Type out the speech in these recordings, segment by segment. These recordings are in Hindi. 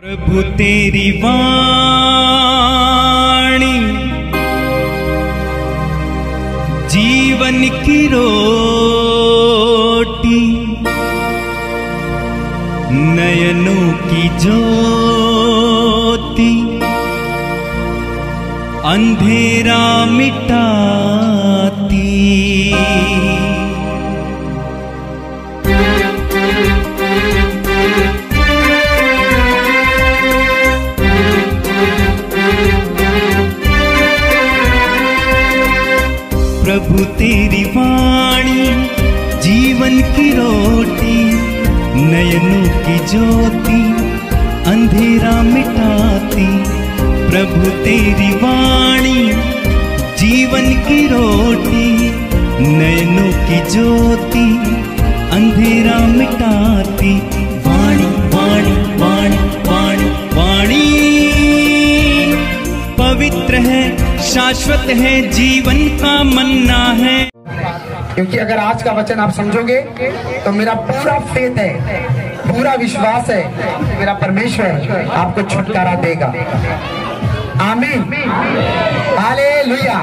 प्रभु तेरी वाणी जीवन की रोटी, नयनों की ज्योति, अंधेरा मिटाती। प्रभु तेरी वाणी जीवन की रोटी, नयनों की ज्योति, अंधेरा मिटाती। प्रभु तेरी वाणी जीवन की रोटी, नयनों की ज्योति, अंधेरा मिटाती। वाणी वाणी वाणी वाणी वाणी पवित्र है, शाश्वत है, जीवन का मन्ना है। क्योंकि अगर आज का वचन आप समझोगे तो मेरा पूरा फेथ है, पूरा विश्वास है, मेरा परमेश्वर आपको छुटकारा देगा। आमीन, हालेलुया।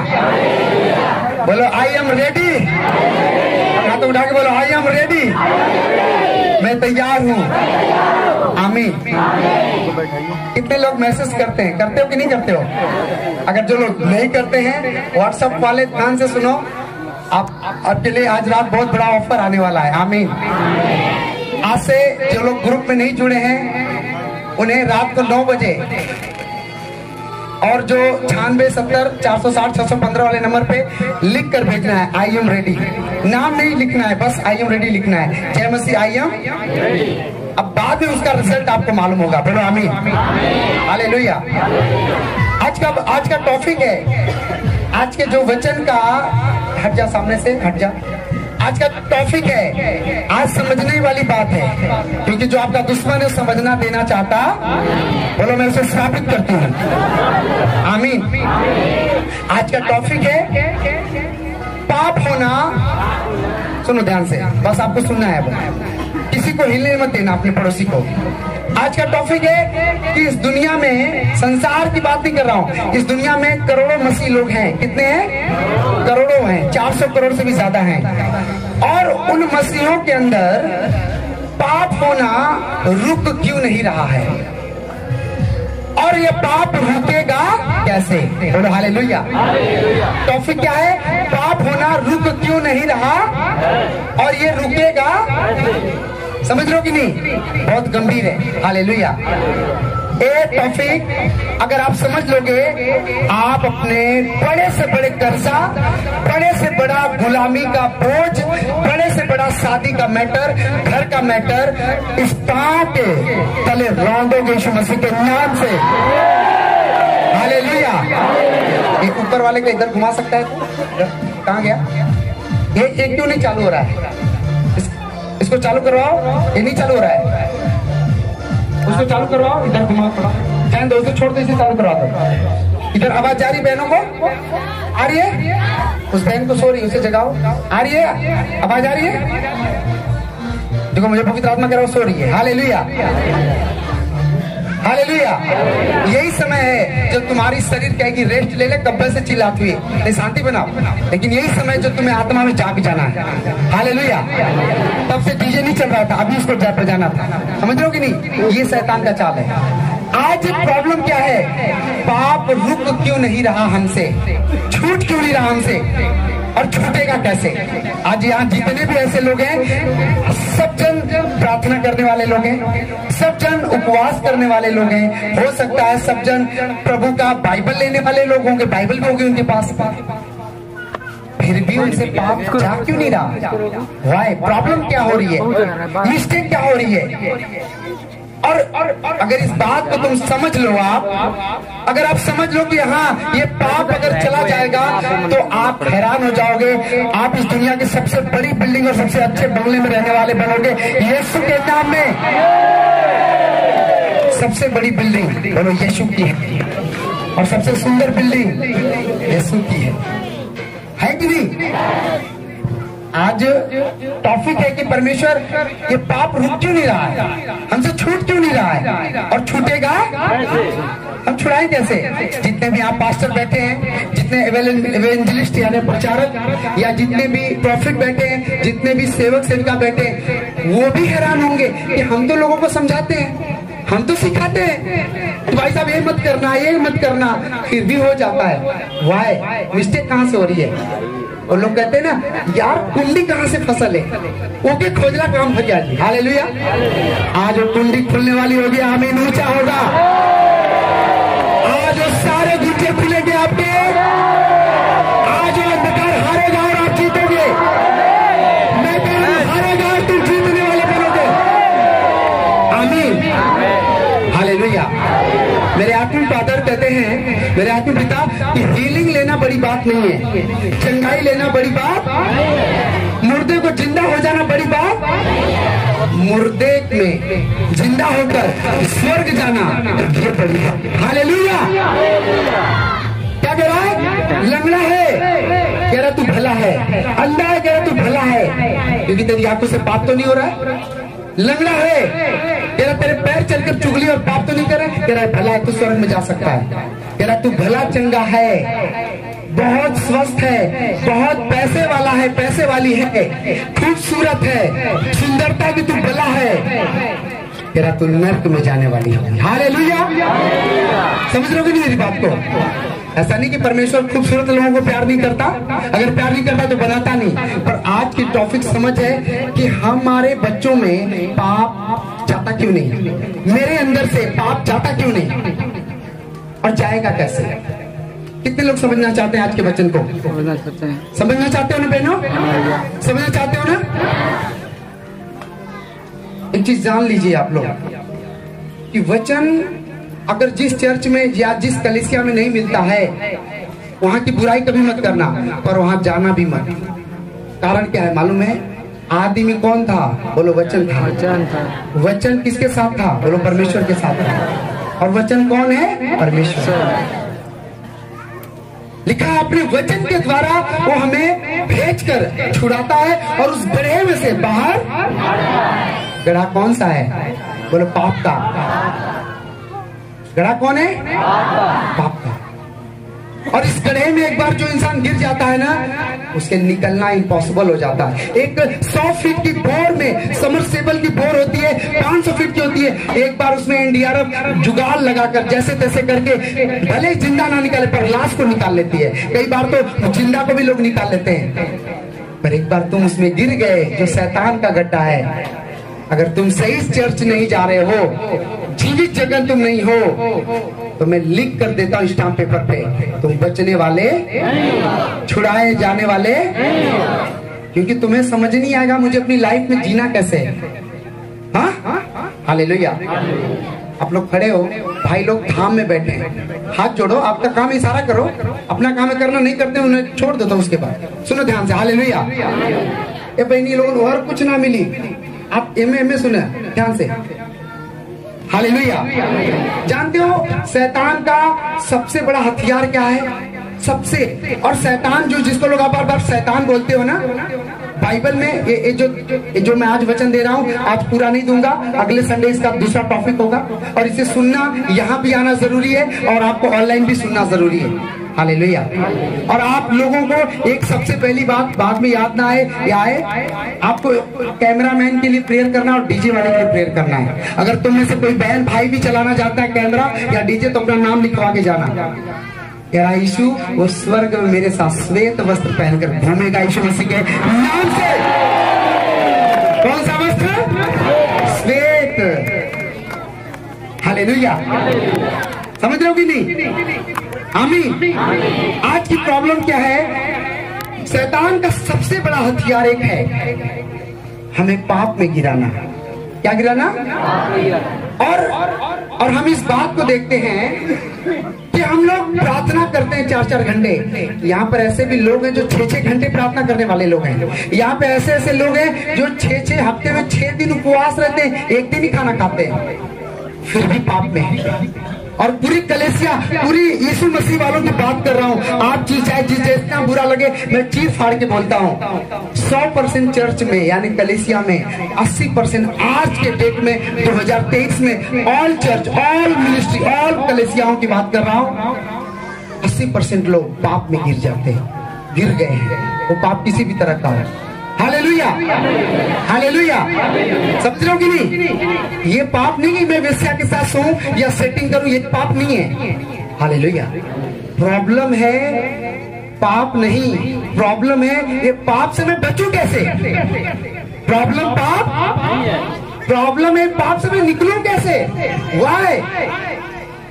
बोलो आई एम रेडी। हाथ उठा के बोलो आई एम रेडी, मैं तैयार हूँ। आमीन। कितने लोग मैसेज करते हैं, करते हो कि नहीं करते हो? अगर जो लोग नहीं करते हैं, व्हाट्सएप वाले ध्यान से सुनो, आपके लिए आज रात बहुत बड़ा ऑफर आने वाला है। आमीन। आज से जो लोग ग्रुप में नहीं जुड़े हैं, उन्हें रात को 9 बजे और जो 9670-460-615 वाले नंबर पे लिख कर भेजना है आई एम रेडी। नाम नहीं लिखना है, बस आई एम रेडी लिखना है। जय मसीह, आई एम। अब बाद में उसका रिजल्ट आपको मालूम होगा। बोलो आमीन, हालेलुया। आज का टॉपिक है, आज के जो वचन का, हट जा सामने से, हट जा। आज का टॉपिक है, आज समझने वाली बात है, क्योंकि जो आपका दुश्मन है समझना देना चाहता, बोलो मैं उसे स्थापित करती हूँ। आमीन। आज का टॉपिक है पाप होना। सुनो ध्यान से, बस आपको सुनना है, किसी को हिलने मत देना, अपने पड़ोसी को। आज का टॉपिक है कि इस दुनिया में, संसार की बात नहीं कर रहा हूँ, इस दुनिया में करोड़ों मसीह लोग हैं। कितने हैं? करोड़ों हैं, 400 करोड़ से भी ज्यादा हैं। और उन मसीहों के अंदर पाप होना रुक क्यों नहीं रहा है? और ये पाप रुकेगा कैसे? बोलो हालेलुया। टॉपिक क्या है? पाप होना रुक क्यों नहीं रहा और ये रुकेगा। समझ लो कि नहीं? बहुत गंभीर है। हालेलुया। ये टॉपिक अगर आप समझ लोगे, आप अपने बड़े से बड़े कर्जा, बड़े से बड़ा गुलामी का बोझ, बड़े से बड़ा शादी का मैटर, घर का मैटर, इस पांव के तले रौंदोगे यीशु मसीह के नाम से। हालेलुया। ये ऊपर वाले को इधर घुमा सकता है? कहाँ गया ये क्यों नहीं चालू हो रहा है? इसको चालू करवाओ। ये नहीं चालू हो रहा है, उसको चालू करवाओ। इधर घुमाओ थोड़ा, फैन दोस्तों छोड़ दो, इसे चालू करवा दो। इधर आवाज जा रही बहनों को? आ रही है? उस बहन को सो रही, उसे जगाओ। आ रही है आवाज? आ रही है? देखो मुझे पवित्र आत्मा कह रहा, सो रही है। Hallelujah, hallelujah. यही समय है जो तुम्हारी शरीर कहेगी रेस्ट ले ले, कब्बे से चिल्लाती हुई नहीं, शांति बनाओ। लेकिन यही समय जो तुम्हें आत्मा में जाग जाना है। हालेलुया। तब से डीजे नहीं चल रहा था, अभी उसको जा जाना था। समझ रहे हो कि नहीं? ये शैतान का चाल है। आज प्रॉब्लम क्या है? पाप रुक क्यों नहीं रहा हमसे, छूट क्यों नहीं रहा हमसे, और छूटेगा कैसे? आज यहाँ जितने भी ऐसे लोग हैं, सब जन प्रार्थना करने वाले लोग हैं, सब जन उपवास करने वाले लोग हैं। हो सकता है सब जन प्रभु का बाइबल लेने वाले लोग होंगे, बाइबल भी होगी उनके पास, फिर भी उनसे पाप जा क्यों नहीं रहा? वाई? प्रॉब्लम क्या हो रही है? मिस्टेक क्या हो रही है? और अगर इस बात को तुम समझ लो, अगर आप समझ लो कि हाँ ये पाप अगर चला जाएगा, तो आप हैरान हो जाओगे। आप इस दुनिया की सबसे बड़ी बिल्डिंग और सबसे अच्छे बंगले में रहने वाले बनोगे यीशु के नाम में। सबसे बड़ी बिल्डिंग बोलो यीशु की है, और सबसे सुंदर बिल्डिंग यीशु की है कि नहीं? आज टॉपिक है कि परमेश्वर ये पाप रुक क्यों नहीं रहा है, हमसे छूट क्यों नहीं रहा है, और छूटेगा हम छुड़ाएं कैसे। जितने भी आप पास्टर बैठे हैं, जितने एवेंजलिस्ट यानी प्रचारक, या जितने भी प्रॉफिट बैठे हैं, जितने भी सेवक सेविका बैठे हैं, वो भी हैरान होंगे कि हम तो लोगों को समझाते हैं, हम तो सिखाते हैं तो भाई साहब ये मत करना, ये मत करना, फिर भी हो जाता है। वाई मिस्टेक कहाँ से हो रही है? और लोग कहते हैं ना यार कुंडी कहाँ से फसल है, ओके खोजना काम भैया जी। हालेलुया। आज वो कुंडी खुलने वाली होगी, आमीन ऊंचा होगा। आज वो सारे गुज्जे खुलेंगे आपके, आज वो अंधकार हारेगा और आप जीतेंगे। मैं कह रहा हूं हारेगा और तुम जीतने वाले बनोगे। आमीन हालेलुया। मेरे आत्मिक फादर कहते हैं, मेरे आत्मिक पिता, कि हीलिंग लेना बड़ी बात नहीं है, चंगाई लेना बड़ी बात, मुर्दे को जिंदा हो जाना बड़ी बात, मुर्दे में जिंदा होकर स्वर्ग जाना ये बड़ी बात। हालेलुया। क्या कह रहा है? लंगड़ा है कह रहा तू भला है, अंधा है कह रहा तू भला है, क्योंकि तेरी आंखों से पाप तो नहीं हो रहा है। लंगड़ा है कह रहा तेरे पैर चलकर चुगली और पाप तो नहीं करे, कह रहा भला है तू स्वर्ग में जा सकता है, कह रहा तू भला चंगा है, बहुत स्वस्थ है, बहुत पैसे वाला है, पैसे वाली है, खूबसूरत है, सुंदरता भी तू भला है, कह रहा तू नर्क में जाने वाली है। हालेलुया। समझ रहे हो कि नहीं मेरी बात को? ऐसा नहीं कि परमेश्वर खूबसूरत लोगों को प्यार नहीं करता, अगर प्यार नहीं करता तो बनाता नहीं। पर आज की टॉपिक समझ है कि हमारे बच्चों में पाप जाता क्यों नहीं, मेरे अंदर से पाप जाता क्यों नहीं, और जाएगा कैसे। कितने लोग समझना चाहते हैं आज के वचन को? समझना चाहते हो ना बहनों? समझना चाहते हो ना? एक चीज जान लीजिए आप लोग कि वचन अगर जिस चर्च में या जिस कलीसिया में नहीं मिलता है, वहां की बुराई कभी मत करना, पर वहां जाना भी मत। कारण क्या है मालूम है? आदि में कौन था? बोलो वचन था। वचन किसके साथ था? बोलो परमेश्वर के साथ था। और वचन कौन है? परमेश्वर। लिखा है अपने वचन के द्वारा वो हमें भेजकर छुड़ाता है और उस गड्ढे में से बाहर। गड्ढा कौन सा है? बोलो पाप का। गड्ढा कौन है? पाप का। और इस गड्ढे में एक बार जो इंसान गिर जाता है ना, उसके निकलना इम्पॉसिबल हो जाता है। एक 100 फीट की बोर में, समरसेबल की बोर होती है, 500 फीट की होती है, एक बार उसमें एनडीआरएफ जुगाड़ लगाकर जैसे तैसे करके भले जिंदा ना निकाले पर लाश को निकाल लेती है। कई बार तो जिंदा को भी लोग निकाल लेते हैं। पर एक बार तुम उसमें गिर गए, जो शैतान का गड्ढा है, अगर तुम सही चर्च नहीं जा रहे हो, जीवित जगह तुम नहीं हो, तो मैं लिख कर देता हूं स्टाम्प पेपर पे, तुम बचने वाले, छुड़ाए जाने वाले, क्योंकि तुम्हें समझ नहीं आएगा मुझे अपनी लाइफ में जीना कैसे। हाँ हालेलुया। आप लोग खड़े हो, भाई लोग धाम में बैठे हैं, हाथ जोड़ो, आपका काम इशारा करो, अपना काम करना नहीं करते उन्हें छोड़ दो। उसके बाद सुनो ध्यान से, हालेलुया। ये बहनी लोग और कुछ ना मिली, आप एम सुने ध्यान से, हालेलुया। जानते हो शैतान का सबसे बड़ा हथियार क्या है? सबसे, और शैतान जिसको लोग आप बार बार शैतान बोलते हो ना, बाइबल में ये जो मैं आज वचन दे रहा हूँ, आज पूरा नहीं दूंगा, अगले संडे इसका दूसरा टॉपिक होगा, और इसे सुनना, यहाँ भी आना जरूरी है और आपको ऑनलाइन भी सुनना जरूरी है। हालेलुया। और आप लोगों को एक सबसे पहली बात बाद में याद ना आए, आपको कैमरामैन के लिए प्रेयर करना और डीजे वाले के लिए प्रेयर करना है। अगर तुम में से कोई बहन भाई भी चलाना चाहता है कैमरा या डीजे, तो अपना नाम लिखवा के जाना। यार यीशु वो स्वर्ग में मेरे साथ श्वेत वस्त्र पहनकर घूमेगा, यीशु मसीह के नाम से। कौन सा वस्त्र? श्वेत। हालेलुया। समझ रहे हो कि नहीं? आमीन। आज की प्रॉब्लम क्या है? शैतान का सबसे बड़ा हथियार एक है, हमें पाप में गिराना। क्या गिराना? और हम इस बात को देखते हैं कि हम लोग प्रार्थना करते हैं 4-4 घंटे। यहाँ पर ऐसे भी लोग हैं जो 6-6 घंटे प्रार्थना करने वाले लोग हैं। यहाँ पे ऐसे लोग हैं जो 6-6 हफ्ते में 6 दिन उपवास रहते हैं, एक दिन ही खाना खाते हैं, फिर भी पाप में है। और पूरी कलेसिया, पूरी यीशु मसीह वालों की बात कर रहा हूँ। आप चाहे जितना बुरा लगे, मैं चीर फाड़ के बोलता हूँ, 100% चर्च में यानी कलेसिया में 80% आज के डेट में 2023 में all church, all ministry, all कलेसियाओं की बात कर रहा हूँ, 80% लोग पाप में गिर जाते हैं, गिर गए हैं। वो पाप किसी भी तरह का हो। Hallelujah, hallelujah. समझ रहे हो कि नहीं? ये पाप नहीं है मैं वेश्या के साथ सोऊं या सेटिंग करूं, ये पाप नहीं है। हालेलुया। प्रॉब्लम है पाप नहीं, प्रॉब्लम है ये पाप से मैं बचूं कैसे। प्रॉब्लम पाप, प्रॉब्लम है पाप से मैं निकलूं कैसे, वाई,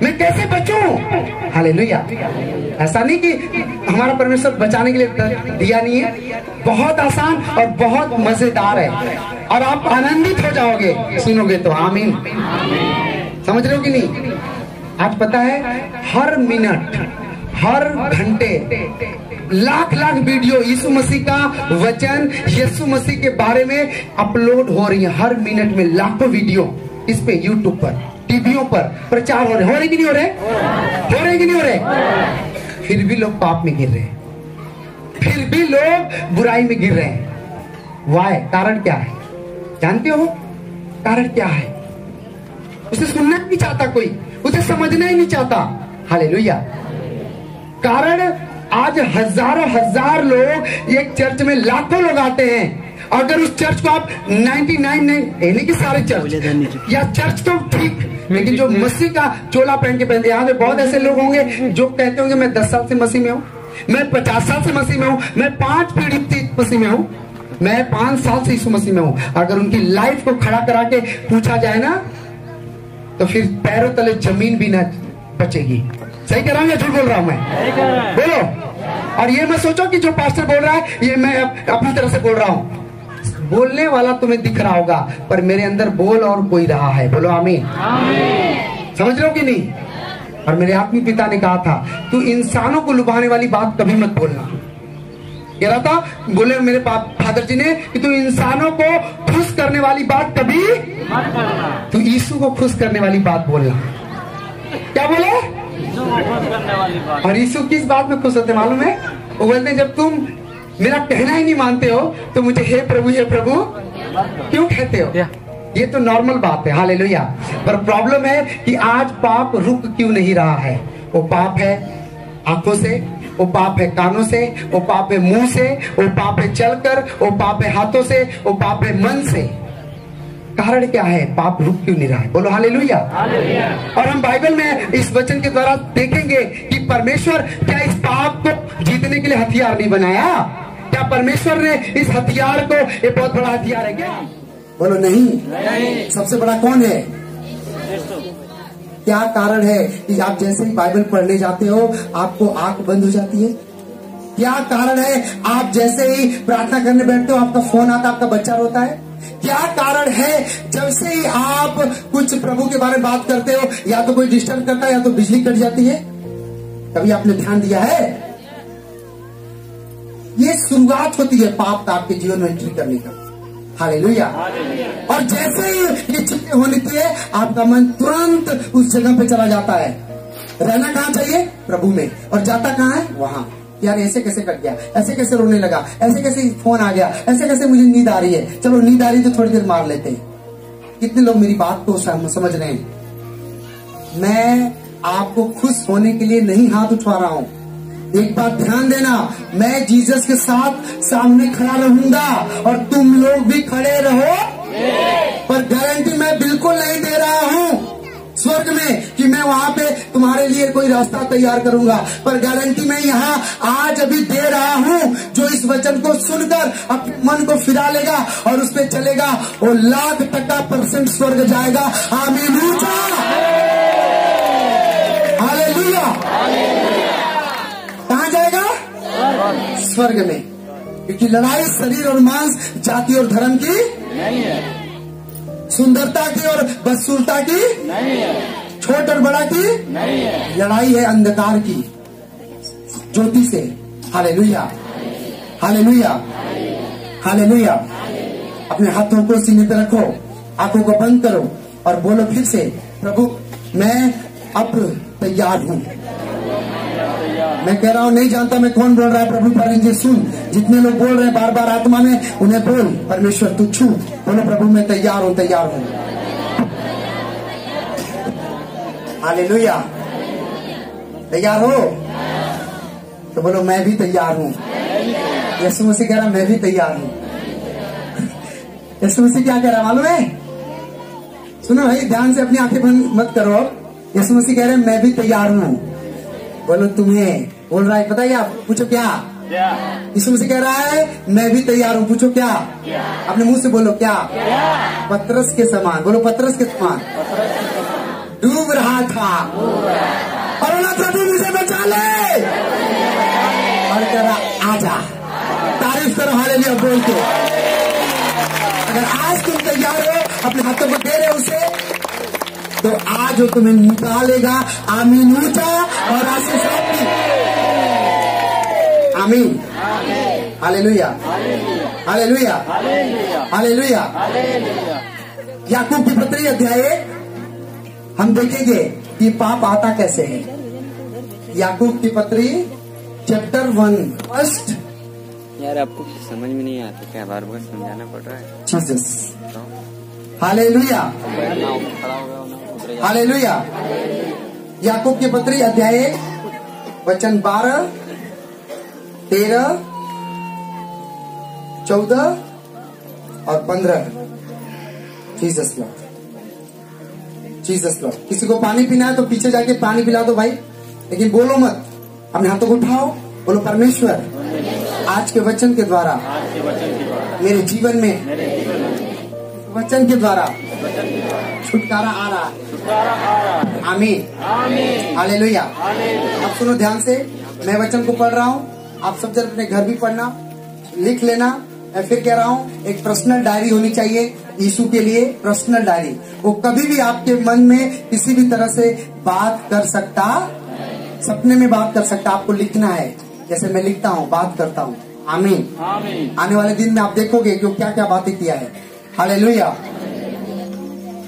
मैं कैसे बचूं। हालेलुया। ऐसा नहीं कि हमारा परमेश्वर बचाने के लिए दिया नहीं है, बहुत आसान और बहुत मजेदार है और आप आनंदित हो जाओगे सुनोगे तो। आमीन। समझ रहे हो कि नहीं? आज पता है हर मिनट, हर घंटे लाख लाख वीडियो यीशु मसीह का वचन, यीशु मसीह के बारे में अपलोड हो रही है। हर मिनट में लाखों वीडियो इस पे यूट्यूब पर, टीवियों पर प्रचार हो रहे कि नहीं हो रहे? हो रहे कि नहीं हो रहे? फिर भी लोग पाप में गिर रहे हैं, फिर भी लोग बुराई में गिर रहे हैं। वाई? कारण क्या है जानते हो? कारण क्या है? उसे सुनना ही नहीं चाहता कोई, उसे समझना ही नहीं चाहता। हालेलुया। कारण आज हजारों हजार लोग एक चर्च में, लाखों लोग आते हैं। अगर उस चर्च को आप 99 कि सारे चर्च या चर्च तो ठीक, लेकिन जो मसीह का चोला पहन के पहनते, यहाँ पे बहुत ऐसे लोग होंगे जो कहते होंगे मैं 10 साल से मसीह में हूँ, मैं 50 साल से मसीह में हूँ, मैं 5 पीढ़ी से मसीह में हूँ, मैं 5 साल से यीशु मसीह में हूँ। अगर उनकी लाइफ को खड़ा करा के पूछा जाए ना, तो फिर पैरों तले जमीन भी ना बचेगी। सही कह रहा हूँ या झूठ बोल रहा हूँ मैं? बोलो। और ये मत सोचो कि जो पास्टर बोल रहा है ये मैं अपनी तरफ से बोल रहा हूँ। बोलने वाला तुम्हें दिख रहा होगा, पर मेरे अंदर बोल और कोई रहा है। बोलो आमीन। समझ रहे हो कि नहीं? और मेरे आत्मिक पिता ने कहा था, तू इंसानों को लुभाने वाली बात कभी मत बोलना। कह रहा था, बोले मेरे फादर जी ने कि तू इंसानों को खुश करने वाली बात कभी मत करना, तू यीशु को खुश करने वाली बात बोलना। क्या बोले? और यीशु किस बात में खुश होते मालूम है? वो बोलते जब तुम मेरा कहना ही नहीं मानते हो तो मुझे हे प्रभु क्यों कहते हो। ये तो नॉर्मल बात है। हालेलुया। पर प्रॉब्लम है कि आज पाप रुक क्यों नहीं रहा है। वो पाप है आंखों से, वो पाप है कानों से, वो पाप है मुंह से, वो पाप है चलकर, वो पाप है हाथों से, वो पाप है मन से। कारण क्या है? पाप रुक क्यों नहीं रहा है? बोलो हालेलुया। और हम बाइबल में इस वचन के द्वारा देखेंगे कि परमेश्वर क्या इस पाप को जीतने के लिए हथियार नहीं बनाया? क्या परमेश्वर ने इस हथियार को, ये बहुत बड़ा हथियार है क्या? बोलो नहीं। सबसे बड़ा कौन है? क्या कारण है कि आप जैसे ही बाइबल पढ़ने जाते हो आपको आंख बंद हो जाती है? क्या कारण है आप जैसे ही प्रार्थना करने बैठते हो आपका फोन आता, आपका बच्चा रोता है? क्या कारण है जब से ही आप कुछ प्रभु के बारे में बात करते हो या तो कोई डिस्टर्ब करता है या तो बिजली कट जाती है? कभी आपने ध्यान दिया है? ये शुरुआत होती है पाप का आपके जीवन में एंट्री करने का। हालेलुया। और जैसे ही ये चीजें होनी चाहिए आपका मन तुरंत उस जगह पे चला जाता है। रहना कहाँ चाहिए? प्रभु में। और जाता कहाँ है? वहां। यार ऐसे कैसे कट गया, ऐसे कैसे रोने लगा, ऐसे कैसे फोन आ गया, ऐसे कैसे मुझे नींद आ रही है, चलो नींद आ रही है तो थोड़ी देर मार लेते हैं। कितने लोग मेरी बात को समझ रहे हैं? मैं आपको खुश होने के लिए नहीं हाथ उठा रहा हूं। एक बात ध्यान देना, मैं जीसस के साथ सामने खड़ा रहूंगा और तुम लोग भी खड़े रहो, पर गारंटी मैं बिल्कुल नहीं दे रहा हूं स्वर्ग में कि मैं वहां पे तुम्हारे लिए कोई रास्ता तैयार करूंगा। पर गारंटी मैं यहाँ आज अभी दे रहा हूँ, जो इस वचन को सुनकर अपने मन को फिरा लेगा और उस पर चलेगा वो 100% स्वर्ग जाएगा। आमीन। हालेलुया। कहाँ जाएगा? स्वर्ग में। क्योंकि लड़ाई शरीर और मांस, जाति और धर्म की नहीं है, सुंदरता की और बदसूरता की नहीं है, छोट और बड़ा की नहीं है। लड़ाई है अंधकार की, ज्योति से। Hallelujah, hallelujah, hallelujah. अपने हाथों को सीने पे रखो, आंखों को बंद करो और बोलो फिर से, प्रभु मैं अब तैयार हूँ। मैं कह रहा हूँ नहीं जानता मैं कौन बोल रहा है प्रभु, पर इनसे सुन। जितने लोग बोल रहे हैं बार बार आत्मा में, उन्हें बोल परमेश्वर तू छू। बोलो प्रभु मैं तैयार हूँ, तैयार हूँ। हालेलुया। तैयार हो तो बोलो मैं भी तैयार हूँ। यीशु मसीह कह रहा मैं भी तैयार हूँ। यीशु मसीह क्या कह रहा मालूम है? सुनो भाई, ध्यान से अपनी आंखें बंद मत करो। यीशु मसीह कह रहे हैं मैं भी तैयार हूँ। बोलो तुम्हें बोल रहा है, बताइए आप, पूछो क्या? यीशु मसीह कह रहा है मैं भी तैयार हूँ। पूछो क्या? अपने मुंह से बोलो क्या? पतरस के समान। बोलो पतरस के समान डूब रहा था और बोला प्रभु मुझे बचा ले, और कह रहा आजा। तारीफ करो हालेलुया बोल के। अगर आज तुम तैयार हो, अपने हाथों को दे रहे उसे, तो आज वो तुम्हें निकालेगा। आमीन ऊंचा और आशीष आपकी। आमीन। Hallelujah hallelujah hallelujah. याकूब की पत्री अध्याय हम देखेंगे कि पाप आता कैसे है। याकूब की पत्री चैप्टर 1 फर्स्ट। यार आपको समझ में नहीं आता क्या? बार बार समझाना पड़ रहा है। जीसस। Hallelujah hallelujah. याकूब की पत्री अध्याय वचन 12, 13, 14 और 15। Jesus Lord, Jesus Lord. किसी को पानी पीना है तो पीछे जाके पानी पिला दो भाई, लेकिन बोलो मत। अपने हाथों को उठाओ, बोलो परमेश्वर आज के वचन के द्वारा मेरे जीवन में वचन के द्वारा छुटकारा आ रहा है। आमीन हालेलुया। अब सुनो ध्यान से, मैं वचन को पढ़ रहा हूँ, आप सब जन अपने घर भी पढ़ना, लिख लेना। मैं फिर कह रहा हूँ एक पर्सनल डायरी होनी चाहिए यीशु के लिए। पर्सनल डायरी, वो कभी भी आपके मन में किसी भी तरह से बात कर सकता, सपने में बात कर सकता। आपको लिखना है, जैसे मैं लिखता हूँ, बात करता हूँ। आमीन। आने वाले दिन में आप देखोगे कि क्या क्या बातें किया है। हालेलुया।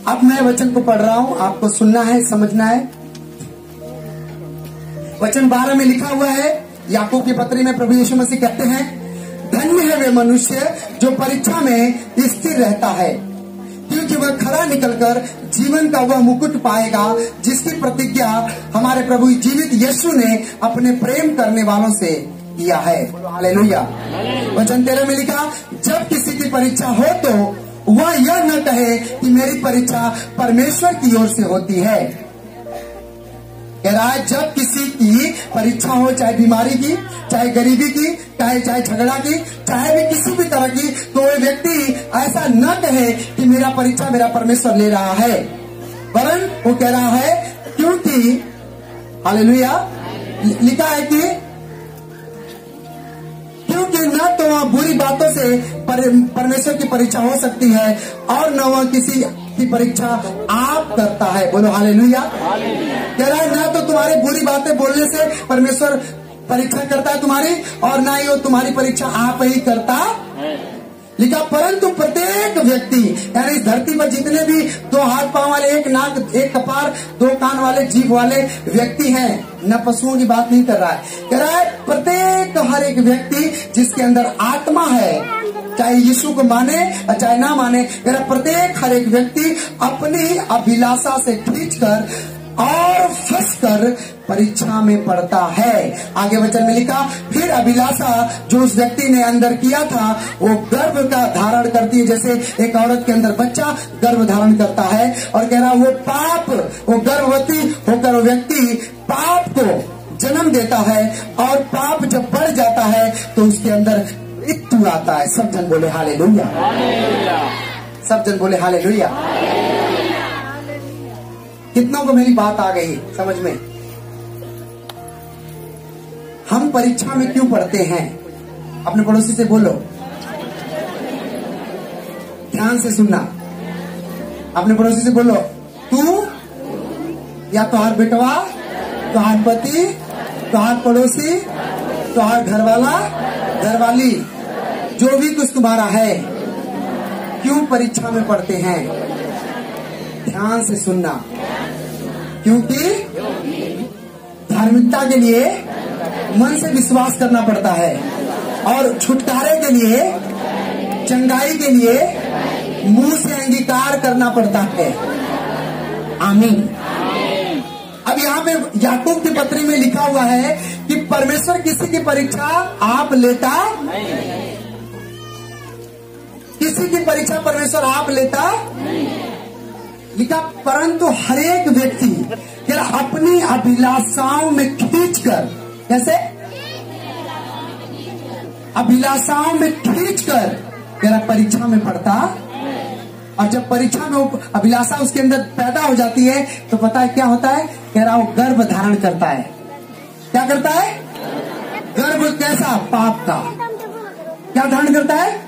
अब मैं वचन को पढ़ रहा हूँ, आपको सुनना है, समझना है। वचन 12 में लिखा हुआ है, याकूब की पत्री में प्रभु यीशु मसीह कहते हैं, धन्य है वे मनुष्य जो परीक्षा में स्थिर रहता है, क्योंकि वह खरा निकलकर जीवन का वह मुकुट पाएगा जिसकी प्रतिज्ञा हमारे प्रभु जीवित यीशु ने अपने प्रेम करने वालों से किया है। हालेलुया। वचन 13 में लिखा, जब किसी की परीक्षा हो तो वह यह न कहे कि मेरी परीक्षा परमेश्वर की ओर से होती है। कह रहा है जब किसी की परीक्षा हो, चाहे बीमारी की, चाहे गरीबी की, चाहे झगड़ा की, चाहे भी किसी भी तरह की, तो वह व्यक्ति ऐसा न कहे कि मेरा परीक्षा मेरा परमेश्वर ले रहा है, वरन वो कह रहा है क्योंकि हालेलुया लिखा है कि क्योंकि न तो वह बुरी बातों से परमेश्वर की परीक्षा हो सकती है और न वह किसी की परीक्षा आप करता है। बोलो हालेलुया। कह रहा है ना तो तुम्हारी बुरी बातें बोलने से परमेश्वर परीक्षा करता है तुम्हारी, और ना ही वो तुम्हारी परीक्षा आप ही करता। लिखा परंतु प्रत्येक व्यक्ति, यानी इस धरती पर जितने भी 2 हाथ पांव वाले, 1 नाक, 1 कपार, 2 कान वाले, जीभ वाले व्यक्ति हैं, न पशुओं की बात नहीं कर रहा है। कह रहा है प्रत्येक हर एक व्यक्ति जिसके अंदर आत्मा है, चाहे यीशु को माने और चाहे ना माने, कह रहा प्रत्येक हर एक व्यक्ति अपनी अभिलाषा से खींचकर और फंसकर परीक्षा में पड़ता है। आगे वचन में लिखा, फिर अभिलाषा जो उस व्यक्ति ने अंदर किया था वो गर्भ का धारण करती है, जैसे एक औरत के अंदर बच्चा गर्भ धारण करता है। और कह रहा वो पाप, वो गर्भवती होकर वो व्यक्ति पाप को जन्म देता है, और पाप जब बढ़ जाता है तो उसके अंदर मृत्यु आता है। सब जन बोले हालेलुया। सब जन बोले हालेलुया। कितनों को मेरी बात आ गई समझ में? हम परीक्षा में क्यों पढ़ते हैं? अपने पड़ोसी से बोलो, ध्यान से सुनना। अपने पड़ोसी से बोलो, तू या तोहार बेटवा, तोहार पति, तोहार पड़ोसी, तोहार घरवाला, घरवाली, जो भी कुछ तुम्हारा है, क्यों परीक्षा में पढ़ते हैं? ध्यान से सुनना। क्योंकि धार्मिकता के लिए मन से विश्वास करना पड़ता है, और छुटकारे के लिए, चंगाई के लिए मुंह से अंगीकार करना पड़ता है। आमीन। अब यहाँ पे याकूब की पत्री में लिखा हुआ है कि परमेश्वर किसी की परीक्षा आप लेता, किसी की परीक्षा परमेश्वर आप लेता लिखा, परंतु हरेक व्यक्ति अपनी अभिलाषाओं में खींचकर, कैसे अभिलाषाओं में खींचकर तेरा परीक्षा में पड़ता, और जब परीक्षा में अभिलाषा उसके अंदर पैदा हो जाती है तो पता है क्या होता है, कह रहा वो गर्भ धारण करता है। क्या करता है? गर्भ कैसा? पाप का। क्या धारण करता है?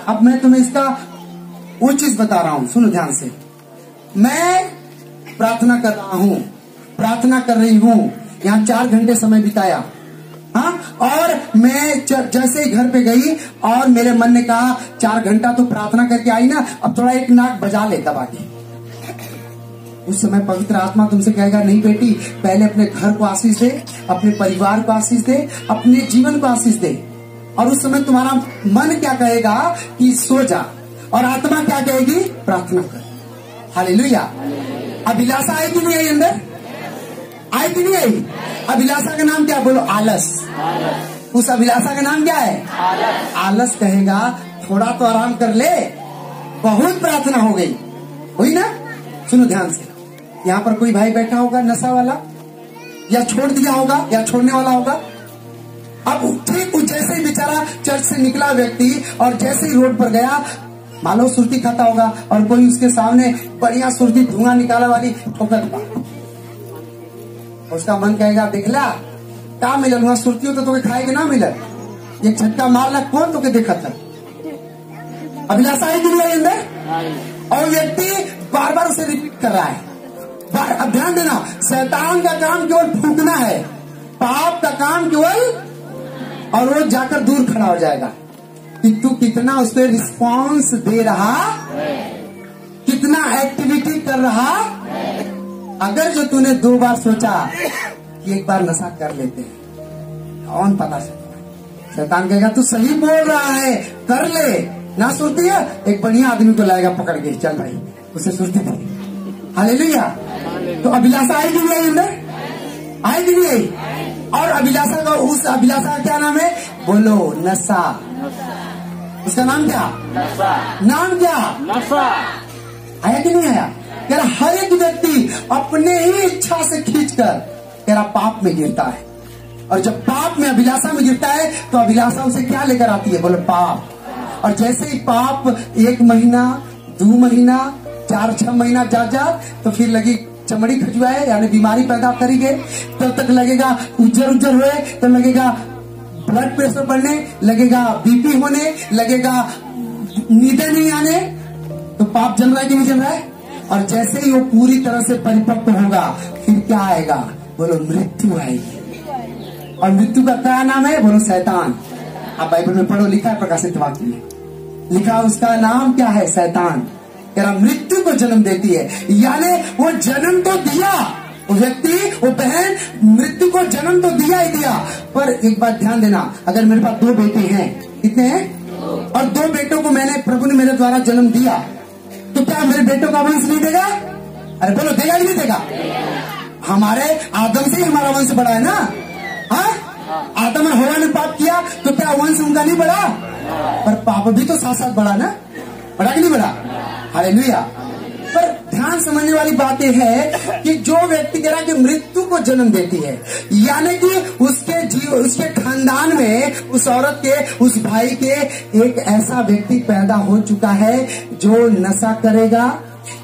अब मैं तुम्हें इसका वो चीज बता रहा हूं, सुनो ध्यान से। मैं प्रार्थना कर रहा हूं, प्रार्थना कर रही हूं, यहाँ 4 घंटे समय बिताया, हाँ, और मैं जैसे ही घर पे गई और मेरे मन ने कहा 4 घंटा तो प्रार्थना करके आई ना, अब थोड़ा एक नाक बजा ले दबा के। उस समय पवित्र आत्मा तुमसे कहेगा, नहीं बेटी, पहले अपने घर को आशीष दे, अपने परिवार को आशीष दे, अपने जीवन को आशीष दे। और उस समय तुम्हारा मन क्या कहेगा कि सो जा, और आत्मा क्या कहेगी? प्रार्थना कर। हालेलुया। अभिलाषा आई कि नहीं आई अंदर? आई कि नहीं आई? अभिलाषा का नाम क्या? बोलो आलस। उस अभिलाषा का नाम क्या है? आलस कहेगा थोड़ा तो आराम कर ले, बहुत प्रार्थना हो गई, हुई ना? सुनो ध्यान से, यहाँ पर कोई भाई बैठा होगा नशा वाला, या छोड़ दिया होगा या छोड़ने वाला होगा। अब ठीक जैसे ही बेचारा चर्च से निकला व्यक्ति और जैसे ही रोड पर गया, मान लो सुर्ती खाता होगा और कोई उसके सामने बढ़िया सुर्ती धुआं निकाला वाली ठोकर, उसका मन कहेगा देखला क्या मिलल, वहां सुर्ती हो तो तुम्हें खाएगा ना मिलल, एक झटका मारना कौन तो के देखा था। अभिलाषा है कि नहीं अंदर? और व्यक्ति बार बार उसे रिपीट कर रहा है। अब ध्यान देना, शैतान का काम केवल फूकना है, पाप का काम केवल, और वो जाकर दूर खड़ा हो जाएगा कि तू कितना उस पर रिस्पॉन्स दे रहा, कितना एक्टिविटी कर रहा। अगर जो तूने 2 बार सोचा कि एक बार नशा कर लेते हैं, कौन पता चलता, शैतान कहेगा तू सही बोल रहा है, कर ले ना, सुनती है, एक बढ़िया आदमी को लाएगा पकड़ के, चल भाई उसे सुनती थी। हालेलुया। तो अभिलाषा आई कि नहीं आई अंदर? आई कि नहीं आई? और अभिलाषा का, उस अभिलाषा का क्या नाम है? बोलो नशा। उसका नाम क्या? नशा। नाम क्या? नशा। आया कि नहीं आया? तेरा हर एक व्यक्ति अपने ही इच्छा से खींचकर तेरा पाप में गिरता है, और जब पाप में, अभिलाषा में गिरता है तो अभिलाषा उसे क्या लेकर आती है? बोलो पाप। और जैसे ही पाप 1 महीना, 2 महीना, 4-6 महीना जा तो फिर लगी चमड़ी खजुआए, यानी बीमारी पैदा करी गए, तब तक लगेगा उज्जर हुए, तो लगेगा ब्लड प्रेशर बढ़ने लगेगा, बीपी होने लगेगा, नींदें नहीं आने, तो पाप जल रहा है कि नहीं जल रहा है? और जैसे ही वो पूरी तरह से परिपक्व होगा, फिर क्या आएगा? बोलो मृत्यु आएगी। और मृत्यु का क्या नाम है? बोलो शैतान। आप बाइबल में पढ़ो, लिखा है प्रकाशित वाक्य में, लिखा उसका नाम क्या है? शैतान। क्या मृत्यु को जन्म देती है, यानी वो जन्म तो दिया, वो व्यक्ति, वो बहन मृत्यु को जन्म तो दिया ही दिया। पर एक बात ध्यान देना, अगर मेरे पास 2 बेटे हैं, कितने हैं? और 2 बेटों को मैंने, प्रभु ने मेरे द्वारा जन्म दिया, तो क्या मेरे बेटों का वंश नहीं देगा? अरे बोलो देगा कि नहीं देगा? हमारे आदम से ही हमारा वंश बढ़ा है ना। हाँ, आदम और हवा ने पाप किया तो क्या वंश उनका नहीं बढ़ा? पर पाप भी तो साथ साथ बढ़ा ना, बढ़ा कि नहीं बढ़ा? हालेलुया। पर ध्यान समझने वाली बात यह है कि जो व्यक्ति कह रहा है कि मृत्यु को जन्म देती है, यानी कि उसके खानदान में, उस औरत के, उस भाई के एक ऐसा व्यक्ति पैदा हो चुका है जो नशा करेगा,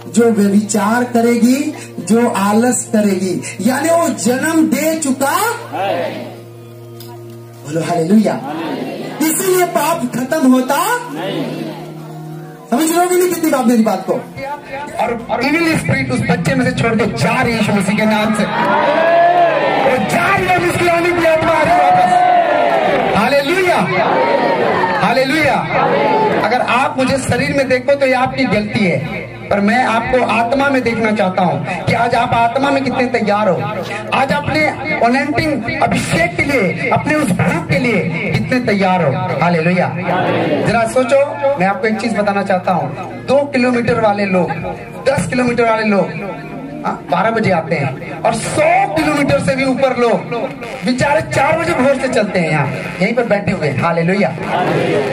जो व्यभिचार करेगी, जो आलस करेगी, यानी वो जन्म दे चुका है। बोलो हालेलुया। इसीलिए पाप खत्म होता नहीं। समझ रहे हो कि नहीं कितनी बात मेरी बात को? और इविल स्पिरिट उस बच्चे में से छोड़ दो, 4 यीशु मसीह के नाम से, और 4 लोग इसकी आने की आत्मा आ रही वापस। Hallelujah, hallelujah. हालेलुया। अगर आप मुझे शरीर में देखो तो ये आपकी गलती है, पर मैं आपको आत्मा में देखना चाहता हूँ कि आज आप आत्मा में कितने तैयार हो। आज अपने अनंटिंग अभिषेक के लिए, अपने उस भूख के लिए कितने तैयार हो। हालेलुया। जरा सोचो, मैं आपको एक चीज बताना चाहता हूँ। 2 किलोमीटर वाले लोग, 10 किलोमीटर वाले लोग 12 बजे आते हैं, और 100 किलोमीटर से भी ऊपर लोग बेचारे 4 बजे भोर से चलते हैं, यहाँ यहीं पर बैठे हुए। हालेलुया।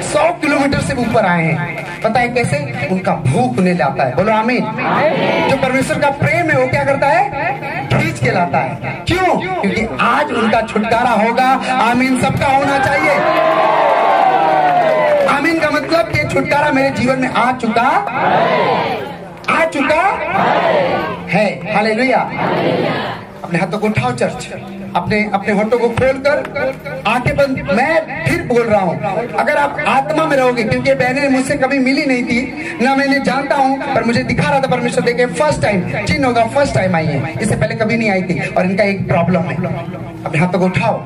100 किलोमीटर से ऊपर आए हैं। पता है कैसे? उनका भूख उन्हें लाता है। बोलो आमीन। जो परमेश्वर का प्रेम है वो क्या करता है? खींच के लाता है। क्यों? क्योंकि आज उनका छुटकारा होगा। आमीन सबका होना चाहिए। आमीन का मतलब कि छुटकारा मेरे जीवन में आ चुका है। हालेलुया। अपने हाथों को उठाओ चर्च, अपने होठों को खोलकर आंखें बंद। मैं फिर बोल रहा हूँ, अगर आप आत्मा में रहोगे, क्योंकि बहनें मुझसे कभी मिली नहीं थी ना, मैंने जानता हूँ, पर मुझे दिखा रहा था परमेश्वर देखे। फर्स्ट टाइम चिन्ह होगा, फर्स्ट टाइम आई है, इससे पहले कभी नहीं आई थी, और इनका एक प्रॉब्लम है। अपने हाथों को उठाओ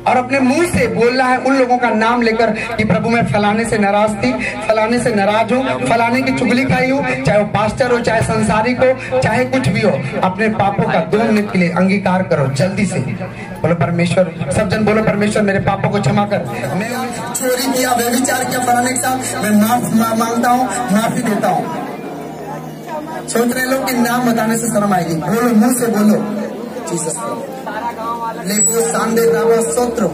और अपने मुंह से बोलना है उन लोगों का नाम लेकर कि प्रभु मैं फलाने से नाराज थी, फलाने से नाराज हूँ, फलाने की चुगली खाई हूँ, चाहे वो पास्टर हो, चाहे संसारिक हो, चाहे कुछ भी हो। अपने पापों का 2 मिनट के लिए अंगीकार करो जल्दी से। बोलो परमेश्वर, सब जन बोलो परमेश्वर मेरे पापों को क्षमा कर। मैं चोरी किया, व्यभिचार किया, फलाने के साथ मैं मांगता हूँ, माफी देता हूँ। सोच रहे लोग कि नाम बताने से शर्म आएगी। बोलो, मुंह से बोलो जीसस। लेबो सांदे राबा सोत्रो,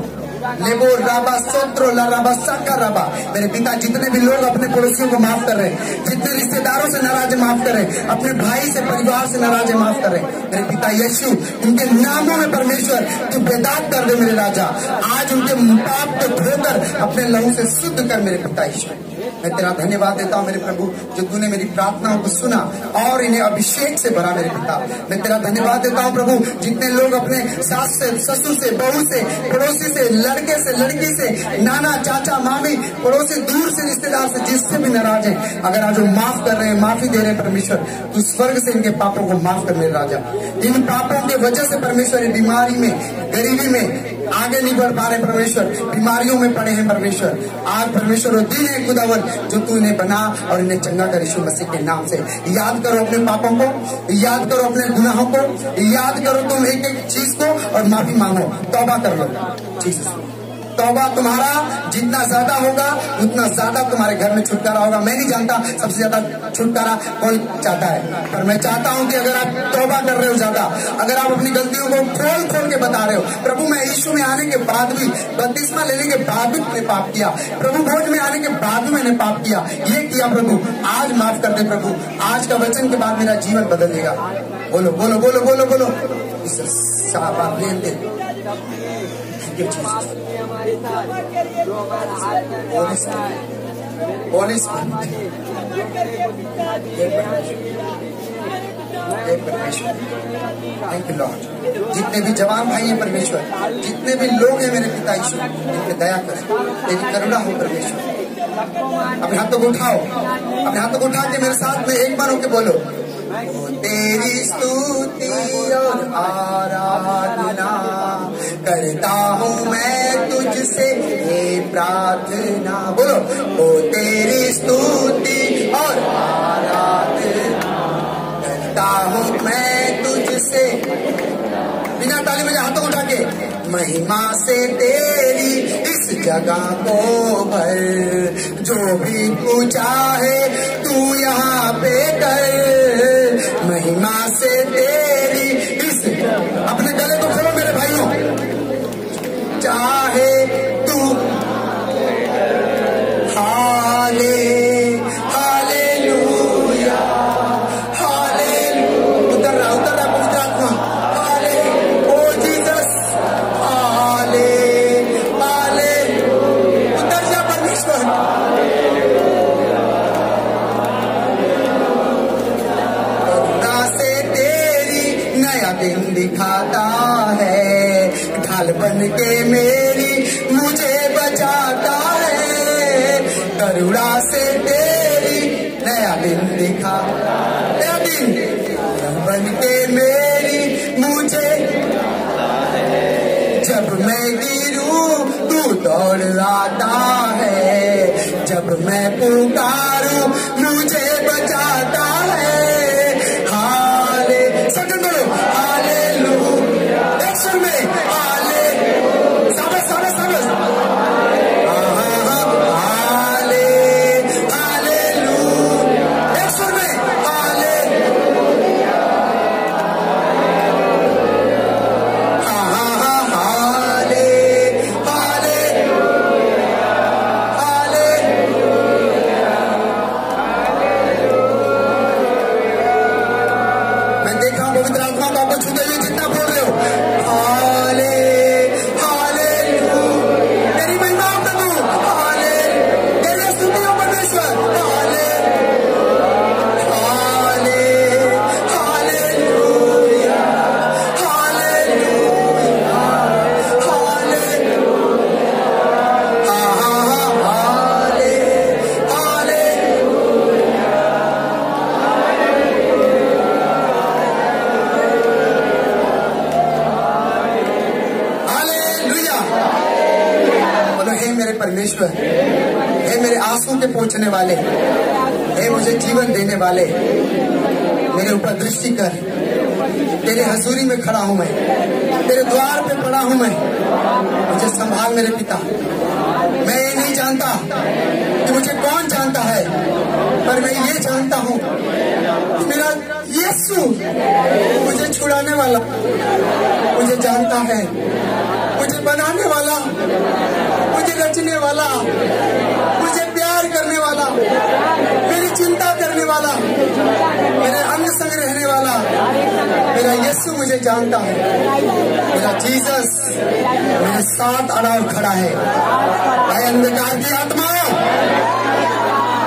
लेबो राबा सोत्रो ला राबा साका राबा। मेरे पिता जितने भी लोग अपने पड़ोसियों को माफ कर रहे हैं, जितने रिश्तेदारों से नाराज माफ कर रहे हैं, अपने भाई से, परिवार से नाराज माफ कर रहे हैं, मेरे पिता यीशु उनके नामों में परमेश्वर तू बेदाग कर दे मेरे राजा। आज उनके पाप को धोकर अपने लहू से शुद्ध कर मेरे पिता यीशु। मैं तेरा धन्यवाद देता हूँ मेरे प्रभु, जो तूने मेरी प्रार्थनाओं को सुना और इन्हें अभिषेक से भरा मेरे पिता। मैं तेरा धन्यवाद देता हूँ प्रभु, जितने लोग अपने सास से, ससुर से, बहू से, पड़ोसी से, लड़के से, लड़की से, नाना, चाचा, मामी, पड़ोसी, दूर से रिश्तेदार से, जिससे भी नाराज है, अगर आज वो माफ कर रहे हैं, माफी दे रहे हैं परमेश्वर, तू स्वर्ग से इनके पापों को माफ कर मेरे राजा। इन पापों के वजह से परमेश्वर बीमारी में, गरीबी में आगे नहीं बढ़ पा रहे परमेश्वर, बीमारियों में पड़े हैं परमेश्वर। आज परमेश्वर वो दिन है खुदावन जो तू इन्हें बना और इन्हें चंगा कर यीशु मसीह के नाम से। याद करो अपने पापों को, याद करो अपने गुनाहों को, याद करो तुम एक एक चीज को और माफी मांगो, तौबा कर लो। जीसस, तौबा तुम्हारा जितना ज्यादा होगा उतना ज्यादा तुम्हारे घर में छुटकारा होगा। मैं नहीं जानता सबसे ज्यादा छुटकारा कौन चाहता है, पर मैं चाहता हूं कि अगर आप तौबा कर रहे हो ज्यादा, अगर आप अपनी गलतियों को खोल खोल के बता रहे हो, प्रभु मैं यीशु में आने के बाद भी, बपतिस्मा लेने के बाद भी मैंने पाप किया, प्रभु भोज में आने के बाद भी मैंने पाप किया, ये किया प्रभु, आज माफ कर दे प्रभु, आज का वचन के बाद मेरा जीवन बदलेगा। बोलो बोलो बोलो बोलो बोलो। Thank you Lord. जितने भी जवान भाई हैं परमेश्वर, जितने भी लोग हैं मेरे पिता यीशु, इन पे दया करें, तेरी करुणा हो परमेश्वर। अपने हाथों को उठाओ, अपने हाथों को उठा के मेरे साथ में एक बार होके बोलो, तेरी स्तुति और आराधना करता हूँ मैं तुझसे ये प्रार्थना। बोलो, ओ तेरी स्तुति और आराधना करता हूँ मैं तुझसे। बिना ताली बजा, हाथों उठा के, महिमा से तेरी इस जगह को भर, जो भी तू चाहे तू यहाँ पे कर, महिमा से तेरी इस, अपने गले को खोलो मेरे भाइयों, चाहे तू हाले हालेलुया हालेलुया। उतर रहा पवित्र आत्मा, हाले ओ जीसस, हाले हाले, उतर जा परमेश्वर। करुणा से तेरी नया दिन दिखाता है, ढाल बन के मेरी मुझे बचाता है, करुणा से तेरी नया दिन दिखा, नया दिन बन के मेरी मुझे, जब मैं गिरूं तू दौड़ आता है, जब मैं पुकारूं मुझे बचाता है। हाले सकन बोलो हालेलुया, एक सुर में हाले, साबस साबस साबस, हाले हालेलुया, एक सुर में हाले, हाले हाले हाले। मैं देख रहा हूँ पवित्र आत्मा को आपको छूते हुए जितना बोल रहे हो, हाले हालेलुया, तेरी महिमा हो प्रभु, हाले, तेरी स्तुति हो परमेश्वर, हाले हाले हालेलुया, हालेलुया, हाले हालेलुया। बोलो हे मेरे परमेश्वर, हे मेरे आंसू के पोंछने वाले, हे मुझे जीवन देने वाले, मेरे ऊपर दृष्टि कर। तेरे हजूरी में खड़ा हूं मैं, तेरे द्वार पे पड़ा हूं मैं, मुझे संभाल मेरे पिता। मैं ये नहीं जानता कि मुझे कौन जानता है, पर मैं ये जानता हूं कि मेरा यीशु मुझे छुड़ाने वाला, मुझे जानता है, मुझे बनाने वाला, मुझे रचने वाला, मुझे प्यार करने वाला, मेरी चिंता करने वाला, मेरे अंग संग रहने वाला, मेरा यीशु मुझे जानता है। मेरा जीसस मेरे साथ अड़ा और खड़ा है। आए अंधकार की आत्मा,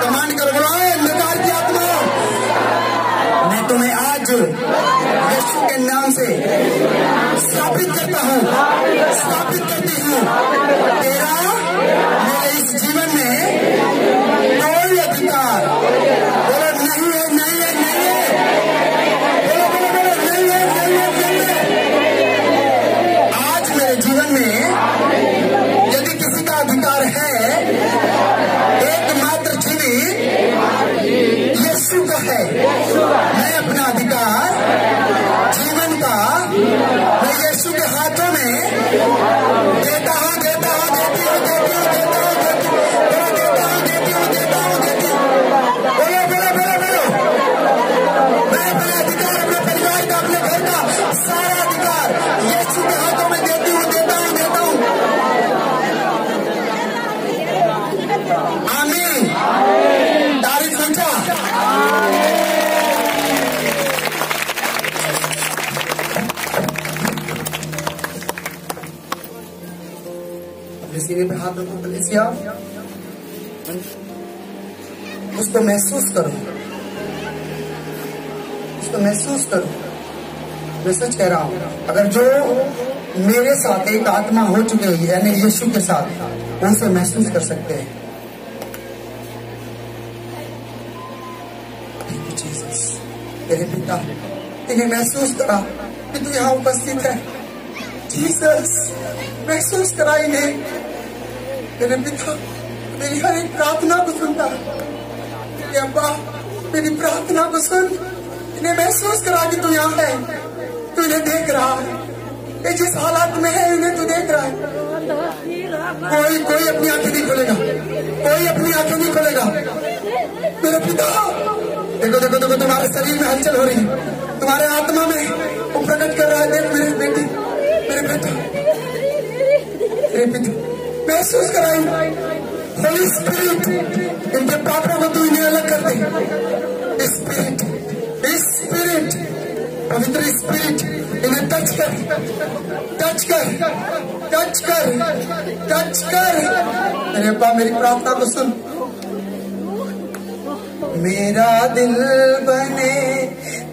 कमांड करो, बोलो आए अंधकार की आत्मा, मैं तुम्हें आज यीशु के नाम से स्थापित करता हूँ, स्थापित करती हूँ। तेरा मेरे इस जीवन में कोई अधिकार, बोलो नहीं है, नहीं है, नहीं है, बोलो बोलो बोलो नहीं है, नहीं है, नहीं है। आज मेरे जीवन में यदि किसी का अधिकार है, एकमात्र जीवित यीशु का है। मैं अपना अधिकार जीवन का मैं यीशु के हाथों में देता हूँ, देता हूँ, देती हूँ, देती हूँ, देता हूँ, देती हूँ, बोलो देता हूँ, देती हूँ, देता हूँ, देती हूँ, बोलो बोलो बोलो बोलो। मैं अपना अधिकार, अपने परिवार का, अपने घर का सारा अधिकार यीशु के हाथों में देती हूँ, देता हूँ, देता हूँ। आमीन। तारीफ ऊंचा। अपने सीने पे हाथ रखो, कलीसिया, उसको महसूस करो, उसको महसूस करो। मैं सच कह रहा हूं, अगर जो मेरे साथ एक आत्मा हो चुके हैं, यानी यीशु के साथ, उनसे महसूस कर सकते हैं। जीसस, तेरे पिता इन्हें महसूस करा कि तू यहाँ उपस्थित है। जीसस, महसूस करा इन्हें, तेरे पिता मेरी हर एक प्रार्थना को सुनता है। कि अब्बा मेरी प्रार्थना को सुन, इन्हें महसूस करा कि तू यहाँ है, तू इन्हें देख रहा है, ये जिस हालात में है इन्हें तू देख रहा है। कोई अपनी आंखें नहीं खोलेगा, कोई अपनी आंखें नहीं खोलेगा। मेरे पिता देखो देखो देखो, तुम्हारे शरीर में हलचल हो रही है, तुम्हारे आत्मा में वो प्रकट कर रहा है। देख मेरे बेटी, मेरे बेटा, मेरे पिता, महसूस कराई। होली स्पिरिट, इनके पापों को तू इन्हें अलग कर दे। स्पिरिट, स्पिरिट, पवित्र स्पिरिट, इन्हें टच कर, टच कर, टच कर, टच कर। मेरे अब्बा मेरी प्रार्थना को सुन। मेरा दिल बने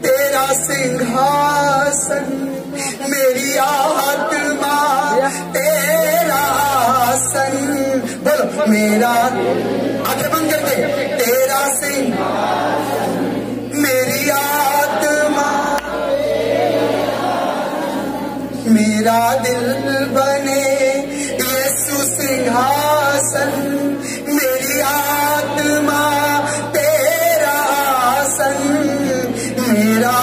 तेरा सिंहासन, मेरी आत्मा तेरा आसन। बोलो मेरा, आंखें बंद करके, तेरा सिंहासन, मेरी आत्मा, मेरा दिल बने यीशु सिंह सिंहासन, मेरी आत्मा तेरा आसन, मेरा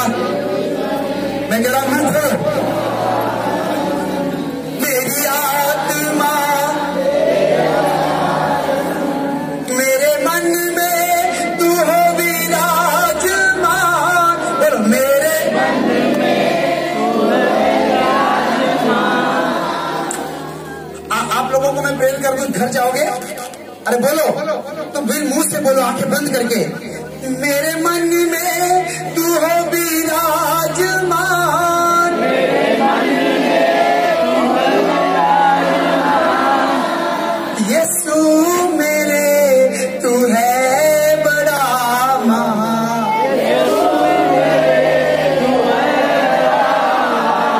मैं कह रहा हूं मेरी आत्मा मेरे मन में तू हो विराजमान, और मेरे मन में तू है विराजमान। आप लोगों को मैं प्रेयर कर दूं, घर जाओगे, अरे बोलो तो फिर मुंह से बोलो, आंखें बंद करके, मेरे मन में तू हो विराजमान, मेरे मन में तू हो विराजमान, यीशु मेरे तू है बड़ा महान, यीशु मेरे तू है बड़ा महान।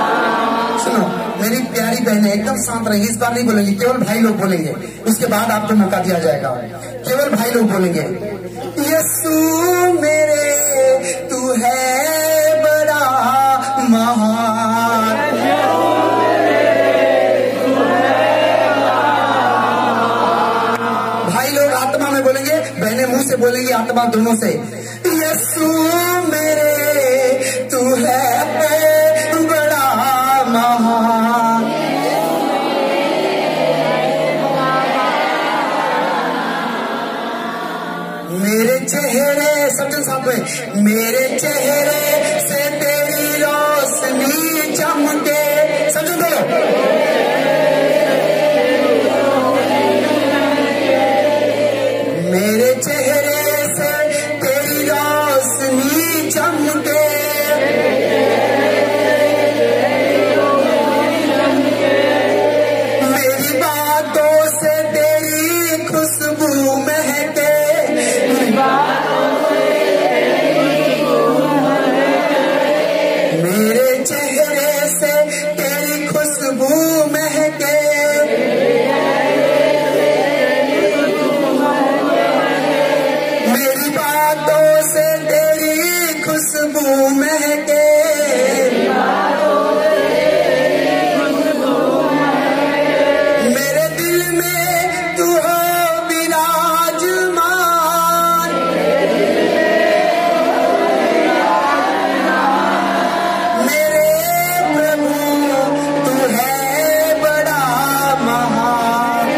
सुनो मेरी प्यारी बहनें, एकदम शांत रहिए, इस बार नहीं बोलेंगे, केवल भाई लोग बोलेंगे, उसके बाद आपको मौका दिया जाएगा। केवल भाई लोग बोलेंगे, यीशु मेरे तू है बड़ा महान, भाई लोग आत्मा में बोलेंगे, बहनें मुंह से बोलेंगी, आत्मा दोनों से, यीशु मेरे तू है बड़ा महान। मेरे चेहरे, सबसे साथ में, मेरे चेहरे से तेरी रोशनी चमके, समझो बोलो, मेरे चेहरे से तेरी रोशनी चमके, मेरी बातों से तेरी खुशबू महके, मेरे चेहरे से तेरी खुशबू महके, मेरी बातों से तेरी खुशबू महके, मेरे दिल में तू हो विराजमान, मेरे प्रभु तू है बड़ा महान,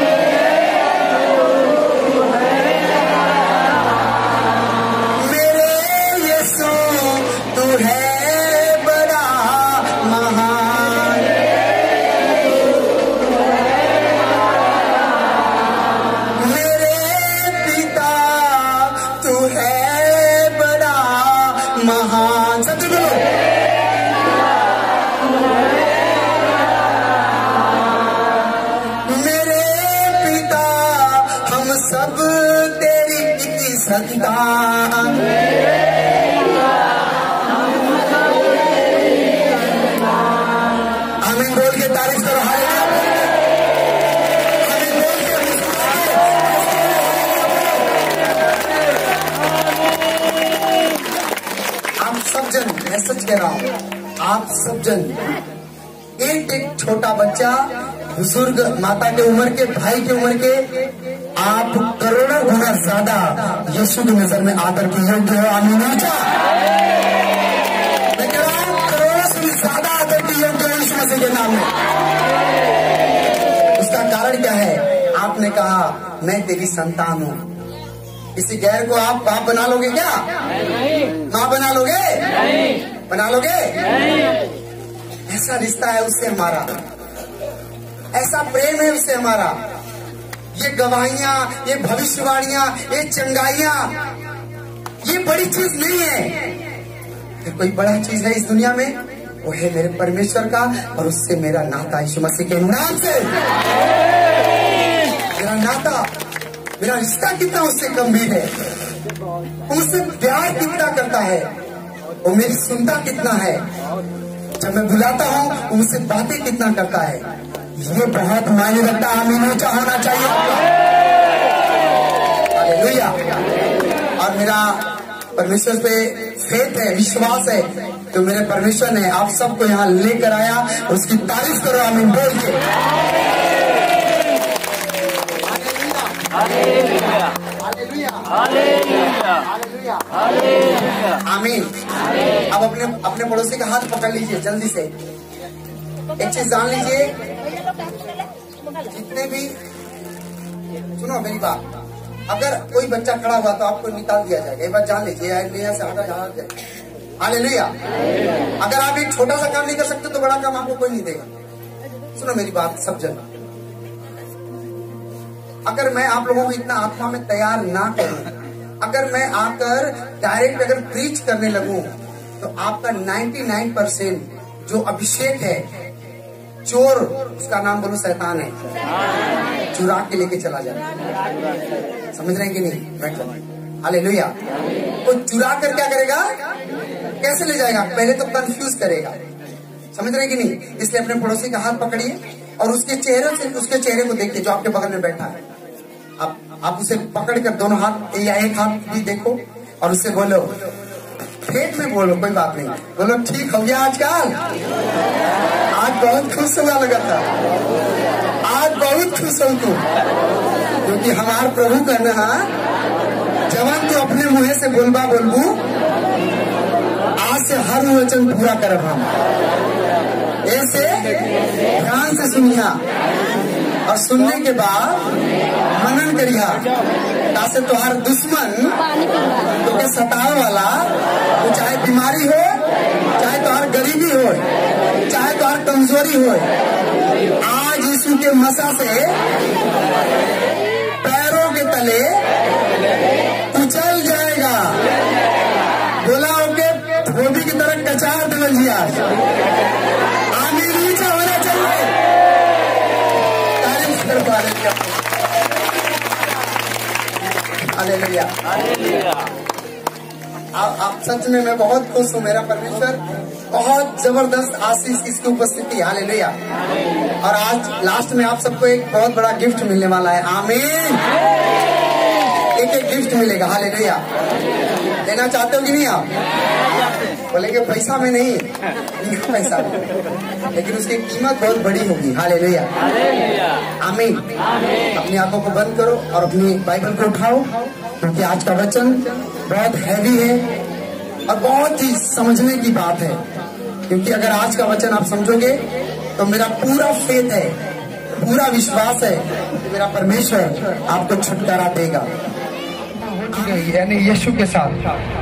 मेरे यीशु तू है बड़ा महान, मेरे पिता तू है बड़ा महान, सबसे बोलो, मेरे पिता हम सब तेरी की संतान, आमीन बोल के तारीफ करो, हालेलुया आमीन बोल के। आप सब जन, मैं सच कह रहा हूं, आप सब जन, एक एक छोटा बच्चा, बुजुर्ग, माता के उम्र के, भाई की उम्र के, आप करोड़ों गुना ज्यादा यीशु की नजर में आदर के योग्य हो, आमीन ऊंचा। मैं कह रहा हूं करोड़ों से भी ज्यादा आदर के योग्य हो यीशु मसीह के नाम में। उसका कारण क्या है? आपने कहा मैं तेरी संतान हूं। किसी गैर को आप बाप बना लोगे क्या? माँ बना लोगे? बना लोगे? ऐसा रिश्ता है उससे हमारा, ऐसा प्रेम है उससे हमारा। ये गवाहियां, ये भविष्यवाणियां, ये चंगाइयां, ये बड़ी चीज नहीं है। फिर कोई बड़ा चीज है इस दुनिया में, वो है मेरे परमेश्वर का और उससे मेरा नाता, यीशु मसीह के नाम से मेरा नाता, मेरा रिश्ता कितना उससे गंभीर है, उससे प्यार कितना करता है, वो मेरी सुनता कितना है, जब मैं बुलाता हूँ उनसे बातें कितना करता है। ये बहुत मायने रखता है। आमीन ऊंचा होना चाहिए। हालेलुया। और मेरा परमेश्वर पे फेथ है, विश्वास है, तो मेरे परमेश्वर ने आप सबको यहाँ लेकर आया, उसकी तारीफ करो आमीन बोल के। आमीन। अब अपने पड़ोसी का हाथ पकड़ लीजिए जल्दी से। एक चीज जान लीजिए, जितने भी, सुनो मेरी बात, अगर कोई बच्चा खड़ा हुआ तो आपको निकाल दिया जाएगा, एक बार जान लीजिए। से हटा जहाँ हालेलुया। अगर आप एक छोटा सा काम नहीं कर सकते तो बड़ा काम आपको कोई नहीं देगा। सुनो मेरी बात सब जन, अगर मैं आप लोगों को इतना आत्मा में तैयार ना करूं, अगर मैं आकर डायरेक्ट अगर प्रीच करने लगूं तो आपका 99% जो अभिषेक है, चोर, उसका नाम बोलो शैतान है, चुरा के लेके चला जाए। समझ रहे हैं कि नहीं? हालेलुया। वो चुरा कर क्या करेगा, कैसे ले जाएगा, पहले तो कंफ्यूज करेगा। समझ रहे हैं कि नहीं? इसलिए अपने पड़ोसी का हाथ पकड़िए और उसके चेहरे को देखिए जो आपके बगल में बैठा है। आप उसे पकड़कर दोनों हाथ या एक हाथ भी देखो और उससे बोलो, फेट में बोलो, कोई बात नहीं, बोलो ठीक हो गया आजकल, आज बहुत खुश हुआ लगा था, आज बहुत खुश हूं तू, क्योंकि हमारे प्रभु का ना जवान तो अपने मुंह से बोलबा बोलबू, आज से हर वचन पूरा करब हम। ऐसे ध्यान से सुनिया और सुनने के बाद मनन करिया, तासे तुम्हार दुश्मन तो के सताव वाला, तो चाहे बीमारी हो, चाहे तुम्हार गरीबी हो, चाहे तुम्हार कमजोरी हो, आज यीशु के मसा से पैरों के तले कुचल जाएगा। बोला होके धोबी की तरह कचार दिया। आमीन। नीचा होना चाहिए। तारीफ कर पा रहे हैं। हालेलुया। आप सच में मैं बहुत खुश हूँ। मेरा परमेश्वर बहुत जबरदस्त आशीष इसकी उपस्थिति। हालेलुया। और आज लास्ट में आप सबको एक बहुत बड़ा गिफ्ट मिलने वाला है। आमीन। एक गिफ्ट मिलेगा। हालेलुया। लेना चाहते हो कि नहीं? आप बोलेंगे पैसा में नहीं, पैसा में, लेकिन उसकी कीमत बहुत बड़ी होगी। हालेलुया। आमीन। अपनी आंखों को बंद करो और अपनी बाइबल को उठाओ, क्योंकि आज का वचन बहुत हैवी है और बहुत ही समझने की बात है। क्योंकि अगर आज का वचन आप समझोगे तो मेरा पूरा फेथ है, पूरा विश्वास है कि मेरा परमेश्वर आपको छुटकारा देगा। यानी यीशु के साथ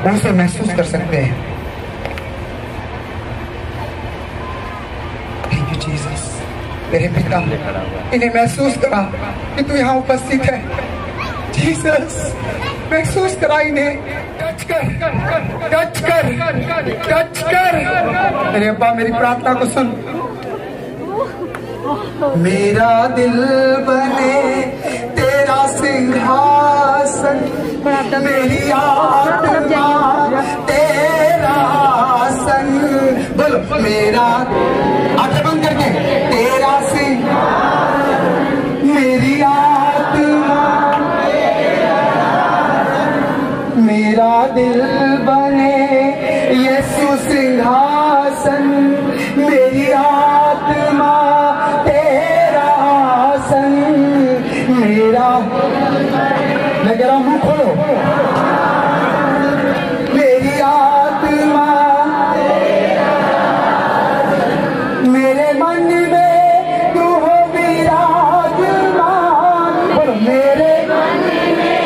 वो उसे महसूस कर सकते हैं। Thank you Jesus. मेरे पिता, इन्हें महसूस करा कि तू यहाँ उपस्थित है। जीसस, महसूस करा इन्हें, टच कर, टच कर, टच कर। मेरे अब्बा, मेरी प्रार्थना को सुन। मेरा दिल बने तेरा सिंहासन, मेरी आत्मा तेरा संग। बोलो, मेरा आंखें बंद करके, तेरा सिंहासन, मेरी आत्मा, मेरा दिल बने यीशु सिंहासन, मेरी आत्मा तेरा संग। मेरा, मैं कह रहा हूँ खोलो, मेरी आत्मा मेरे मन में तू हो विराजमान। बोलो, मेरे मन में।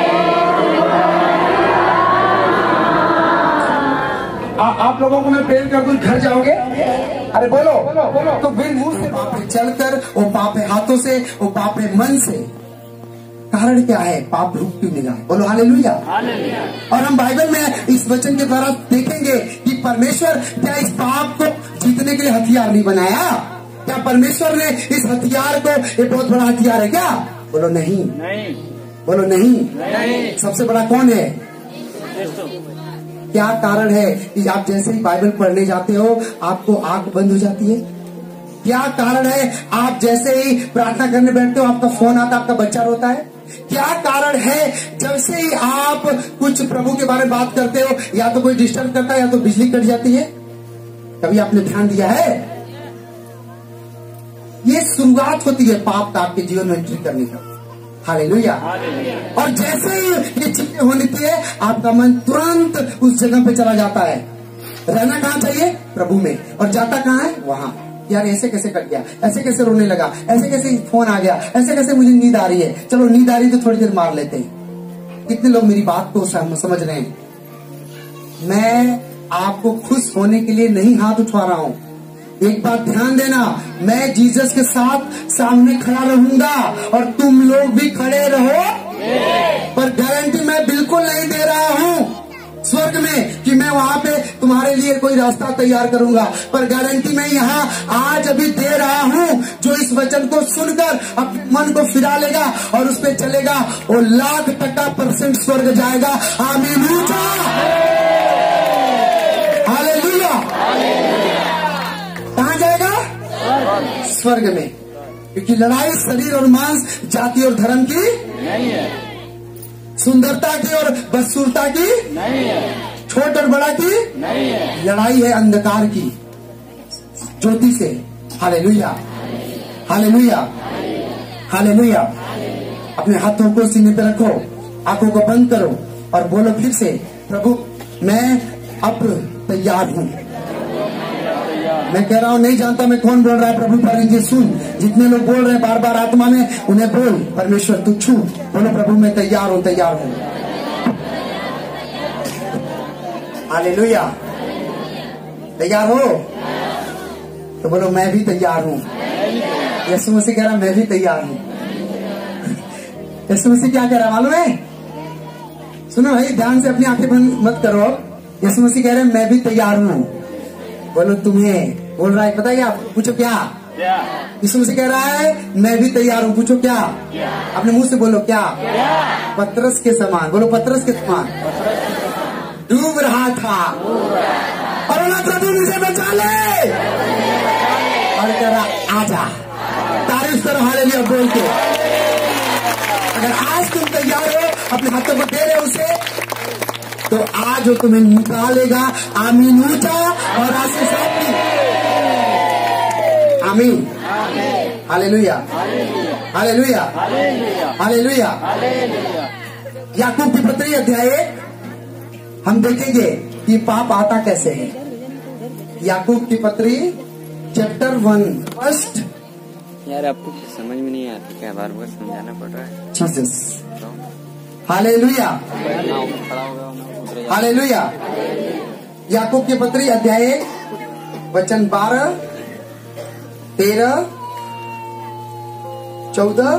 आप लोगों को मैं प्रेर कर दूं, घर जाओगे? अरे बोलो, तो बिन मुंह से पापे चलकर, वो पापे हाथों से, वो पापे मन से। कारण क्या है? पाप रूप क्यों निगाह। बोलो हालेलुया। और हम बाइबल में इस वचन के द्वारा देखेंगे कि परमेश्वर क्या इस पाप को जीतने के लिए हथियार नहीं बनाया? क्या परमेश्वर ने इस हथियार को एक बहुत बड़ा हथियार है क्या? बोलो नहीं, नहीं। बोलो नहीं, नहीं। सबसे बड़ा कौन है? क्या कारण है कि आप जैसे ही बाइबल पढ़ने जाते हो आपको आंख बंद हो जाती है? क्या कारण है आप जैसे ही प्रार्थना करने बैठते हो आपका फोन आता, आपका बच्चा रोता है? क्या कारण है जब से ही आप कुछ प्रभु के बारे में बात करते हो या तो कोई डिस्टर्ब करता है या तो बिजली कट जाती है? कभी आपने ध्यान दिया है? ये शुरुआत होती है पाप का आपके जीवन में एंट्री करने का। हालेलुया। और जैसे ही ये चीजें होनी चाहिए आपका मन तुरंत उस जगह पे चला जाता है। रहना कहाँ चाहिए? प्रभु में। और जाता कहाँ है? वहां। यार ऐसे कैसे कट गया, ऐसे कैसे रोने लगा, ऐसे कैसे फोन आ गया, ऐसे कैसे मुझे नींद आ रही है। चलो नींद आ रही तो थोड़ी देर मार लेते हैं। कितने लोग मेरी बात को समझ रहे हैं? मैं आपको खुश होने के लिए नहीं हाथ उठा रहा हूं। एक बात ध्यान देना, मैं जीसस के साथ सामने खड़ा रहूंगा और तुम लोग भी खड़े रहो, पर गारंटी मैं बिल्कुल नहीं दे रहा हूं स्वर्ग में कि मैं वहां पे तुम्हारे लिए कोई रास्ता तैयार करूंगा, पर गारंटी मैं यहाँ आज अभी दे रहा हूँ। जो इस वचन को सुनकर अपने मन को फिरा लेगा और उस पर चलेगा, वो 100% स्वर्ग जाएगा। आमीन। हालेलुया। कहाँ जाएगा? स्वर्ग में। क्योंकि लड़ाई शरीर और मांस, जाति और धर्म की नहीं है, सुंदरता की और बदसूरता की नहीं है, छोट और बड़ा की नहीं है। लड़ाई है अंधकार की, ज्योति से। Hallelujah, hallelujah, hallelujah. अपने हाथों को सीने पे रखो, आंखों को बंद करो और बोलो फिर से, प्रभु मैं अब तैयार हूँ। मैं कह रहा हूँ, नहीं जानता मैं कौन बोल रहा है प्रभु, पर इनके सुन। जितने लोग बोल रहे हैं बार बार आत्मा में, उन्हें बोल, परमेश्वर तू छू। बोलो प्रभु मैं तैयार हूँ, तैयार हूँ। हालेलुया। तैयार हो तो बोलो मैं भी तैयार हूँ। यीशु मसीह कह रहा मैं भी तैयार हूँ। यीशु मसीह क्या कह रहा मालूम है? सुनो भाई, ध्यान से अपनी आंखें बंद मत करो। यीशु मसीह कह रहे मैं भी तैयार हूँ। बोलो तुम्हें बोल रहा है, पता है आप पूछो क्या? यीशु मसीह कह रहा है मैं भी तैयार हूँ। पूछो क्या? अपने मुंह से बोलो क्या? पतरस के समान। बोलो पतरस के समान डूब रहा था और बोला प्रभु मुझे बचा ले, और कह रहा आजा। तारीफ करो हालेलुया बोल के। अगर आज तुम तैयार हो, अपने हाथों को दे रहे हो उसे, तो आज वो तुम्हें निकालेगा। आमीन। ऊंचा और आशीष आपकी। आमीन। Hallelujah, hallelujah, hallelujah. याकूब की पत्री अध्याय 1 हम देखेंगे कि पाप आता कैसे है। याकूब की पत्री चैप्टर 1 फर्स्ट। यार आपको समझ में नहीं आती क्या? बार बार समझाना पड़ रहा है। जीसस। Hallelujah, hallelujah. याकूब की पत्री अध्याय 1 वचन 12, 13, 14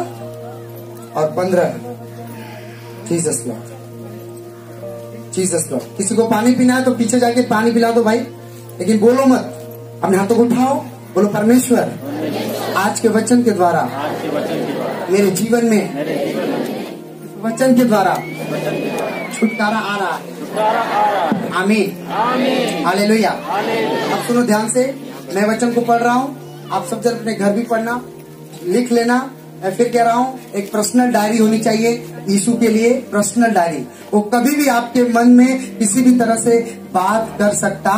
और 15। Jesus Lord, Jesus Lord. किसी को पानी पीना है तो पीछे जाके पानी पिला दो भाई, लेकिन बोलो मत। अपने हाथों को उठाओ, बोलो परमेश्वर आज के वचन के द्वारा मेरे जीवन में वचन के द्वारा छुटकारा आ रहा है। आमीन, हालेलुया। अब सुनो ध्यान से, मैं वचन को पढ़ रहा हूँ, आप सब जन अपने घर भी पढ़ना, लिख लेना। मैं फिर कह रहा हूँ, एक पर्सनल डायरी होनी चाहिए यीशु के लिए। पर्सनल डायरी, वो कभी भी आपके मन में किसी भी तरह से बात कर सकता,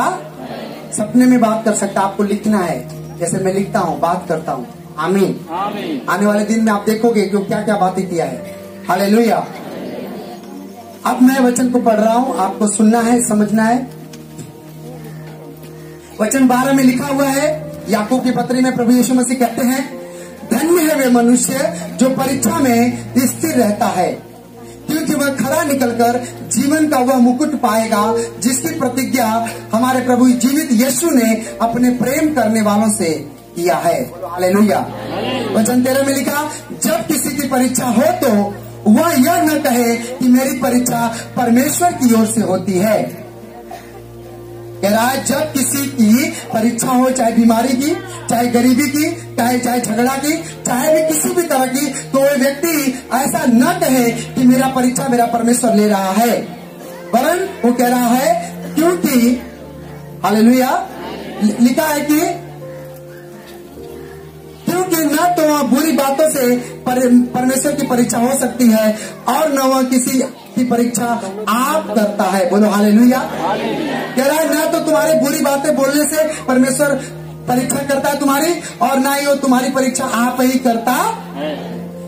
सपने में बात कर सकता। आपको लिखना है, जैसे मैं लिखता हूँ, बात करता हूँ। आमीन, आमीन। आने वाले दिन में आप देखोगे कि क्या क्या बातें किया है। हालेलुया। अब मैं वचन को पढ़ रहा हूँ, आपको सुनना है, समझना है। वचन 12 में लिखा हुआ है, याकूब की पत्री में प्रभु यीशु मसीह कहते हैं, धन्य है वे मनुष्य जो परीक्षा में स्थिर रहता है, क्योंकि वह खरा निकलकर जीवन का वह मुकुट पाएगा जिसकी प्रतिज्ञा हमारे प्रभु जीवित यीशु ने अपने प्रेम करने वालों से किया है। हालेलुया। वचन 13 में लिखा, जब किसी की परीक्षा हो तो वह यह न कहे कि मेरी परीक्षा परमेश्वर की ओर से होती है। कह रहा है, जब किसी की परीक्षा हो, चाहे बीमारी की, चाहे गरीबी की, चाहे झगड़ा की, चाहे भी किसी भी तरह की, तो वह व्यक्ति ऐसा न कहे कि मेरा परीक्षा मेरा परमेश्वर ले रहा है, वरन वो कह रहा है क्योंकि हालेलुया लिखा है कि क्योंकि न तो वह बुरी बातों से परमेश्वर की परीक्षा हो सकती है और न वह किसी की परीक्षा आप करता है। बोलो हालेलुया। कह रहा है, न तो तुम्हारी बुरी बातें बोलने से परमेश्वर परीक्षा करता है तुम्हारी, और ना ही वो तुम्हारी परीक्षा आप ही करता।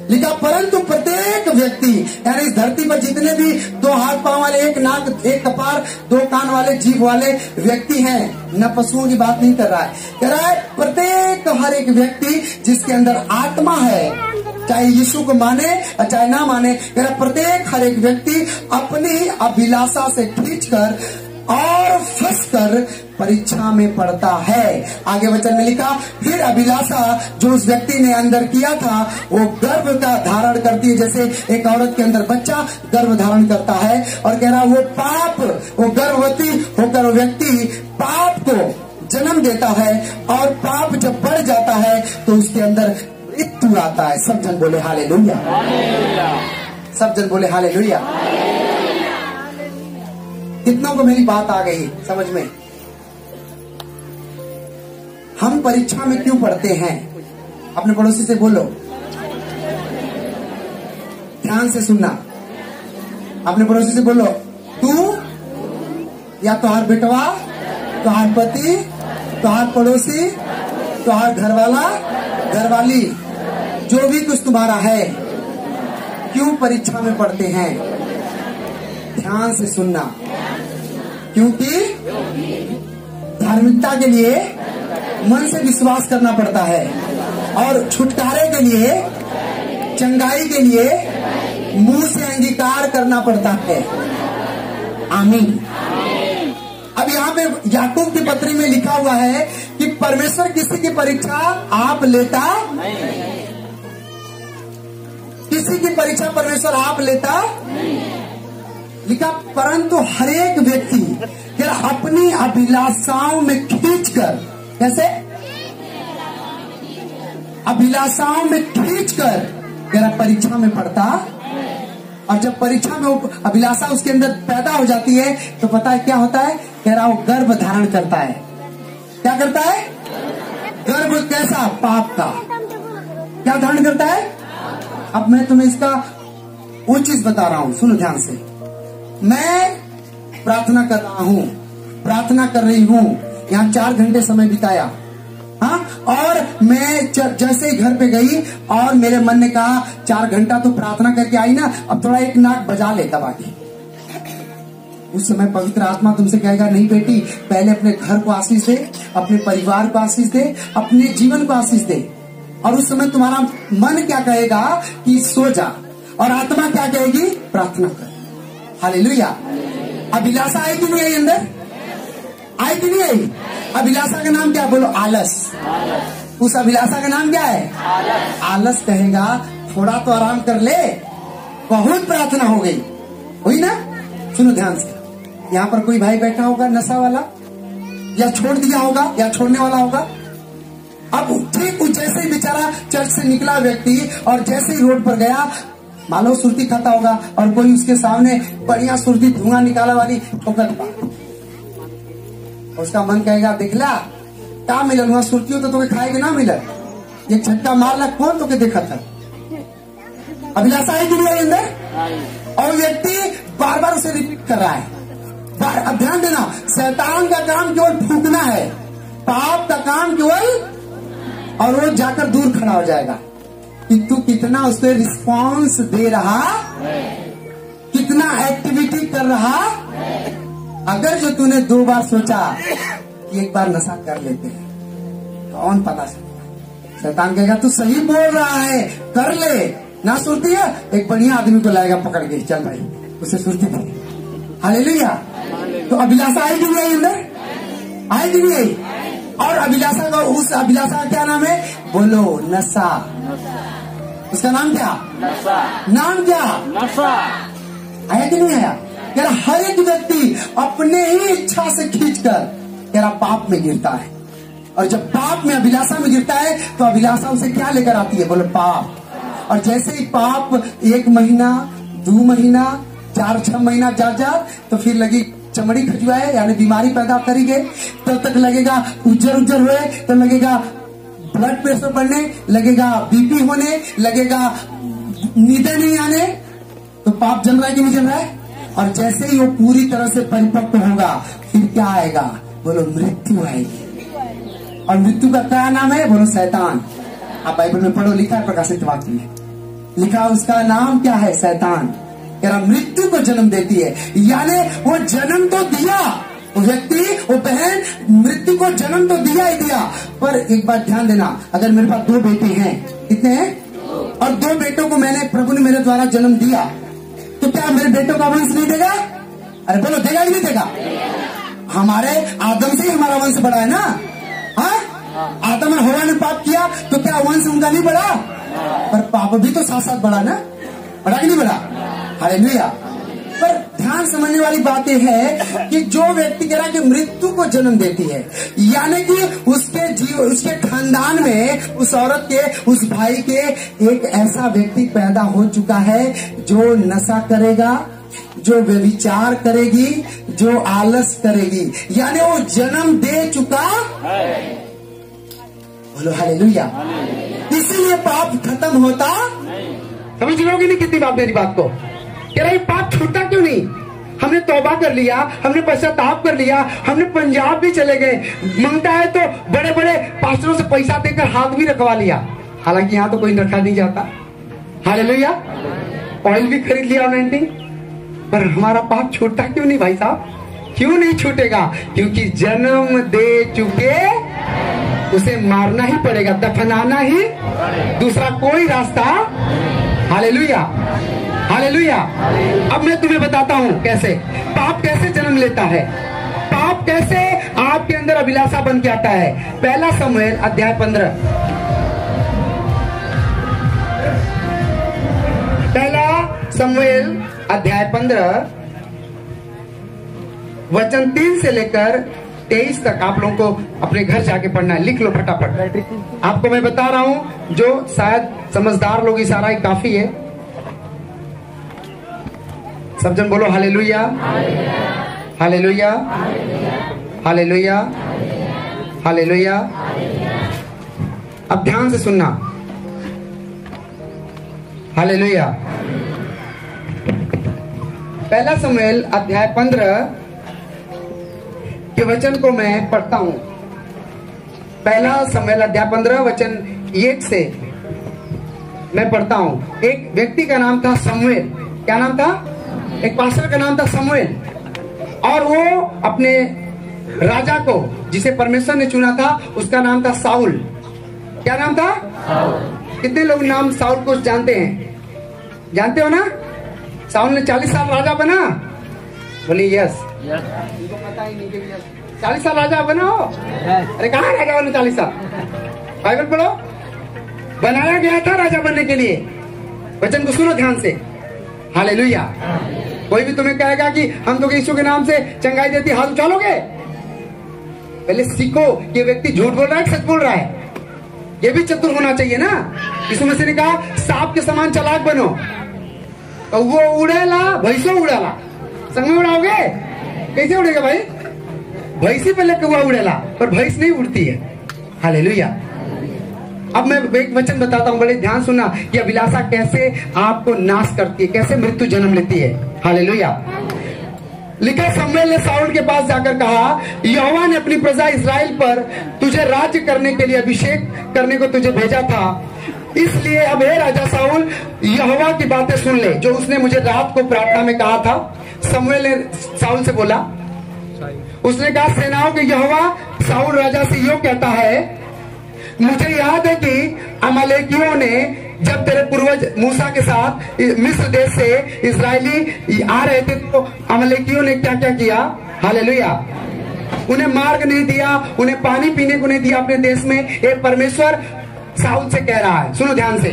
लिखा परंतु प्रत्येक व्यक्ति, यानी इस धरती पर जितने भी 2 हाथ पांव वाले, 1 नाक 1 कपार 2 कान वाले, जीभ वाले व्यक्ति हैं, न पशुओं की बात नहीं कर रहा है, कह रहा है प्रत्येक हर एक व्यक्ति जिसके अंदर आत्मा है, चाहे यीशु को माने और चाहे ना माने, कह रहा प्रत्येक हर एक व्यक्ति अपनी अभिलाषा से खींचकर और फंसकर परीक्षा में पड़ता है। आगे वचन में लिखा, फिर अभिलाषा जो उस व्यक्ति ने अंदर किया था वो गर्भ का धारण करती है, जैसे एक औरत के अंदर बच्चा गर्भ धारण करता है। और कह रहा वो पाप, वो गर्भवती होकर वो व्यक्ति पाप को जन्म देता है, और पाप जब बढ़ जाता है तो उसके अंदर मृत्यु आता है। सब जन बोले हालेलुया, सब जन बोले हालेलुया। कितनों को मेरी बात आ गई समझ में? हम परीक्षा में क्यों पढ़ते हैं? अपने पड़ोसी से बोलो, ध्यान से सुनना। अपने पड़ोसी से बोलो, तू या तोहार बेटवा, तोहार पति, तोहार पड़ोसी, तोहार घरवाला, घरवाली, जो भी कुछ तुम्हारा है, क्यों परीक्षा में पढ़ते हैं? ध्यान से सुनना। क्योंकि धार्मिकता के लिए मन से विश्वास करना पड़ता है, और छुटकारे के लिए, चंगाई के लिए मुंह से अंगीकार करना पड़ता है। आमीन। अब यहाँ पे याकूब की पत्री में लिखा हुआ है कि परमेश्वर किसी की परीक्षा आप लेता, किसी की परीक्षा परमेश्वर आप लेता, लिखा परंतु हर एक व्यक्ति अपनी अभिलाषाओं में खींचकर, कैसे? अभिलाषाओं में खींचकर परीक्षा में पड़ता, और जब परीक्षा में अभिलाषा उसके अंदर पैदा हो जाती है तो पता है क्या होता है? कह रहा वो गर्भ धारण करता है। क्या करता है? गर्भ कैसा? पाप का। क्या धारण करता है? अब मैं तुम्हें इसका वो चीज बता रहा हूं, सुनो ध्यान से। मैं प्रार्थना कर रहा हूँ, प्रार्थना कर रही हूँ, यहाँ 4 घंटे समय बिताया, हाँ, और मैं जैसे ही घर पे गई और मेरे मन ने कहा 4 घंटा तो प्रार्थना करके आई ना, अब थोड़ा एक नाक बजा ले दबा के। उस समय पवित्र आत्मा तुमसे कहेगा, नहीं बेटी, पहले अपने घर को आशीष दे, अपने परिवार को आशीष दे, अपने जीवन को आशीष दे। और उस समय तुम्हारा मन क्या कहेगा कि सो जा, और आत्मा क्या कहेगी? प्रार्थना कर। हालेलुया। अभिलाषा आई कि नहीं आई? अंदर आई कि नहीं आई? अभिलाषा का नाम क्या? बोलो आलस। उस अभिलाषा का नाम क्या है? आलस कहेगा थोड़ा तो आराम कर ले, बहुत प्रार्थना हो गई, हुई ना? सुनो ध्यान से, यहाँ पर कोई भाई बैठा होगा नशा वाला, या छोड़ दिया होगा या छोड़ने वाला होगा। अब ठीक जैसे ही बेचारा चर्च से निकला व्यक्ति और जैसे ही रोड पर गया, मान लो सुर्ती खाता होगा और कोई उसके सामने बढ़िया सुर्ती धुआं निकाला वाली ठोकर, उसका मन कहेगा देखला क्या मिलल वहां सुर्ती हो तो तुम्हें खाएगा ना मिलल, ये छक्का मारला कौन तो के देखा था। अभिलाषा है कि नहीं अंदर? और व्यक्ति बार बार उसे रिपीट कर रहा है। अब ध्यान देना, शैतान का काम केवल फूकना है, पाप का काम केवल, और वो जाकर दूर खड़ा हो जाएगा कि तू कितना उससे रिस्पांस दे रहा, कितना एक्टिविटी कर रहा। अगर जो तूने 2 बार सोचा कि एक बार नशा कर लेते हैं, कौन पता सकता? शैतान कहेगा तू सही बोल रहा है, कर ले ना, सुरती है, एक बढ़िया आदमी को लाएगा पकड़ के, चल भाई उसे सुरती दे। हालेलुया। तो अभिलाषा आई कि नहीं आई अंदर? आई कि नहीं आई? और अभिलाषा का, उस अभिलाषा का क्या नाम है? बोलो नशा। उसका नाम क्या? नशा। नाम क्या? नशा। आया कि नहीं आया? कह रहा हर एक व्यक्ति अपने ही इच्छा से खींचकर कह रहा पाप में गिरता है, और जब पाप में अभिलाषा में गिरता है तो अभिलाषा उसे क्या लेकर आती है? बोलो पाप। और जैसे ही पाप 1 महीना 2 महीना 4-6 महीना जा तो फिर लगी चमड़ी खजुआए, यानी बीमारी पैदा करेंगे, तब तक लगेगा उज्जर हुए, तो लगेगा ब्लड प्रेशर बढ़ने लगेगा, बीपी होने लगेगा, नींदें नहीं आने। तो पाप जल रहा है कि नहीं जल रहा है? और जैसे ही वो पूरी तरह से परिपक्व होगा फिर क्या आएगा? बोलो मृत्यु आएगी। और मृत्यु का क्या नाम है? बोलो शैतान। आप बाइबल में पढ़ो, लिखा है प्रकाशित वाक्य में। लिखा उसका नाम क्या है? शैतान। कह रहा मृत्यु को जन्म देती है, यानी वो जन्म तो दिया, वो व्यक्ति, वो बहन मृत्यु को जन्म तो दिया ही दिया। पर एक बात ध्यान देना, अगर मेरे पास 2 बेटे हैं, कितने हैं? और 2 बेटों को प्रभु ने मेरे द्वारा जन्म दिया, तो क्या मेरे बेटों का वंश नहीं देगा? अरे बोलो, देगा कि नहीं देगा? हमारे आदम से ही हमारा वंश बढ़ा है ना। हाँ, आदम और हवा ने पाप किया तो क्या वंश उनका नहीं बढ़ा? पर पाप भी तो साथ साथ बढ़ा ना, बढ़ा कि नहीं बढ़ा? हालेलुया। पर ध्यान समझने वाली बात यह है कि जो व्यक्ति कह रहा है कि मृत्यु को जन्म देती है, यानी कि उसके खानदान में, उस औरत के, उस भाई के एक ऐसा व्यक्ति पैदा हो चुका है जो नशा करेगा, जो व्यभिचार करेगी, जो आलस करेगी, यानी वो जन्म दे चुका है। बोलो हालेलुया। इसीलिए पाप खत्म होता। समझ लोगे नहीं कितनी बात मेरी बात को? कह रहा पाप छूटा क्यों नहीं? हमने तौबा कर लिया, हमने पश्चाताप कर लिया, हमने पंजाब भी चले गए, मांगता है तो बड़े बड़े पास्टरों से पैसा देकर हाथ भी रखवा लिया, हालांकि यहाँ तो कोई रखा नहीं जाता। हालेलुया। ऑयल भी खरीद लिया ऑनलाइन, पर हमारा पाप छूटा क्यों नहीं भाई साहब? क्यों नहीं छूटेगा? क्योंकि जन्म दे चुके, उसे मारना ही पड़ेगा, दफनाना ही, दूसरा कोई रास्ता। Hallelujah, hallelujah. अब मैं तुम्हें बताता हूं कैसे पाप कैसे जन्म लेता है, पाप कैसे आपके अंदर अभिलाषा बन के आता है। पहला शमूएल अध्याय 15, पहला शमूएल अध्याय 15 वचन 3 से लेकर 23 तक आप लोगों को अपने घर जाके पढ़ना है। लिख लो फटाफट। आपको मैं बता रहा हूं, जो शायद समझदार लोग इशारा ही काफी है। सब जन बोलो हालेलुया, हालेलुया, हालेलुया, हालेलुया। अब ध्यान से सुनना। हालेलुया। पहला शमूएल अध्याय 15 के वचन को मैं पढ़ता हूं। पहला शमूएल अध्याय 15 वचन 1 से मैं पढ़ता हूं। एक व्यक्ति का नाम था शमूएल। क्या नाम था? एक पास्टर का नाम था शमूएल, और वो अपने राजा को, जिसे परमेश्वर ने चुना था, उसका नाम था साउल। क्या नाम था? साउल। कितने लोग नाम साउल को जानते हैं? जानते हो ना? साउल ने 40 साल राजा बना। बोलिए यस। इनको पता ही नहीं कि 40 साल राजा बना हो। अरे कहाँ राजा बना 40 साल? बाइबल पढ़ो। बनाया गया था राजा बनने के लिए। वचन को सुनो ध्यान से। हालेलुया। कोई भी तुम्हें कहेगा कि हम तो यीशु के नाम से चंगाई देती, हाथ उछालोगे? पहले सीखो कि व्यक्ति झूठ बोल रहा है, सच बोल रहा है। ये भी चतुर होना चाहिए ना। यीशु मसीह ने कहा सांप के समान चालाक बनो। तो वो उड़ेला, भैंसो उड़ेला, संग में उड़ाओगे? कैसे उड़ेगा भाई? भैंसी पहले कौवा उड़ेला, पर भैंस नहीं उड़ती है। हालेलुया। अब मैं एक वचन बताता हूं, बड़े ध्यान सुनना कि अभिलाषा कैसे आपको नाश करती है, कैसे मृत्यु जन्म लेती है। हालेलुया। लिखा, शमूएल ने साउल के पास जाकर कहा, यहोवा ने अपनी प्रजा इस्राएल पर तुझे राज्य करने के लिए अभिषेक करने को तुझे भेजा था, इसलिए अब हे राजा साउल, यहोवा की बातें सुन ले जो उसने मुझे रात को प्रार्थना में कहा था। शमूएल ने साउल से बोला, उसने कहा, सेनाओं के यहोवा साउल राजा से यो कहता है, मुझे याद है कि अमालेकियों ने जब तेरे पूर्वज मूसा के साथ मिस्र देश से इस्राएली आ रहे थे, तो अमालेकियों ने क्या क्या किया। हालेलुया। उन्हें मार्ग नहीं दिया, उन्हें पानी पीने को नहीं दिया अपने देश में। ये परमेश्वर साउल से कह रहा है, सुनो ध्यान से।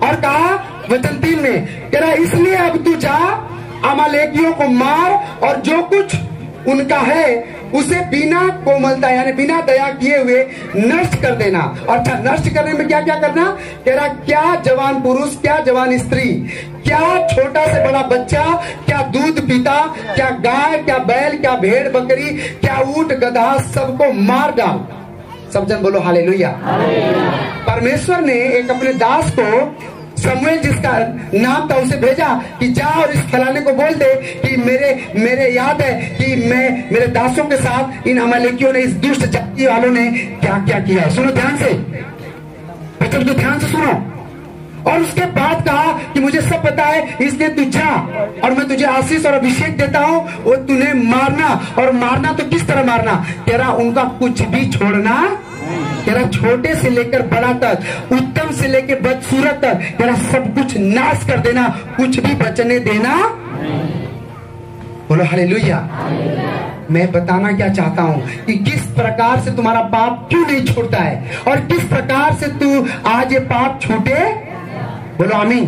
और कहा वचन 3 में, कह रहा इसलिए अब तू जा, अमालेकियों को मार और जो कुछ उनका है उसे बिना कोमलता यानी बिना दया किए हुए नष्ट कर देना। अच्छा, नष्ट करने में क्या क्या करना? कह रहा क्या जवान पुरुष, क्या जवान स्त्री, क्या छोटा से बड़ा बच्चा, क्या दूध पीता, क्या गाय, क्या बैल, क्या भेड़ बकरी, क्या ऊंट गधा, सबको मार डाल। सब जन बोलो हालेलुया। परमेश्वर ने एक अपने दास को, शमूएल जिसका नाम था, उसे भेजा कि जा और इस फलाने को बोल दे कि मेरे याद है कि मेरे दासों के साथ इन अमालेकियों ने, इस दुष्ट जाति वालों ने क्या क्या किया। सुनो ध्यान से, वचन को ध्यान से सुनो। और उसके बाद कहा कि मुझे सब पता है, इसलिए तू जा और मैं तुझे आशीष और अभिषेक देता हूँ, वो तूने मारना। और मारना तो किस तरह मारना, कह रहा उनका कुछ भी छोड़ना, कह रहा छोटे से लेकर बड़ा तक, उत्तम से लेकर बदसूरत तक, कह रहा सब कुछ नाश कर देना, कुछ भी बचने देना। बोलो हालेलुया। मैं बताना क्या चाहता हूं कि किस प्रकार से तुम्हारा पाप क्यों नहीं छूटता है और किस प्रकार से तू आज ये पाप छूटे। बोलो आमीन।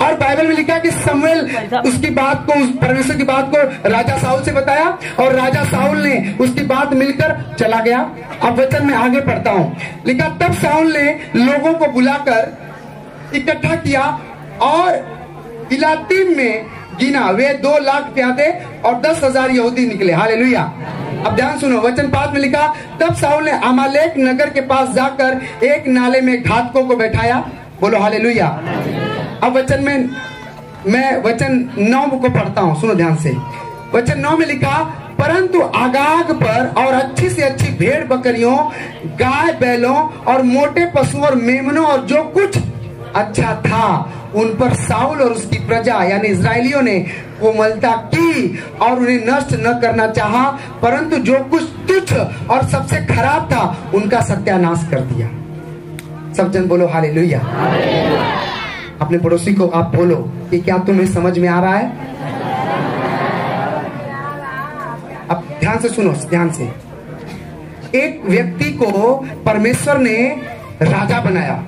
और बाइबल में लिखा है कि समूएल उसकी बात को, उस परमेश्वर की बात को राजा साउल से बताया और राजा साउल ने उसकी बात मिलकर चला गया। अब वचन में आगे पढ़ता हूं, लिखा तब साउल ने लोगों को बुलाकर इकट्ठा किया और इलातीम में गिना, वे 2 लाख प्यादे और 10,000 यहूदी निकले। हालेलुया। अब ध्यान सुनो, वचन 5 में लिखा तब साउल ने अमालेक नगर के पास जाकर एक नाले में घातकों को बैठाया। बोलो हालेलुया। अब वचन में मैं वचन 9 को पढ़ता हूं, सुनो ध्यान से। वचन 9 में लिखा परंतु आगाग पर और अच्छी से अच्छी भेड़ बकरियों, गाय बैलों और मोटे पशुओं और मेमनों और जो कुछ अच्छा था उन पर साउल और उसकी प्रजा यानी इजरायलियों ने कोमलता की और उन्हें नष्ट न करना चाहा, परंतु जो कुछ तुच्छ और सबसे खराब था उनका सत्यानाश कर दिया। सब जन बोलो हालेलुया। अपने पड़ोसी को आप बोलो कि क्या तुम्हें समझ में आ रहा है। अब ध्यान से सुनो, ध्यान से। एक व्यक्ति को परमेश्वर ने राजा बनाया।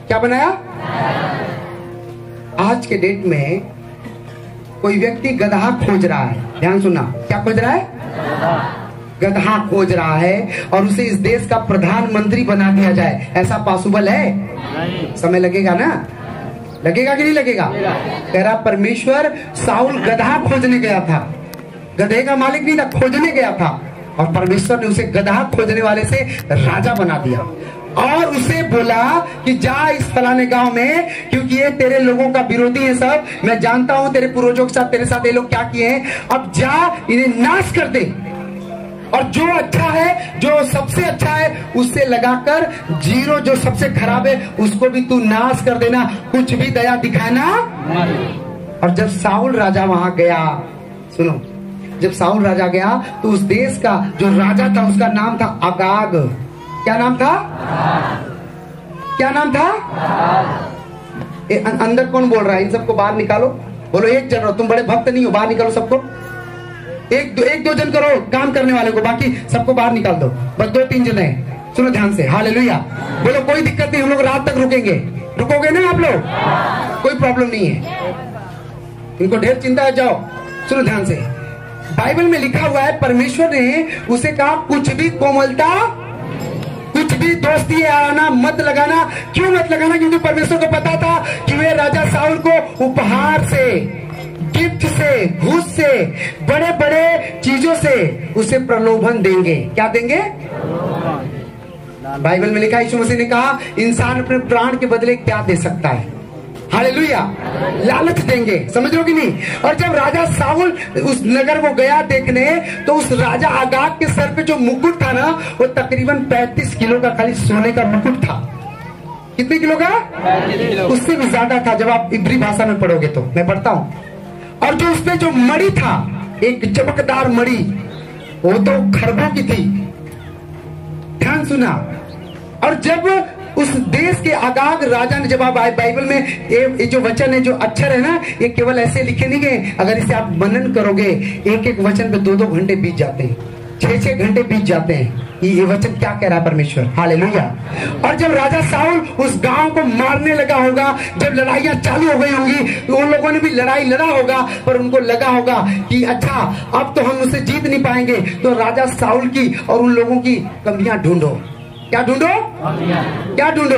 क्या बनाया? आज के डेट में कोई व्यक्ति गधा खोज रहा है। ध्यान सुनना, क्या खोज रहा है? गधा खोज रहा है और उसे इस देश का प्रधानमंत्री बना दिया जाए, ऐसा पॉसिबल है? समय लगेगा ना, लगेगा कि नहीं लगेगा? कह रहा परमेश्वर साउल गधा खोजने गया था, गधे का मालिक नहीं था, खोजने गया था और परमेश्वर ने उसे गधा खोजने वाले से राजा बना दिया और उसे बोला कि जा इस फलाने गांव में, क्योंकि ये तेरे लोगों का विरोधी है सब, मैं जानता हूं तेरे पूर्वजों के साथ तेरे साथ ये लोग क्या किए हैं, अब जा इन्हें नाश कर दे और जो अच्छा है, जो सबसे अच्छा है उससे लगाकर जीरो जो सबसे खराब है उसको भी तू नाश कर देना, कुछ भी दया दिखाना। और जब साउल राजा वहां गया, सुनो, जब साउल राजा गया तो उस देश का जो राजा था उसका नाम था अगाग। क्या नाम था? क्या नाम था? अंदर कौन बोल रहा है? इन सबको बाहर निकालो। बोलो एक जन रहो, तुम बड़े भक्त नहीं हो, बाहर निकालो सबको। एक दो जन करो काम करने वाले को, बाकी सबको बाहर निकाल दो, बस 2-3 जन है। सुनो ध्यान से, हालेलुया। बोलो कोई दिक्कत नहीं, हम लोग रात तक रुकेंगे। रुकोगे ना आप लोग? कोई प्रॉब्लम नहीं है, इनको ढेर चिंता है, जाओ। सुनो ध्यान से, बाइबल में लिखा हुआ है परमेश्वर ने उसे कहा कुछ भी कोमलता, कुछ भी दोस्ती आना मत लगाना। क्यों मत लगाना? क्योंकि परमेश्वर को पता था कि वे राजा साउल को उपहार से, गिफ्ट से, घूस से, बड़े बड़े चीजों से उसे प्रलोभन देंगे। क्या देंगे? बाइबल में लिखा, यीशु मसीह ने कहा इंसान अपने प्राण के बदले क्या दे सकता है? हालेलुया, लालच देंगे। समझ लो कि नहीं? और जब राजा साउल उस नगर को गया देखने तो उस राजा आगाग के सर पे जो मुकुट था ना, वो तकरीबन 35 किलो का खाली सोने का मुकुट था। कितने किलो का? 35 किलो। उससे भी ज्यादा था जब आप इब्री भाषा में पढ़ोगे तो। मैं पढ़ता हूं। और जो उसपे जो मणि था, एक चमकदार मणि, वो तो खरबों की थी। ध्यान सुना। और जब उस देश के आगाग राजा ने, जब आप बाइबल में ये जो वचन है, जो अक्षर है ना, ये केवल ऐसे लिखे नहीं गए, अगर इसे आप मनन करोगे एक एक वचन पे 2-2 घंटे बीत जाते हैं, 6-6 घंटे बीत जाते हैं। ये वचन क्या कह रहा है परमेश्वर? हालेलुया। और जब राजा साउल उस गांव को मारने लगा होगा, जब लड़ाइयां चालू हो गई होंगी, तो उन लोगों ने भी लड़ाई लड़ा होगा, पर उनको लगा होगा कि अच्छा अब तो हम उसे जीत नहीं पाएंगे, तो राजा साउल की और उन लोगों की कमियां ढूंढो। क्या ढूंढो? क्या ढूंढो?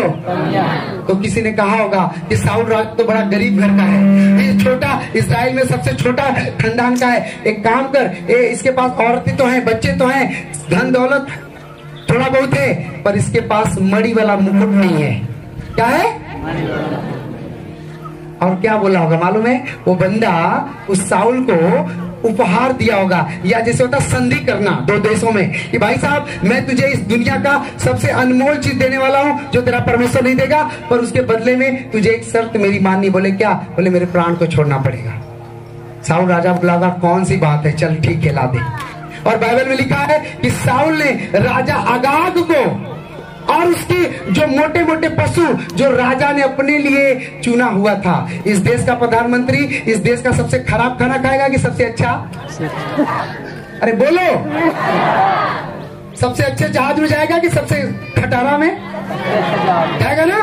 तो किसी ने कहा होगा कि साउल राजा तो बड़ा गरीब घर का है, ये छोटा इस्राएल में सबसे छोटा खानदान का है, एक काम कर, इसके पास औरतें तो हैं, बच्चे तो हैं, धन दौलत थोड़ा बहुत है, पर इसके पास मणि वाला मुकुट नहीं है। क्या है? और क्या बोला होगा मालूम है? वो बंदा उस साउल को उपहार दिया होगा, या जैसे होता संधि करना दो देशों में कि भाई साहब मैं तुझे इस दुनिया का सबसे अनमोल चीज देने वाला हूँ जो तेरा परमेश्वर नहीं देगा, पर उसके बदले में तुझे एक शर्त मेरी माननी। बोले क्या? बोले मेरे प्राण को छोड़ना पड़ेगा। साउल राजा बुलावा, कौन सी बात है, चल ठीक है ला दे। और बाइबल में लिखा है कि साउल ने राजा अगाग को और उसके जो मोटे मोटे पशु जो राजा ने अपने लिए चुना हुआ था, इस देश का प्रधानमंत्री इस देश का सबसे खराब खाना खाएगा कि सबसे अच्छा? अरे बोलो, सबसे अच्छे जहाज में जाएगा कि सबसे खटारा में जाएगा ना?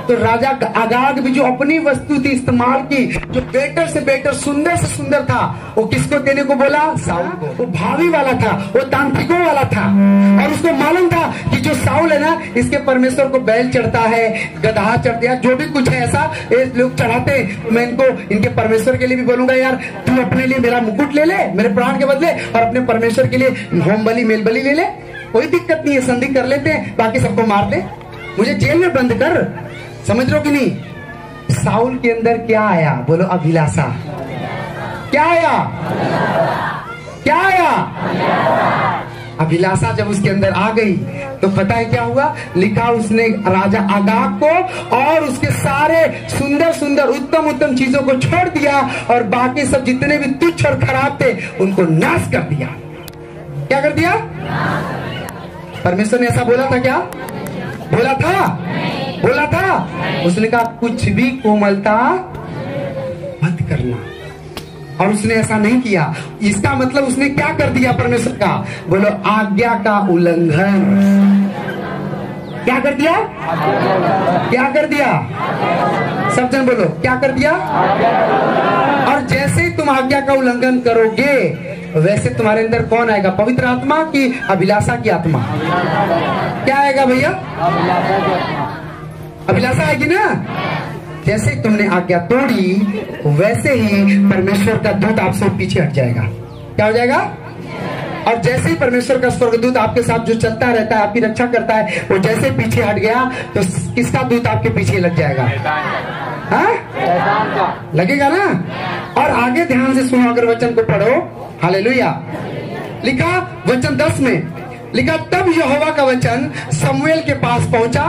तो राजा अगाग भी जो अपनी वस्तु थी इस्तेमाल की, जो बेटर से बेटर सुंदर से सुंदर था, वो किसको देने को बोला? साउल को। वो भावी वाला था, वो तांत्रिकों वाला था, और उसको मालूम था कि जो साउल है ना, इसके परमेश्वर को बैल चढ़ता है, गधा चढ़ता है, जो भी कुछ है ऐसा ये लोग चढ़ाते हैं। मैं इनको इनके परमेश्वर के लिए भी बोलूंगा, यार तू अपने लिए मेरा मुकुट ले ले मेरे प्राण के बदले, और अपने परमेश्वर के लिए होम बलि मेल बलि ले ले, कोई दिक्कत नहीं है, संधि कर लेते हैं, बाकी सबको मार दे, मुझे जेल में बंद कर। समझ रहे हो कि नहीं? साउल के अंदर क्या आया? बोलो अभिलाषा। क्या आया? क्या आया? अभिलाषा जब उसके अंदर आ गई तो पता है क्या हुआ? लिखा उसने राजा अगाग को और उसके सारे सुंदर सुंदर उत्तम उत्तम चीजों को छोड़ दिया, और बाकी सब जितने भी तुच्छ और खराब थे उनको नाश कर दिया। क्या कर दिया? परमेश्वर ने ऐसा बोला था क्या? बोला था? बोला था? उसने कहा कुछ भी कोमलता मत करना, और उसने ऐसा नहीं किया। इसका मतलब उसने क्या कर दिया परमेश्वर का? बोलो आज्ञा का उल्लंघन। क्या कर दिया? क्या कर दिया? सब जन बोलो क्या कर दिया? और जैसे ही तुम आज्ञा का उल्लंघन करोगे वैसे तुम्हारे अंदर कौन आएगा? पवित्र आत्मा की अभिलाषा की आत्मा? क्या आएगा भैया? अभिलाषा आएगी ना। जैसे ही तुमने आज्ञा तोड़ी वैसे ही परमेश्वर का दूत आपसे पीछे हट जाएगा। क्या हो जाएगा? और जैसे ही परमेश्वर का स्वर्गदूत आपके साथ जो चलता रहता है, आपकी रक्षा करता है, वो जैसे पीछे हट गया तो किसका दूत आपके पीछे लग जाएगा? हाँ? लगेगा ना। और आगे ध्यान से सुनो, अगर वचन को पढ़ो। हालेलुया। लिखा वचन 10 में लिखा, तब यहोवा का वचन शमूएल के पास पहुंचा,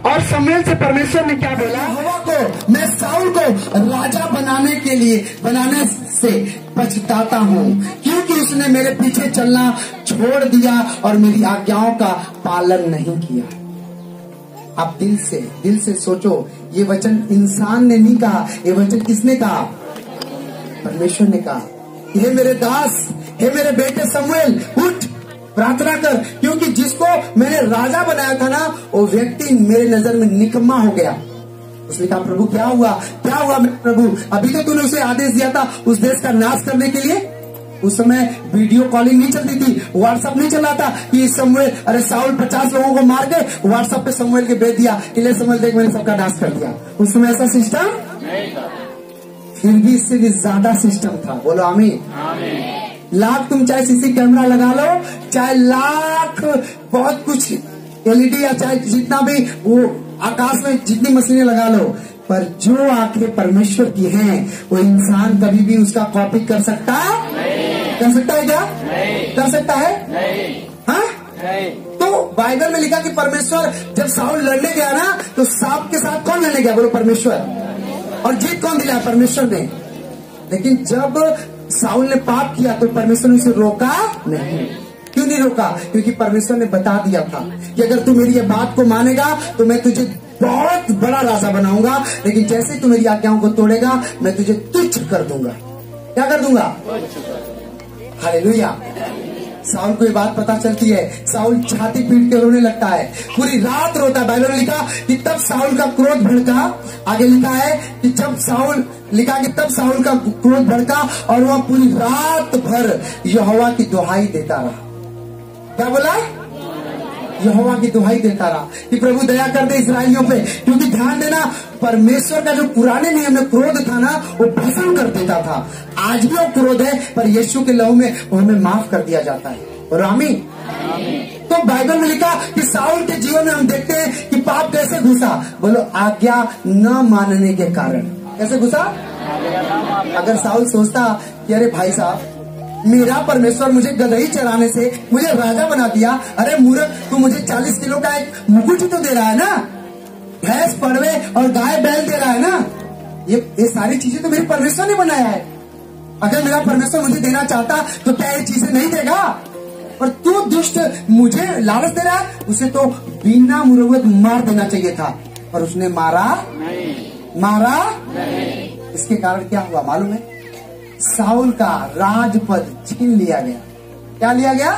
और शमूएल से परमेश्वर ने क्या बोला? यहोवा को, मैं साउल को राजा बनाने से पछताता हूँ, क्योंकि उसने मेरे पीछे चलना छोड़ दिया और मेरी आज्ञाओं का पालन नहीं किया। आप दिल से सोचो, ये वचन इंसान ने नहीं कहा, ये वचन किसने कहा? परमेश्वर ने कहा, हे मेरे दास, हे मेरे बेटे शमूएल, उठ प्रार्थना कर, क्योंकि जिसको मैंने राजा बनाया था ना, वो व्यक्ति मेरे नजर में निकम्मा हो गया। उसने कहा, प्रभु क्या हुआ? क्या हुआ प्रभु? अभी तो तूने उसे आदेश दिया था उस देश का नाश करने के लिए। उस समय वीडियो कॉलिंग नहीं चलती थी, व्हाट्सएप नहीं चला था कि शमूएल, अरे साउल 50 लोगों को मार के व्हाट्सएप पे शमूएल के भेज दिया कि ले शमूएल देख मैंने सबका नाश कर दिया। उस समय ऐसा सिस्टम नहीं था। फिर भी इससे भी ज्यादा सिस्टम था। बोलो आमीन। लाख तुम चाहे सीसी कैमरा लगा लो, चाहे लाख बहुत कुछ एलईडी, या चाहे जितना भी वो आकाश में जितनी मशीनें लगा लो, पर जो आंखें परमेश्वर की हैं वो इंसान कभी भी उसका कॉपी कर सकता नहीं। कर सकता है क्या? नहीं। कर सकता है? नहीं। हाँ? नहीं। तो बाइबल में लिखा कि परमेश्वर जब साउल लड़ने गया ना, तो सांप के साथ कौन लड़ने गया? बोलो परमेश्वर। और जीत कौन दिलाया? परमेश्वर ने। लेकिन जब साउल ने पाप किया तो परमेश्वर ने उसे रोका नहीं। क्यों नहीं रोका? क्योंकि परमेश्वर ने बता दिया था कि अगर तू मेरी ये बात को मानेगा तो मैं तुझे बहुत बड़ा राजा बनाऊंगा, लेकिन जैसे तू मेरी आज्ञाओं को तोड़ेगा मैं तुझे तुच्छ कर दूंगा। क्या कर दूंगा? हालेलुया। साउल को ये बात पता चलती है, साउल छाती पीट के रोने लगता है, पूरी रात रोता है। बाइबल में लिखा कि तब साउल का क्रोध भड़का। आगे लिखा है कि तब साउल का क्रोध भड़का और वह पूरी रात भर यहोवा की दुहाई देता रहा। क्या बोला? यहोवा की दुहाई देता रहा कि प्रभु दया कर दे इस्राएलियों पे। क्योंकि ध्यान देना, परमेश्वर का जो पुराने नियम में क्रोध था ना, वो भस्म कर देता था। आज भी वो क्रोध है, पर यीशु के लहू में वो हमें माफ कर दिया जाता है। और आमीन। तो बाइबल में लिखा कि साउल के जीवन में हम देखते हैं कि पाप कैसे घुसा। बोलो आज्ञा न मानने के कारण। कैसे घुसा? अगर साउल सोचता कि अरे भाई साहब, मेरा परमेश्वर मुझे गदही चराने से मुझे राजा बना दिया। अरे मूर्ख, तू मुझे 40 किलो का एक मुकुट ही तो दे रहा है ना, भैंस पड़वे और गाय बैल दे रहा है ना। ये सारी चीजें तो मेरे परमेश्वर ने बनाया है। अगर मेरा परमेश्वर मुझे देना चाहता तो क्या ये चीजें नहीं देगा? और तू दुष्ट मुझे लालच दे रहा है। उसे तो बिना मुरवत मार देना चाहिए था, और उसने मारा नहीं। इसके कारण क्या हुआ मालूम है? साउल का राजपद छीन लिया गया। क्या लिया गया?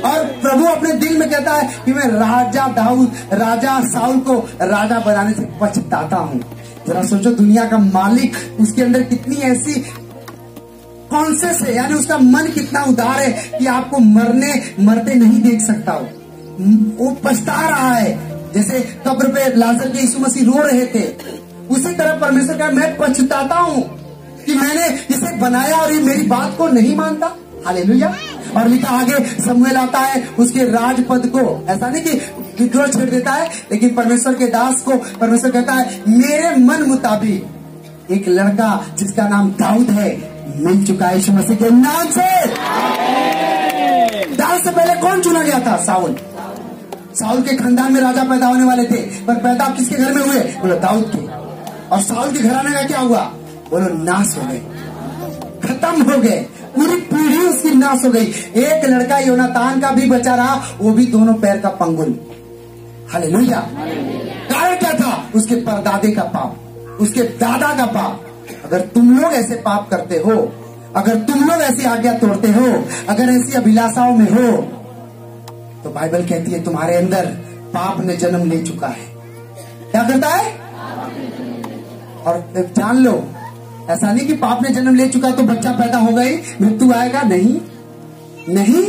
और प्रभु अपने दिल में कहता है कि मैं राजा साउल को राजा बनाने से पछताता हूँ। जरा सोचो, दुनिया का मालिक, उसके अंदर कितनी ऐसी कॉन्शियस है, यानी उसका मन कितना उदार है कि आपको मरते नहीं देख सकता हो। वो पछता रहा है, जैसे कब्र पे लाजर के यीशु मसीह रो रहे थे, उसी तरह परमेश्वर का मैं पछताता हूँ कि मैंने इसे बनाया और ये मेरी बात को नहीं मानता। हालेलुया। और लिखा आगे, शमूएल आता है, उसके राजपद को ऐसा नहीं कि विद्रोह छेड़ देता है, लेकिन परमेश्वर के दास को परमेश्वर कहता है मेरे मन मुताबिक एक लड़का जिसका नाम दाऊद है मिल चुका है यीशु मसीह के नाम से। दाऊद से पहले कौन चुना गया था? साउल के खानदान में राजा पैदा होने वाले थे, पर पैदा किसके घर में हुए? बोलो दाऊद के। और साउल के घराने का क्या हुआ? बोलो नाश हो गए, खत्म हो गए, पूरी पीढ़ी उसकी नाश हो गई। एक लड़का योनातान का भी बचा रहा, वो भी दोनों पैर का पंगुल। हालेलुया। कारण क्या था? उसके परदादे का पाप, उसके दादा का पाप। अगर तुम लोग ऐसे पाप करते हो, अगर तुम लोग ऐसी आज्ञा तोड़ते हो, अगर ऐसी अभिलाषाओं में हो, तो बाइबल कहती है तुम्हारे अंदर पाप ने जन्म ले चुका है। क्या करता है? और जान लो, ऐसा नहीं कि पाप ने जन्म ले चुका तो बच्चा पैदा हो गई, मृत्यु आएगा, नहीं।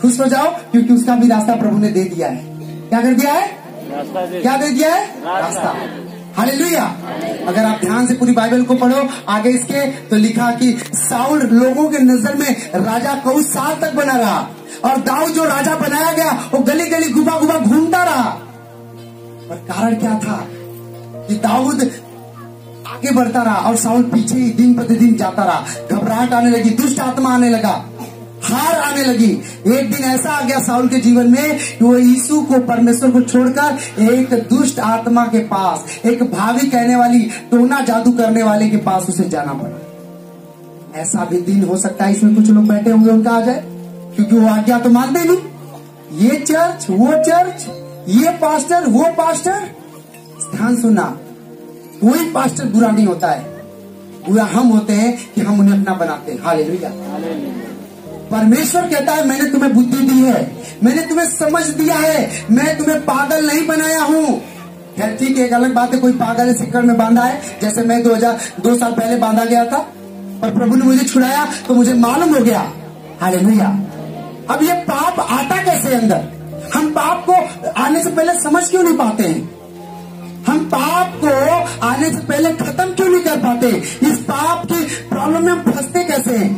खुश हो जाओ, क्योंकि उसका भी रास्ता प्रभु ने दे दिया है। क्या कर दिया है? क्या दे दिया है? रास्ता। हालेलुया। अगर आप ध्यान से पूरी बाइबल को पढ़ो आगे इसके, तो लिखा कि साउल लोगों के नजर में राजा कई साल तक बना रहा, और दाऊद जो राजा बनाया गया वो गली गली गुबा गुबा घूमता रहा। और कारण क्या था? कि दाऊद आगे बढ़ता रहा और साउल पीछे ही दिन प्रतिदिन जाता रहा। घबराहट आने लगी, दुष्ट आत्मा आने लगा, हार आने लगी। एक दिन ऐसा आ गया साउल के जीवन में कि वो यीशु को, परमेश्वर को छोड़कर एक दुष्ट आत्मा के पास, एक भावी कहने वाली, टोना जादू करने वाले के पास उसे जाना पड़ा। ऐसा भी दिन हो सकता है इसमें कुछ लोग बैठे होंगे, उनका आ जाए, क्योंकि वो आज्ञा तो मानते नहीं। ये चर्च, वो चर्च, ये पास्टर, वो पास्टर। ध्यान सुनना, कोई पास्टर बुरा नहीं होता है, बुरा हम होते हैं कि हम उन्हें अपना बनाते हैं। हालेलुया। परमेश्वर कहता है मैंने तुम्हें बुद्धि दी है, मैंने तुम्हें समझ दिया है, मैं तुम्हें पागल नहीं बनाया हूँ। खैर ठीक है, एक अलग बात है, कोई पागल सिक्कड़ में बांधा है, जैसे मैं 2 साल पहले बांधा गया था, पर प्रभु ने मुझे छुड़ाया तो मुझे मालूम हो गया। हालेलुया। अब ये पाप आता कैसे अंदर? हम पाप को आने से पहले समझ क्यों नहीं पाते हैं? हम पाप को आने से पहले खत्म क्यों नहीं कर पाते? इस पाप की प्रॉब्लम में हम फंसते कैसे हैं?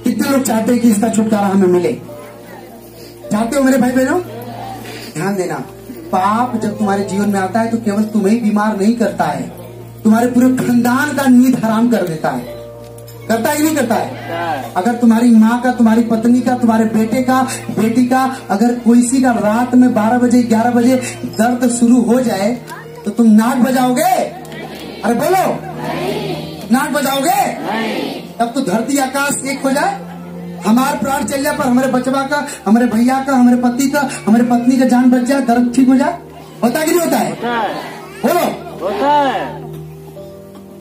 कितने लोग चाहते हैं कि इसका छुटकारा हमें मिले? चाहते हो मेरे भाई बहनों? ध्यान देना, पाप जब तुम्हारे जीवन में आता है तो केवल तुम्हें बीमार नहीं करता है, तुम्हारे पूरे खानदान का नींद हराम कर देता है। करता है कि नहीं करता है? अगर तुम्हारी माँ का, तुम्हारी पत्नी का, तुम्हारे बेटे का, बेटी का, अगर किसी का रात में 12 बजे 11 बजे दर्द शुरू हो जाए तो तुम नाक बजाओगे? अरे बोलो, नाक बजाओगे? तब तो धरती आकाश एक हो जाए, हमारे प्राण चल जाए, पर हमारे बचवा का, हमारे भैया का, हमारे पति का, हमारे पत्नी का जान बच जाए, दर्द ठीक हो जाए। होता कि नहीं होता है? बोलो, होता है।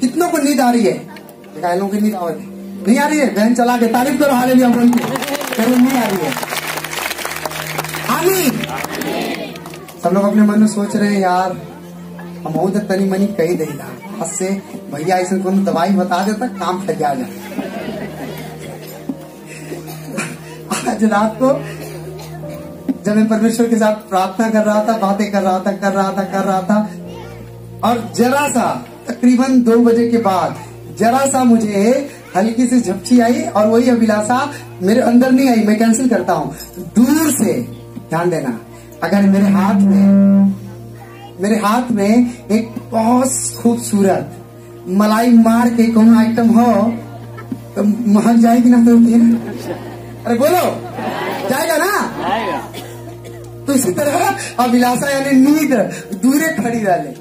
कितनों को नींद आ रही है? घायलों की नींद नहीं आ रही है? बहन चला के तारीफ करो, हालेलुया बोल के। नहीं आ रही है? आमीन। सब लोग अपने मन में सोच रहे हैं यार हम तो तनी मनी कही देगा, से भैया ऐसे को दवाई बता देता काम फरिया जाए। आज रात को जब मैं परमेश्वर के साथ प्रार्थना कर रहा था, बातें कर रहा था, और जरा सा तकरीबन 2 बजे के बाद जरा सा मुझे हल्की सी झपकी आई, और वही अभिलाषा मेरे अंदर नहीं आई, मैं कैंसिल करता हूँ। दूर से ध्यान देना, अगर मेरे हाथ में एक बहुत खूबसूरत मलाई मार के कौन आइटम हो तो महक जाएगी ना तो फिर, अरे बोलो जाएगा ना। तो इसी तरह अभिलाषा यानी नींद दूर खड़ी रहे,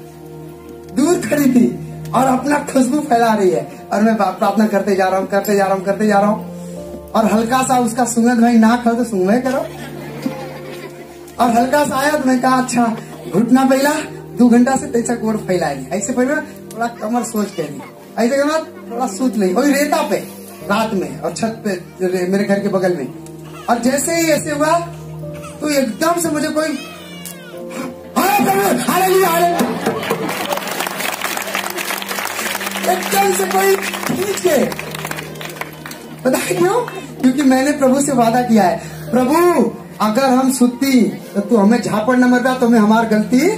दूर खड़ी थी और अपना खुशबू फैला रही है, और मैं प्रार्थना करते जा रहा हूँ, करते जा रहा हूँ, करते जा रहा हूँ, और हल्का सा उसका सुगंध भाई नाक हो तो सुंघे करो, और हल्का सा आया तो मैं कहा अच्छा घुटना पहला 2 घंटा से तैसा गोड़ फैलाएगी, ऐसे पहले थोड़ा कमर सोच के ली, ऐसे करना थोड़ा सूत नहीं, वही रेता पे रात में और छत पे मेरे घर के बगल में, और जैसे ही ऐसे हुआ तो एकदम से मुझे कोई एकदम से कोई खींच के, पता है क्यों? क्योंकि मैंने प्रभु से वादा किया है, प्रभु अगर हम सुती तो तू हमें झापड़ न मरता, तुम्हें हमारी गलती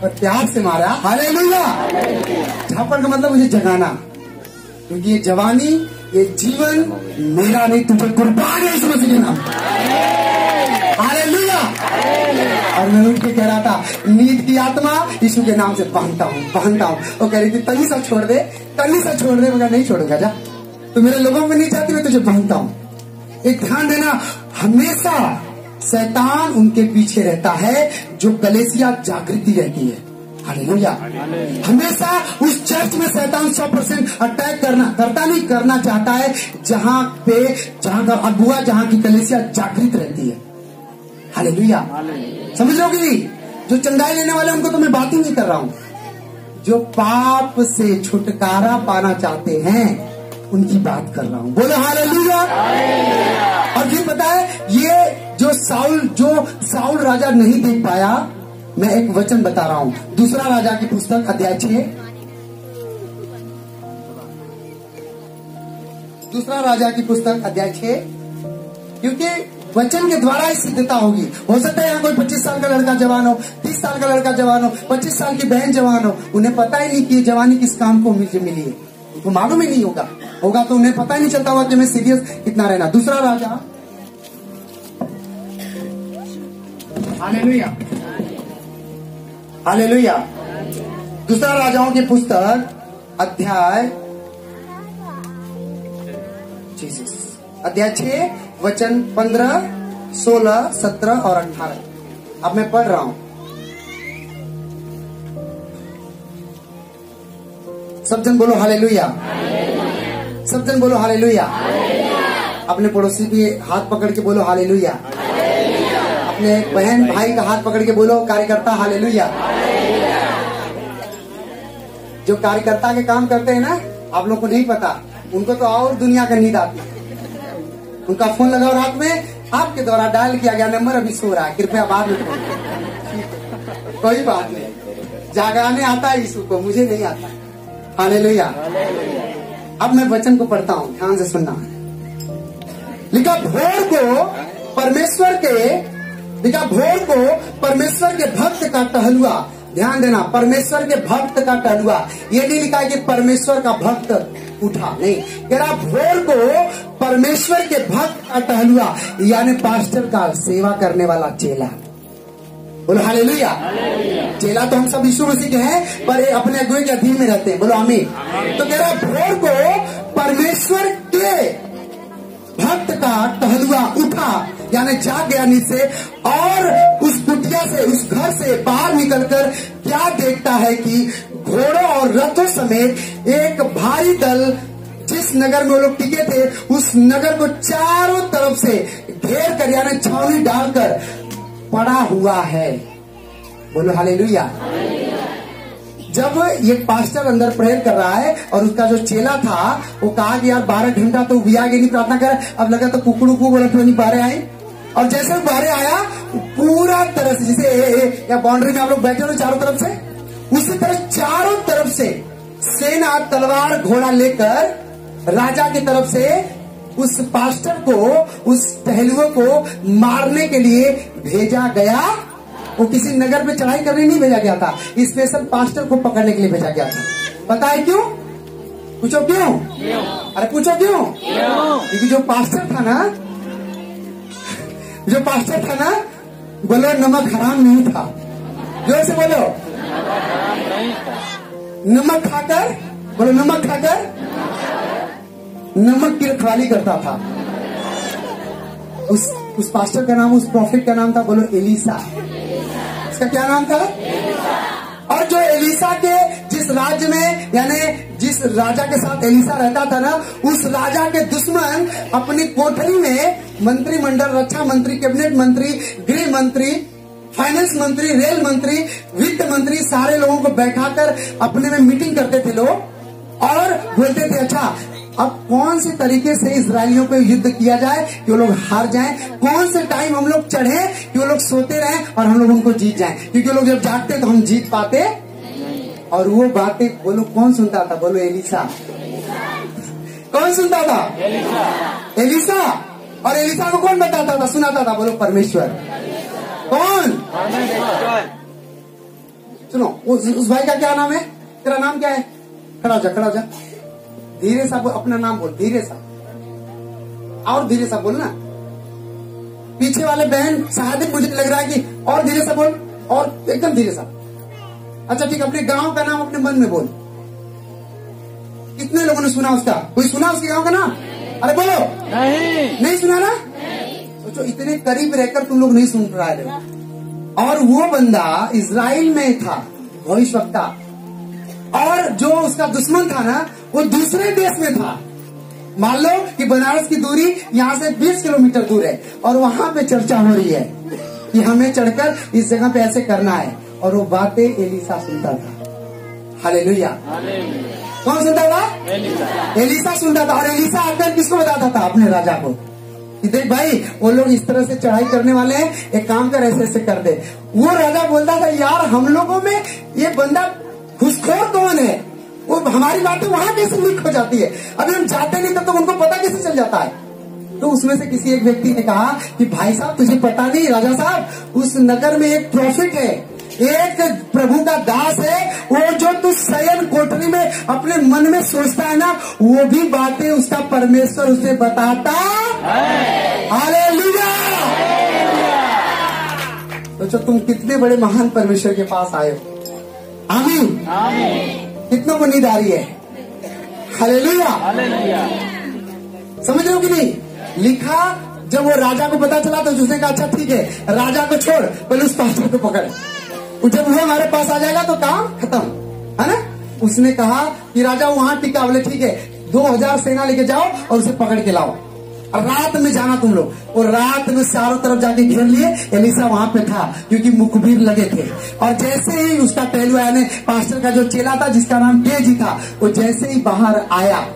और प्यार से मारा। हालेलुया। झापड़ का मतलब मुझे जगाना, क्योंकि ये जवानी ये जीवन मेरा नहीं, तुझे कुर्बान है इस मसीह के नाम। हालेलुया। और मैं उठ के कह रहा था नींद की आत्मा यीशु के नाम से बांधता हूँ, बांधता हूँ। वो कह रही थी तनी सा छोड़ दे, तनी सा छोड़ दे। मैं नहीं छोड़ूंगा, जा तो मेरे लोगों में नहीं चाहती, मैं तुझे बांधता हूँ। एक ध्यान देना, हमेशा शैतान उनके पीछे रहता है जो कलीसिया जागृति रहती है। हालेलुया। हमेशा उस चर्च में शैतान 100% अटैक करना चाहता है जहां का अगुआ, जहां की कलीसिया जागृत रहती है। हालेलुया। समझ लो कि जो चंगाई लेने वाले उनको तो मैं बात ही नहीं कर रहा हूँ, जो पाप से छुटकारा पाना चाहते हैं उनकी बात कर रहा हूँ। बोलो हालेलुया। और फिर पता है ये जो साउल राजा नहीं देख पाया, मैं एक वचन बता रहा हूँ, दूसरा राजा की पुस्तक अध्याय 6, दूसरा राजा की पुस्तक अध्याय 6, क्योंकि वचन के द्वारा ही सिद्धता होगी। हो सकता है यहाँ कोई 25 साल का लड़का जवान हो, 30 साल का लड़का जवान हो, 25 साल की बहन जवान हो, उन्हें पता ही नहीं कि जवानी किस काम को मुझे मिली है, उनको मालूम ही नहीं होगा तो उन्हें पता ही नहीं चलता होगा कि मैं सीरियस कितना रहना। दूसरा राजा, हालेलुया, हालेलुया। दूसरा राजाओं की पुस्तक अध्याय 6 वचन 15, 16, 17 और 18। अब मैं पढ़ रहा हूं, सब जन बोलो हालेलुया, सब जन बोलो हालेलुया। अपने पड़ोसी के हाथ पकड़ के बोलो हालेलुया, अपने बहन भाई का हाथ पकड़ के बोलो कार्यकर्ता हालेलुया। जो कार्यकर्ता के काम करते हैं ना, आप लोग को नहीं पता, उनको तो और दुनिया का नींद आती है। उनका फोन लगाओ रात में, आपके द्वारा डायल किया गया नंबर अभी सो रहा है, कृपया बाद में फोन। कोई बात नहीं, जागाने आता है यीशु को, मुझे नहीं आता। हालेलुया। अब मैं वचन को पढ़ता हूँ, ध्यान से सुनना। लिखा भोर को परमेश्वर के भक्त का टहलुआ। ध्यान देना, परमेश्वर के भक्त का टहलुआ, ये नहीं लिखा है कि परमेश्वर का भक्त उठा, नहीं, कह रहा भोर को परमेश्वर के भक्त का टहलुआ, यानी पास्टर का सेवा करने वाला चेला। बोलो हालेलुया। चेला तो हम सब यीशु मसीह के हैं, पर अपने अगुए के अधीन में रहते हैं। बोलो आमीन। तो कह रहा भोर को परमेश्वर के भक्त का टहलुआ उठा, यानी जाग गया नींद से, और उस कुटिया से, उस घर से बाहर निकलकर क्या देखता है कि घोड़ों और रथों समेत एक भारी दल जिस नगर में वो लोग टिके थे, उस नगर को चारों तरफ से घेर कर, यानी छावनी डालकर पड़ा हुआ है। बोलो हालेलुया। जब ये पास्टर अंदर प्रेयर कर रहा है और उसका जो चेला था वो कहा कि यार 12 घंटा तो बिया के नहीं प्रार्थना कर, अब लगा तो कुकड़ू को बोला तो नहीं बाहर आए, और जैसे बाहर आया पूरा तरह से, जैसे या बाउंड्री में आप लोग बैठे हो चारों तरफ से, उसी तरह चारों तरफ से सेना तलवार घोड़ा लेकर राजा की तरफ से उस पास्टर को, उस टहलुओं को मारने के लिए भेजा गया। वो किसी नगर पे चढ़ाई करने नहीं भेजा गया था, स्पेशल पास्टर को पकड़ने के लिए भेजा गया था। पता है क्यों? पूछो क्यों? अरे पूछो क्यों? क्योंकि जो पास्टर था ना, बोलो नमक हराम नहीं था। जोर से बोलो, नमक खाकर, बोलो नमक खाकर नमक की रखवाली करता था। उस पास्टर का नाम, उस प्रॉफिट का नाम था, बोलो एलीसा। इसका क्या नाम था? और जो एलीसा के जिस राज्य में, यानी जिस राजा के साथ एलीसा रहता था ना, उस राजा के दुश्मन अपनी कोठरी में मंत्रिमंडल, रक्षा मंत्री, कैबिनेट मंत्री, गृह मंत्री, फाइनेंस मंत्री, रेल मंत्री, वित्त मंत्री, सारे लोगों को बैठाकर अपने में मीटिंग करते थे लोग और बोलते थे अच्छा अब कौन से तरीके से इजरायलियों पे युद्ध किया जाए कि वो लोग हार जाएं, कौन से टाइम हम लोग चढ़े कि वो लोग सोते रहें और हम लोग उनको जीत जाएं, क्योंकि वो लोग जब जागते तो हम जीत पाते। और वो बातें बोलो कौन सुनता था? बोलो एलीसा। कौन सुनता था? एलीसा। और एलीसा को कौन बताता था, सुनाता था? बोलो परमेश्वर। कौन? सुनो, उस भाई का क्या नाम है? तेरा नाम क्या है? खड़ा हो जा, खड़ा हो जा, धीरे सा बोल, अपना नाम बोल, धीरे सा, और धीरे सा बोल ना। पीछे वाले बहन शायद मुझे लग रहा है कि और धीरे सा बोल, और एकदम धीरे सा। अच्छा ठीक, अपने गांव का नाम अपने मन में बोल। कितने लोगों ने सुना उसका? कोई सुना उसके गांव का नाम? अरे बोलो। नहीं सुना ना? सोचो, इतने करीब रहकर तुम लोग नहीं सुन रहे हो। और वो बंदा इजराइल में था, भविष्यवक्ता, और जो उसका दुश्मन था ना वो दूसरे देश में था। मान लो कि बनारस की दूरी यहाँ से 20 किलोमीटर दूर है और वहां पे चर्चा हो रही है कि हमें चढ़कर इस जगह पे ऐसे करना है, और वो बातें एलीसा सुनता था। हालेलुया। कौन सुनता था? एलीसा सुनता था। और एलीसा आकर किसको बताता था? अपने राजा को कि देख भाई वो लोग इस तरह से चढ़ाई करने वाले हैं, एक काम कर, ऐसे ऐसे कर दे। वो राजा बोलता था यार हम लोगों में ये बंदा घुसखोर कौन है? वो हमारी बातें वहां कैसे लीक हो जाती है? अभी हम जाते नहीं तब तो उनको पता कैसे चल जाता है? तो उसमें से किसी एक व्यक्ति ने कहा कि भाई साहब तुझे पता नहीं राजा साहब, उस नगर में एक प्रॉफिट है, एक प्रभु का दास है, वो जो तू शयन कोठरी में अपने मन में सोचता है ना, वो भी बातें उसका परमेश्वर उसे बताता है। हालेलुया। तो तुम कितने बड़े महान परमेश्वर के पास आए हो। आमीन। कितनों को नींद आ रही है? हालेलुया। समझ रहे हो कि नहीं? लिखा जब वो राजा को पता चला तो उसने कहा अच्छा ठीक है, राजा को छोड़, पहले उस पास्टर को पकड़, जब वो हमारे पास आ जाएगा तो काम खत्म, है ना? उसने कहा कि राजा वहां टिका, बोले ठीक है 2000 सेना लेके जाओ और उसे पकड़ के लाओ, और रात में जाना तुम लोग। और रात में चारों तरफ जाके घेर लिए। एलीसा वहां पे था क्योंकि मुखबिर लगे थे। और जैसे ही उसका पहलू आया ने पास्टर का जो चेला था जिसका नाम गेजी था, वो जैसे ही बाहर आया,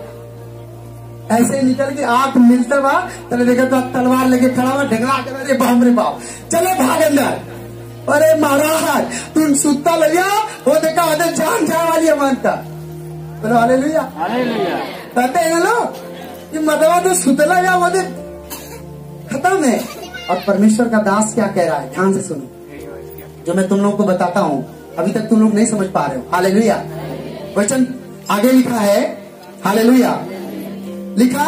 ऐसे ही निकल के आंख मिलते हुआ तले देखा तो तलवार लेके खड़ा हुआ, ढगला कर, अरे बाप रे बाप, चले भाग अंदर। अरे महाराज तुम सुत्ता लिया, वो देखा अरे जान जाए वाली है मानता। बोलो हालेलुया। कहते हैं ना लोग कि मतलब तो सुतला या वो खत्म है। और परमेश्वर का दास क्या कह रहा है, ध्यान से सुनो जो मैं तुम लोगों को बताता हूँ, अभी तक तुम लोग नहीं समझ पा रहे हो। हालेलुया। वचन आगे लिखा है, हालेलुया, लिखा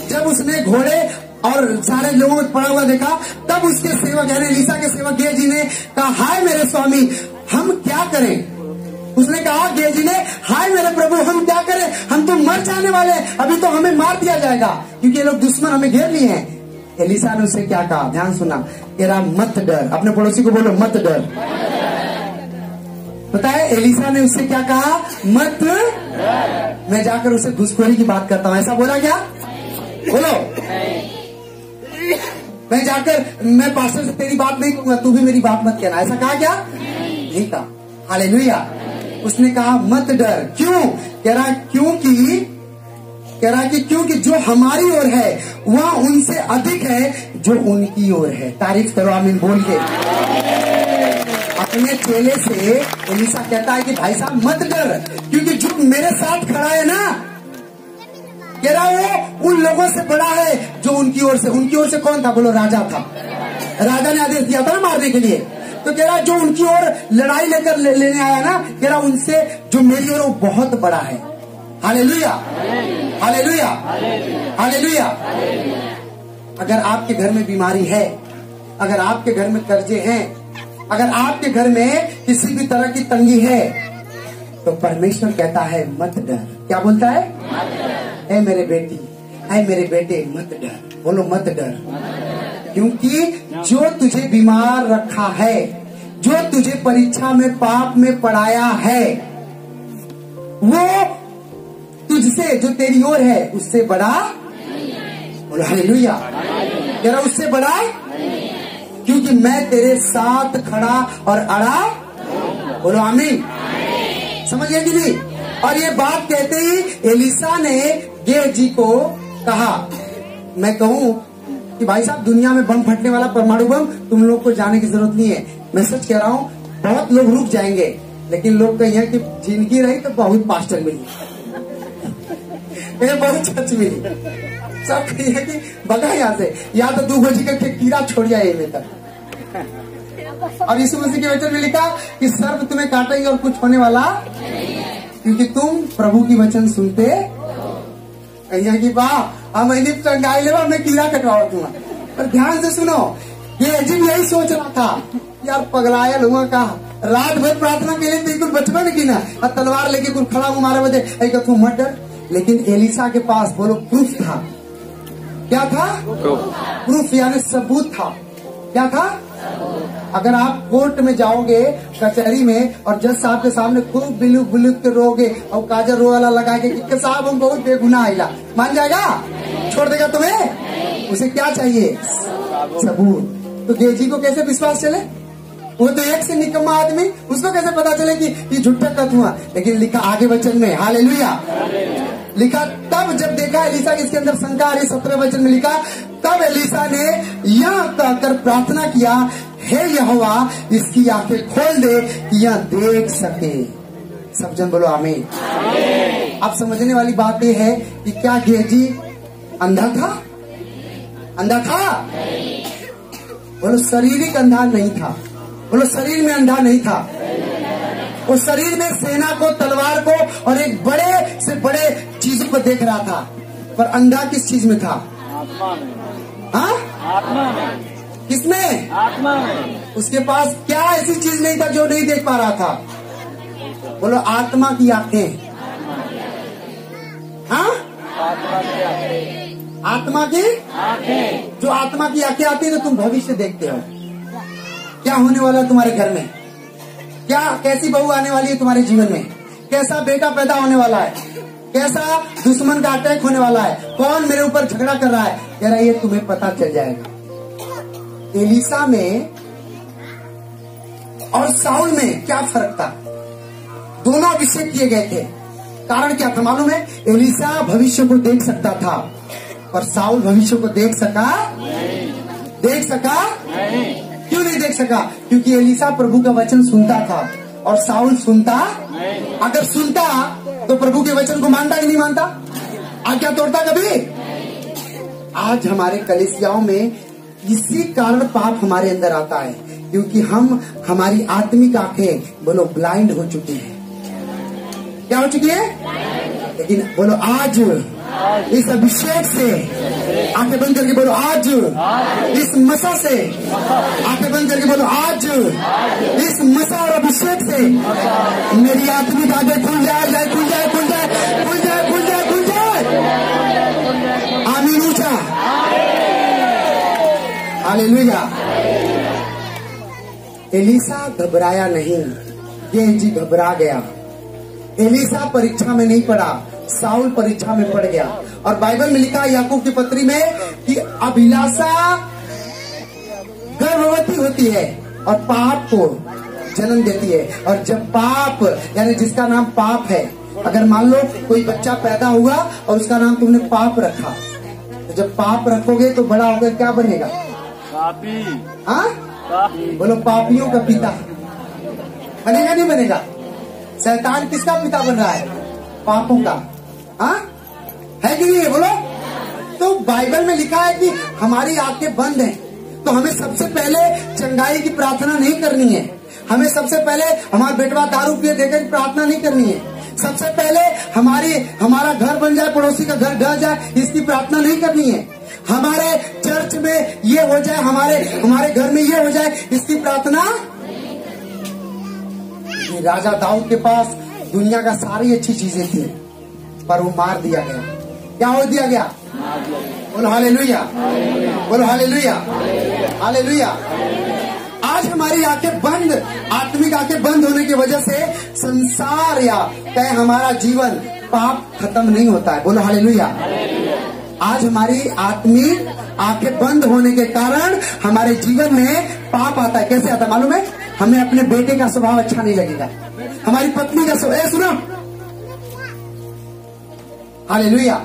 जब उसने घोड़े और सारे लोगों को पड़ा हुआ देखा, तब उसके सेवक यानी एलीसा के सेवक गेजी ने कहा हाय मेरे स्वामी हम क्या करें? उसने कहा गेजी ने, हाय मेरे प्रभु हम क्या करें, हम तो मर जाने वाले हैं, अभी तो हमें मार दिया जाएगा क्योंकि ये लोग दुश्मन हमें घेर लिए हैं। एलीसा ने उससे क्या कहा, ध्यान सुना, तेरा मत डर। अपने पड़ोसी को बोलो मत डर। पता है एलीसा ने उससे क्या कहा, मत मैं जाकर उसे घुसखोरी की बात करता हूं, ऐसा बोला क्या? बोलो मैं जाकर मैं पास्टर से तेरी बात नहीं कहूंगा, तू भी मेरी बात मत कहना, ऐसा कहा क्या? नहीं कहा। हालेलुया। उसने कहा मत डर। क्यों? कह रहा कि क्योंकि जो हमारी ओर है वह उनसे अधिक है जो उनकी ओर है। तारीफ करो आमीन बोल के। अपने चेले से एलीसा कहता है कि भाई साहब मत डर, क्योंकि जो मेरे साथ खड़ा है ना, कह रहा वो उन लोगों से बड़ा है जो उनकी ओर से। उनकी ओर से कौन था? बोलो राजा था। राजा ने आदेश दिया था ना मारने के लिए। तो कह रहा जो उनकी ओर लड़ाई लेकर लेने आया ना, कह रहा उनसे जो मेरी ओर वो बहुत बड़ा है। Hallelujah, hallelujah, hallelujah. अगर आपके घर में बीमारी है, अगर आपके घर में कर्जे हैं, अगर आपके घर में किसी भी तरह की तंगी है, तो परमेश्वर कहता है मत डर। क्या बोलता है? ए मेरे बेटी, ऐ मेरे बेटे मत डर, बोलो मत डर, क्योंकि जो तुझे बीमार रखा है, जो तुझे परीक्षा में पाप में पढ़ाया है, वो तुझसे जो तेरी ओर है उससे बड़ा, बोलो हालेलुया, तेरा उससे बड़ा, क्योंकि मैं तेरे साथ खड़ा और अड़ा, बोलो आमीन। समझ गए कि नहीं? और ये बात कहते ही एलिसा ने गेहजी को कहा, मैं कहूं कि भाई साहब दुनिया में बम फटने वाला परमाणु बम तुम लोग को जाने की जरूरत नहीं है। मैं सच कह रहा हूं, बहुत लोग रुक जाएंगे, लेकिन लोग कहेंगे कि जिंदगी रही तो बहुत पास्टर मिली, बहुत चर्च मिली, सब कहेंगे कि बगा यहाँ से, या तो 2 गोजी का कीड़ा छोड़ जाए में तक। और यीशु मसीह के वचन में लिखा कि सर्प तुम्हें काटेंगे और कुछ होने वाला, क्योंकि तुम प्रभु की वचन सुनते। कहिए कि वाह मैंने टंगाई ले, मैं कीड़ा कटवा दूंगा। पर ध्यान से सुनो, ये अजीब यही सोच रहा था, यार पगलाया लोगों का रात भर प्रार्थना के लिए बिल्कुल बचपन की ना, और तलवार लेके कुछ खड़ा हूँ मारे बजे तू मत डर। लेकिन एलिसा के पास बोलो प्रूफ था। क्या था? प्रूफ यानी सबूत था। क्या था? अगर आप कोर्ट में जाओगे, कचहरी में, और जज साहब के सामने खूब बिलुक बिलुक के रोगे और काजल रो वाला लगा के साहब हम बहुत बेगुनाह आइला, मान जाएगा? छोड़ देगा तुम्हें? उसे क्या चाहिए? सबूत। तो गेहजी को कैसे विश्वास चले? वो तो एक से निकम्मा आदमी, उसको कैसे पता चले कि ये झूठा कथ हुआ? लेकिन लिखा आगे वचन में, हालेलुया, लिखा तब जब देखा एलिसा इसके अंदर शंका आ रही, 17 वचन में लिखा तब एलिसा ने यह कहकर प्रार्थना किया, हे यहोवा इसकी आंखें खोल दे कि यह देख सके। सब जन बोलो आमीन। अब समझने वाली बात यह है कि क्या गेहजी अंधा था? अंधा था? बोलो शारीरिक अंधा नहीं था, बोलो शरीर में अंधा नहीं था। वो शरीर में सेना को, तलवार को और एक बड़े से बड़े चीजों को देख रहा था, पर अंधा किस चीज में था? आत्मा में। हाँ? आत्मा में। किसमें? आत्मा में। उसके पास क्या ऐसी चीज नहीं था जो नहीं देख पा रहा था? बोलो आत्मा की आंखें। हाँ? आत्मा की आंखें। जो आत्मा की आंखें आती है तो तुम भविष्य देखते हो, क्या होने वाला है तुम्हारे घर में, क्या कैसी बहू आने वाली है तुम्हारे जीवन में, कैसा बेटा पैदा होने वाला है, कैसा दुश्मन का अटैक होने वाला है, कौन मेरे ऊपर झगड़ा कर रहा है, यार ये तुम्हें पता चल जाएगा। एलिसा में और साउल में क्या फर्क था? दोनों अभिषेक किए गए थे। कारण क्या था मालूम है? एलिसा भविष्य को देख सकता था, पर साउल भविष्य को देख सका? देख सका? क्यों नहीं देख सका? क्योंकि एलिसा प्रभु का वचन सुनता था और साउल सुनता। अगर सुनता तो प्रभु के वचन को मानता कि नहीं मानता? आज्ञा तोड़ता कभी? आज हमारे कलीसियाओं में इसी कारण पाप हमारे अंदर आता है, क्योंकि हम हमारी आत्मिक आंखें बोलो ब्लाइंड हो चुकी है। क्या हो चुकी है? लेकिन बोलो आज इस अभिषेक से आंखें बंद करके बोलो आज, इस मसा से आंखें बंद करके बोलो आज, इस मसा और अभिषेक से मेरी आत्मिक आंखें खुल जाए, जाए खुल जाए, खुल जाए, खुल जाए, खुल जाए, खुल जाए। आमीन ऊंचा, हालेलुया। एलिसा घबराया नहीं, गेहजी घबरा गया। एलिसा परीक्षा में नहीं पड़ा, साउल परीक्षा में पड़ गया। और बाइबल में लिखा याकूब की पत्री में कि अभिलाषा गर्भवती होती है और पाप को जन्म देती है। और जब पाप यानी जिसका नाम पाप है, अगर मान लो कोई बच्चा पैदा हुआ और उसका नाम तुमने पाप रखा, तो जब पाप रखोगे तो बड़ा होकर क्या बनेगा? पापी। हाँ? बोलो पापियों का पिता बनेगा नहीं बनेगा? शैतान किसका पिता बन रहा है? पापों का। हाँ? है कि नहीं है? बोलो। तो बाइबल में लिखा है कि हमारी आंखें बंद हैं, तो हमें सबसे पहले चंगाई की प्रार्थना नहीं करनी है। हमें सबसे पहले हमारा बेटवा दारू पिए देकर प्रार्थना नहीं करनी है। सबसे पहले हमारा घर बन जाए, पड़ोसी का घर ढह जाए, इसकी प्रार्थना नहीं करनी है। हमारे चर्च में ये हो जाए, हमारे घर में ये हो जाए, इसकी प्रार्थना। राजा दाऊद के पास दुनिया का सारी अच्छी चीजें थी, पर वो मार दिया गया। क्या हो दिया गया? बोलो हालेलुया, बोलो हालेलुया, हालेलुया। आज हमारी आंखें बंद, आत्मिक आंखें बंद होने की वजह से संसार या कहे हमारा जीवन पाप खत्म नहीं होता है। बोलो हालेलुया। आज हमारी आत्मिक आंखें बंद होने के कारण हमारे जीवन में पाप आता है। कैसे आता है मालूम है? हमें अपने बेटे का स्वभाव अच्छा नहीं लगेगा, हमारी पत्नी का स्वभाव, सुनो हालेलुया।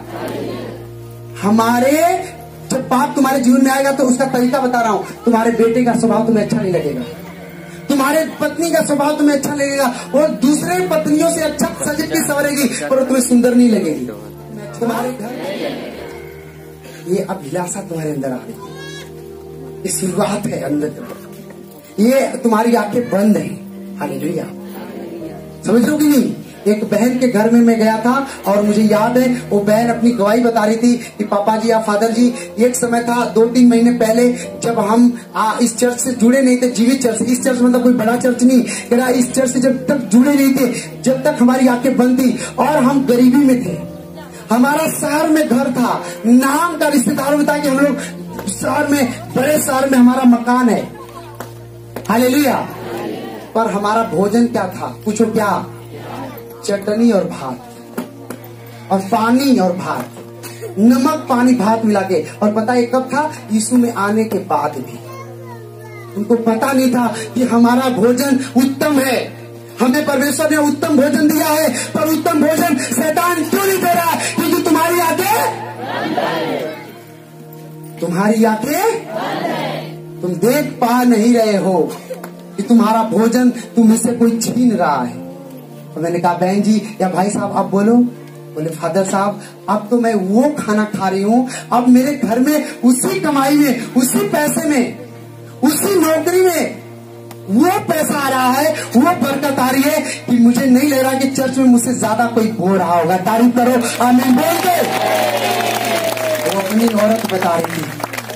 हमारे जब पाप तुम्हारे जीवन में आएगा तो उसका तरीका बता रहा हूं। तुम्हारे बेटे का स्वभाव तुम्हें अच्छा नहीं लगेगा, तुम्हारे पत्नी का स्वभाव तुम्हें अच्छा लगेगा, और दूसरे पत्नियों से अच्छा सजती सवरेगी पर तुम्हें सुंदर नहीं लगेगी। तुम्हारे घर ये अभिलाषा तुम्हारे अंदर आ रही, ये शुरुआत है अंदर, ये तुम्हारी आंखें बंद है। हालेलुया, समझ लो कि नहीं? एक बहन के घर में मैं गया था और मुझे याद है वो बहन अपनी गवाही बता रही थी कि पापा जी या फादर जी, एक समय था 2-3 महीने पहले जब हम इस चर्च से जुड़े नहीं थे, जीवित चर्च, इस चर्च मतलब कोई बड़ा चर्च नहीं, कह रहा इस चर्च से जब तक जुड़े नहीं थे, जब तक हमारी आंखें बंद थी और हम गरीबी में थे। हमारा शहर में घर था, नाम का रिश्तेदारों में था कि हम लोग शहर में, बड़े शहर में हमारा मकान है। हालेलुया। पर हमारा भोजन क्या था? पूछो क्या? चटनी और भात और पानी और भात, नमक पानी भात मिला के। और पता है कब था? यीशु में आने के बाद भी। उनको पता नहीं था कि हमारा भोजन उत्तम है, हमें परमेश्वर ने उत्तम भोजन दिया है, पर उत्तम भोजन शैतान क्यों नहीं दे रहा है? क्योंकि तुम्हारी आंखें तुम देख पा नहीं रहे हो कि तुम्हारा भोजन तुम्हें से कोई छीन रहा है। तो मैंने कहा बहन जी या भाई साहब आप बोलो। बोले फादर साहब अब तो मैं वो खाना खा रही हूँ, अब मेरे घर में उसी कमाई में, उसी पैसे में, उसी नौकरी में वो पैसा आ रहा है, वो बरकत आ रही है कि मुझे नहीं लग रहा कि चर्च में मुझसे ज्यादा कोई बोल रहा होगा। तारीफ करो आमीन बोल के। वो अपनी औरत बता रही थी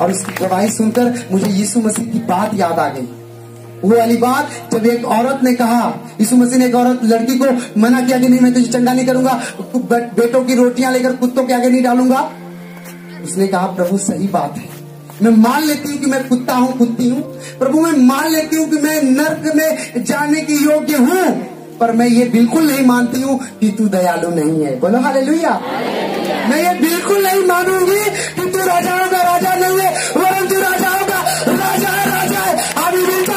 और उसकी गवाही सुनकर मुझे यीशु मसीह की बात याद आ गई। वो वाली बात जब एक औरत ने कहा, यीशु मसीह ने एक औरत लड़की को मना किया कि नहीं मैं तुझे चंगा नहीं करूंगा, बेटों की रोटियां लेकर कुत्तों के आगे नहीं डालूंगा। उसने कहा प्रभु सही बात है, मैं मान लेती हूँ कि मैं कुत्ता हूँ, कुत्ती हूँ, प्रभु मैं मान लेती हूँ कि मैं नर्क में जाने की योग्य हूँ, पर मैं ये बिल्कुल नहीं मानती हूँ कि तू दयालु नहीं है। बोलो हालेलुया। मैं ये बिल्कुल नहीं मानूंगी कि तू राजाओं का राजा नहीं है, वरन तू राजाओं का राजा है, राजा है। अभी बेटा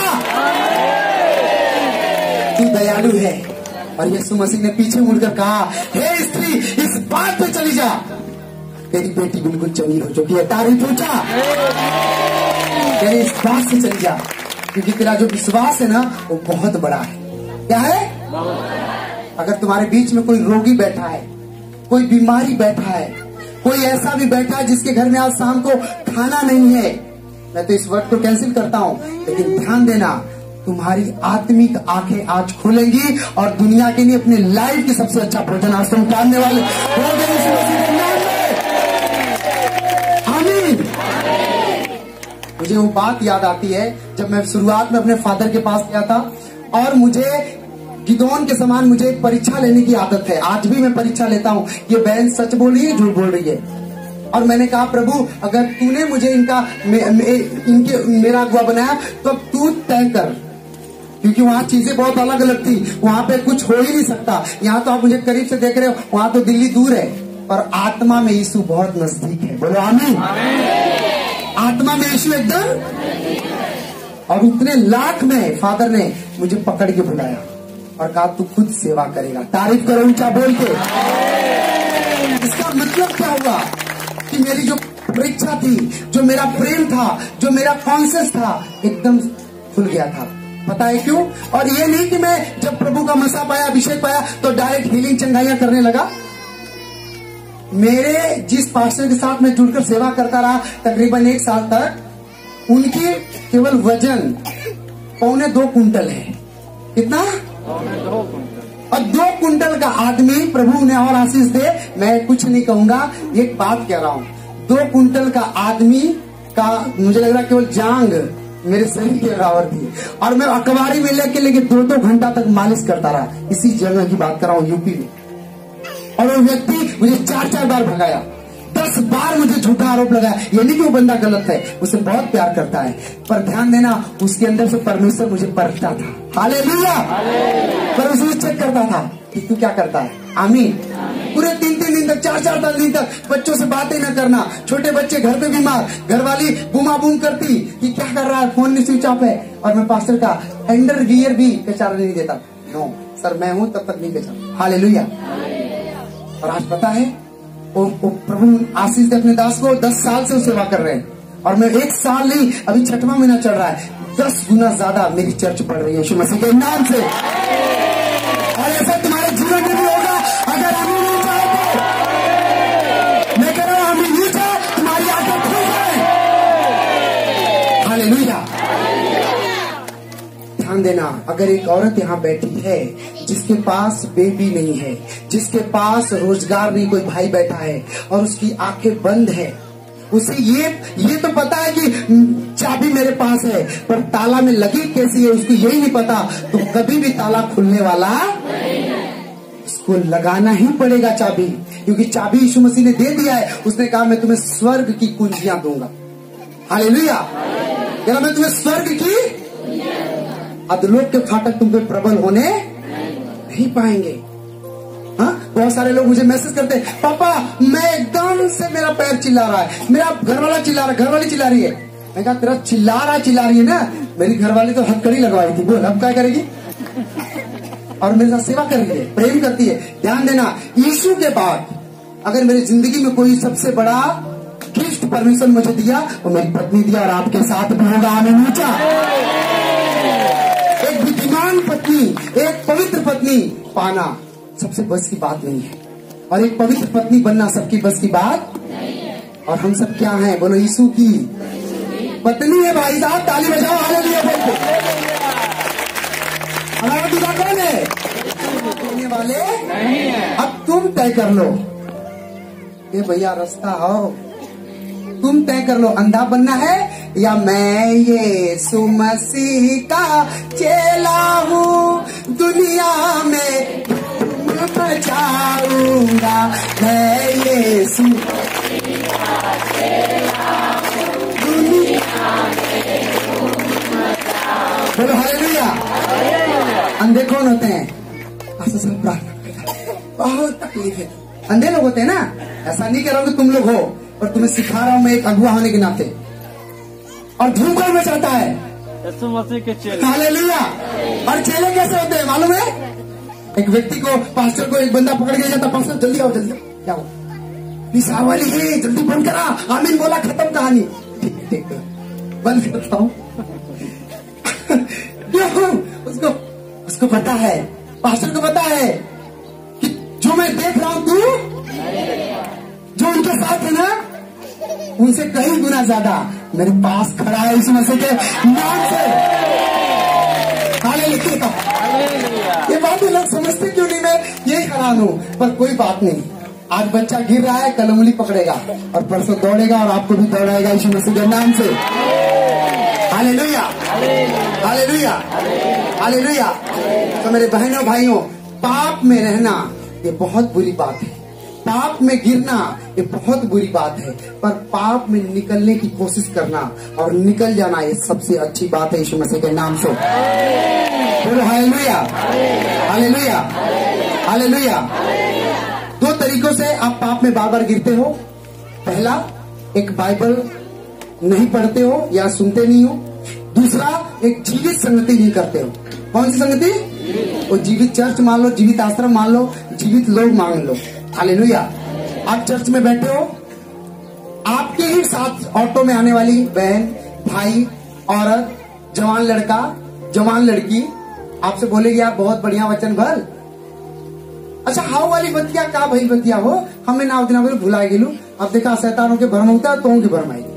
तू दयालु है। और यीशु मसीह ने पीछे मुड़कर कहा, हे स्त्री इस बात पे चली जा, तेरी बेटी बिल्कुल चंगी हो चुकी है। तारीफ ऊंचा, तेरी इस बात से चली जा, क्योंकि तेरा जो विश्वास है ना वो बहुत बड़ा है। क्या है? अगर तुम्हारे बीच में कोई रोगी बैठा है, कोई बीमारी बैठा है, कोई ऐसा भी बैठा है जिसके घर में आज शाम को खाना नहीं है, मैं तो इस वर्ड को कैंसिल करता हूँ, लेकिन ध्यान देना तुम्हारी आत्मिक आंखें आज खुलेंगी और दुनिया के लिए अपने लाइफ की सबसे अच्छा भोजन आज तुम पाने वाले आमीन। मुझे वो बात याद आती है जब मैं शुरुआत में अपने फादर के पास गया था और मुझे गिदोन के समान मुझे परीक्षा लेने की आदत है। आज भी मैं परीक्षा लेता हूँ, ये बहन सच बोल रही है झूठ बोल रही है। और मैंने कहा प्रभु अगर तूने मुझे इनके मेरा अगुआ बनाया तो अब तू तय कर, क्योंकि वहाँ चीजें बहुत अलग अलग थी, वहाँ पे कुछ हो ही नहीं सकता। यहाँ तो आप मुझे करीब से देख रहे हो, वहाँ तो दिल्ली दूर है, पर आत्मा में यीशु बहुत नजदीक है। बोलो आमीन। आत्मा में यीशु एकदम। और उतने लाख में फादर ने मुझे पकड़ के बुलाया और कहा तू खुद सेवा करेगा। तारीफ करो ऊंचा बोल के। इसका मतलब क्या हुआ कि मेरी जो परीक्षा थी, जो मेरा प्रेम था, जो मेरा कॉन्शियस था, एकदम खुल गया था। पता है क्यों? और ये नहीं कि मैं जब प्रभु का मसा पाया, अभिषेक पाया तो डायरेक्ट हीलिंग चंगाइयां करने लगा। मेरे जिस पास्टर के साथ मैं जुड़कर सेवा करता रहा तकरीबन 1 साल तक, उनकी केवल वजन 2.25 कुंटल है। कितना? 2 कुंटल का आदमी, प्रभु ने और आशीष दे, मैं कुछ नहीं कहूंगा, एक बात कह रहा हूँ, 2 कुंटल का आदमी का मुझे लग रहा केवल जांग मेरे शरीर के बराबर थी, और मैं अखबारी में लेके 2-2 घंटा तक मालिश करता रहा। इसी जगह की बात कर रहा हूँ, यूपी में। और वो व्यक्ति मुझे 4-4 बार भगाया, 10 बार मुझे झूठा आरोप लगाया। ये नहीं कि वो बंदा गलत है, उसे बहुत प्यार करता है, पर ध्यान देना उसके अंदर से परमेश्वर मुझे परखता था। हालेलुया। पर उसे चेक करता था कि तू क्या करता है। आमीन। पूरे 3-3 दिन तक, 4-4 दिन तक बच्चों से बातें न करना, छोटे बच्चे घर पे बीमार, घरवाली बूमा बूम करती कि क्या कर रहा है, फोन नहीं स्विच ऑफ है, और मैं पास्टर का अंडर गियर भी बेचारा नहीं देता। नो सर, मैं हूं तब तक नहीं बेचारा। हालेलुया। और आज पता है वो प्रभु आशीष दे अपने दास को, 10 साल से सेवा कर रहे हैं, और मैं 1 साल नहीं, अभी 6वां महीना चल रहा है, 10 गुना ज्यादा मेरी चर्च बढ़ रही है यीशु मसीह के नाम से। और ऐसा तुम्हारे जीवन में भी होगा अगर हम नहीं चाहते। मैं कह रहा हूं हम नहीं चाहे, तुम्हारी आंखें खुल जाए। हालेलुया। ध्यान देना, अगर एक औरत यहाँ बैठी है जिसके पास बेबी नहीं है, जिसके पास रोजगार नहीं, कोई भाई बैठा है और उसकी आंखें बंद है, उसे ये तो पता है कि चाबी मेरे पास है, पर ताला में लगी कैसी है उसको यही नहीं पता, तो कभी भी ताला खुलने वाला उसको लगाना ही पड़ेगा चाबी, क्योंकि चाबी यीशु मसीह ने दे दिया है। उसने कहा मैं तुम्हें स्वर्ग की कुंजियां दूंगा। हालेलुया। कहना मैं तुम्हें स्वर्ग की अधलोक के फाटक तुम पे प्रबल होने नहीं पाएंगे। हाँ, बहुत सारे लोग मुझे मैसेज करते हैं, पापा मैं एकदम से मेरा पैर चिल्ला रहा है, मेरा घरवाला चिल्ला रहा है, घरवाली चिल्ला रही है। मैं कहा तेरा चिल्ला रही है ना, मेरी घरवाली तो हथकड़ी लगवाई थी, बोल अब क्या करेगी। और मेरे साथ सेवा कर रही है, प्रेम करती है। ध्यान देना, यीशु के बाद अगर मेरी जिंदगी में कोई सबसे बड़ा गिफ्ट परमेश्वर मुझे दिया, वो मेरी पत्नी दिया, और आपके साथ भी होगा। आमीन। ऊंचा एक बुद्धिमान पत्नी, एक पवित्र पत्नी पाना सबसे बस की बात नहीं है, और एक पवित्र पत्नी बनना सबकी बस की बात। और हम सब क्या हैं, बोलो यीशु की पत्नी है। भाई साहब ताली बजाओ, हालेलुया बोल के। हमारा दूसरा कौन है, देने वाले नहीं है। अब तुम तय कर लो, ये भैया रास्ता हो, तुम तय कर लो, अंधा बनना है या मैं यीशु मसीह का चेला हूँ, दुनिया में बचाऊंगा, मैं यीशु बोलो हालेलुया। अंधे कौन होते हैं, बहुत तकलीफ है, अंधे लोग होते हैं ना। ऐसा नहीं कह रहा हूँ कि तुम लोग हो, और तुम्हें सिखा रहा हूँ मैं एक अगुआ होने के नाते। और धूम कौन मचाता है, यीशु मसीह के चेले। हालेलुया। और चेले कैसे होते हैं मालूम है, एक व्यक्ति को, पास्टर को एक बंदा पकड़ के जाता, पास्टर जल्दी आओ, जल्दी क्या हो, निशा वाली है, जल्दी बंद करा। आमीन बोला, खत्म कहानी। ठीक बंद करता हूँ। उसको पता है, पास्टर को पता है कि जो मैं देख रहा हूँ, तू जो उनके साथ है ना, उनसे कई गुना ज्यादा मेरे पास खड़ा है यीशु मसीह के नाम से। हालेलुया। ये बात लोग समझते क्यों नहीं, मैं यही हैरान हूँ, पर कोई बात नहीं। आज बच्चा गिर रहा है, कल उंगली पकड़ेगा, और परसों दौड़ेगा, और आपको भी दौड़ाएगा यीशु मसीह के नाम से। Hallelujah, hallelujah, hallelujah. तो मेरे बहनों भाइयों, पाप में रहना ये बहुत बुरी बात है, पाप में गिरना ये बहुत बुरी बात है, पर पाप में निकलने की कोशिश करना और निकल जाना ये सबसे अच्छी बात है यीशु मसीह के नाम से। बोलो हालेलुया, हालेलुया, हालेलुया। 2 तरीकों से आप पाप में बार बार गिरते हो। पहला, एक बाइबल नहीं पढ़ते हो या सुनते नहीं हो। दूसरा, एक जीवित संगति नहीं करते हो। कौन सी संगति, वो जीवित चर्च मान लो, जीवित आश्रम मान लो, जीवित लोग मान लो। हालेलुया। आप चर्च में बैठे हो, आपके ही साथ ऑटो में आने वाली बहन, भाई, औरत, जवान लड़का, जवान लड़की आपसे बोलेगी यार बहुत बढ़िया वचन भर। अच्छा हाउ वाली बतिया का भाई बतिया हो, हमें ना उतना बोले भुला गेलू, अब देखा शैतानों के भरम होता है, तो के भरम आएगी।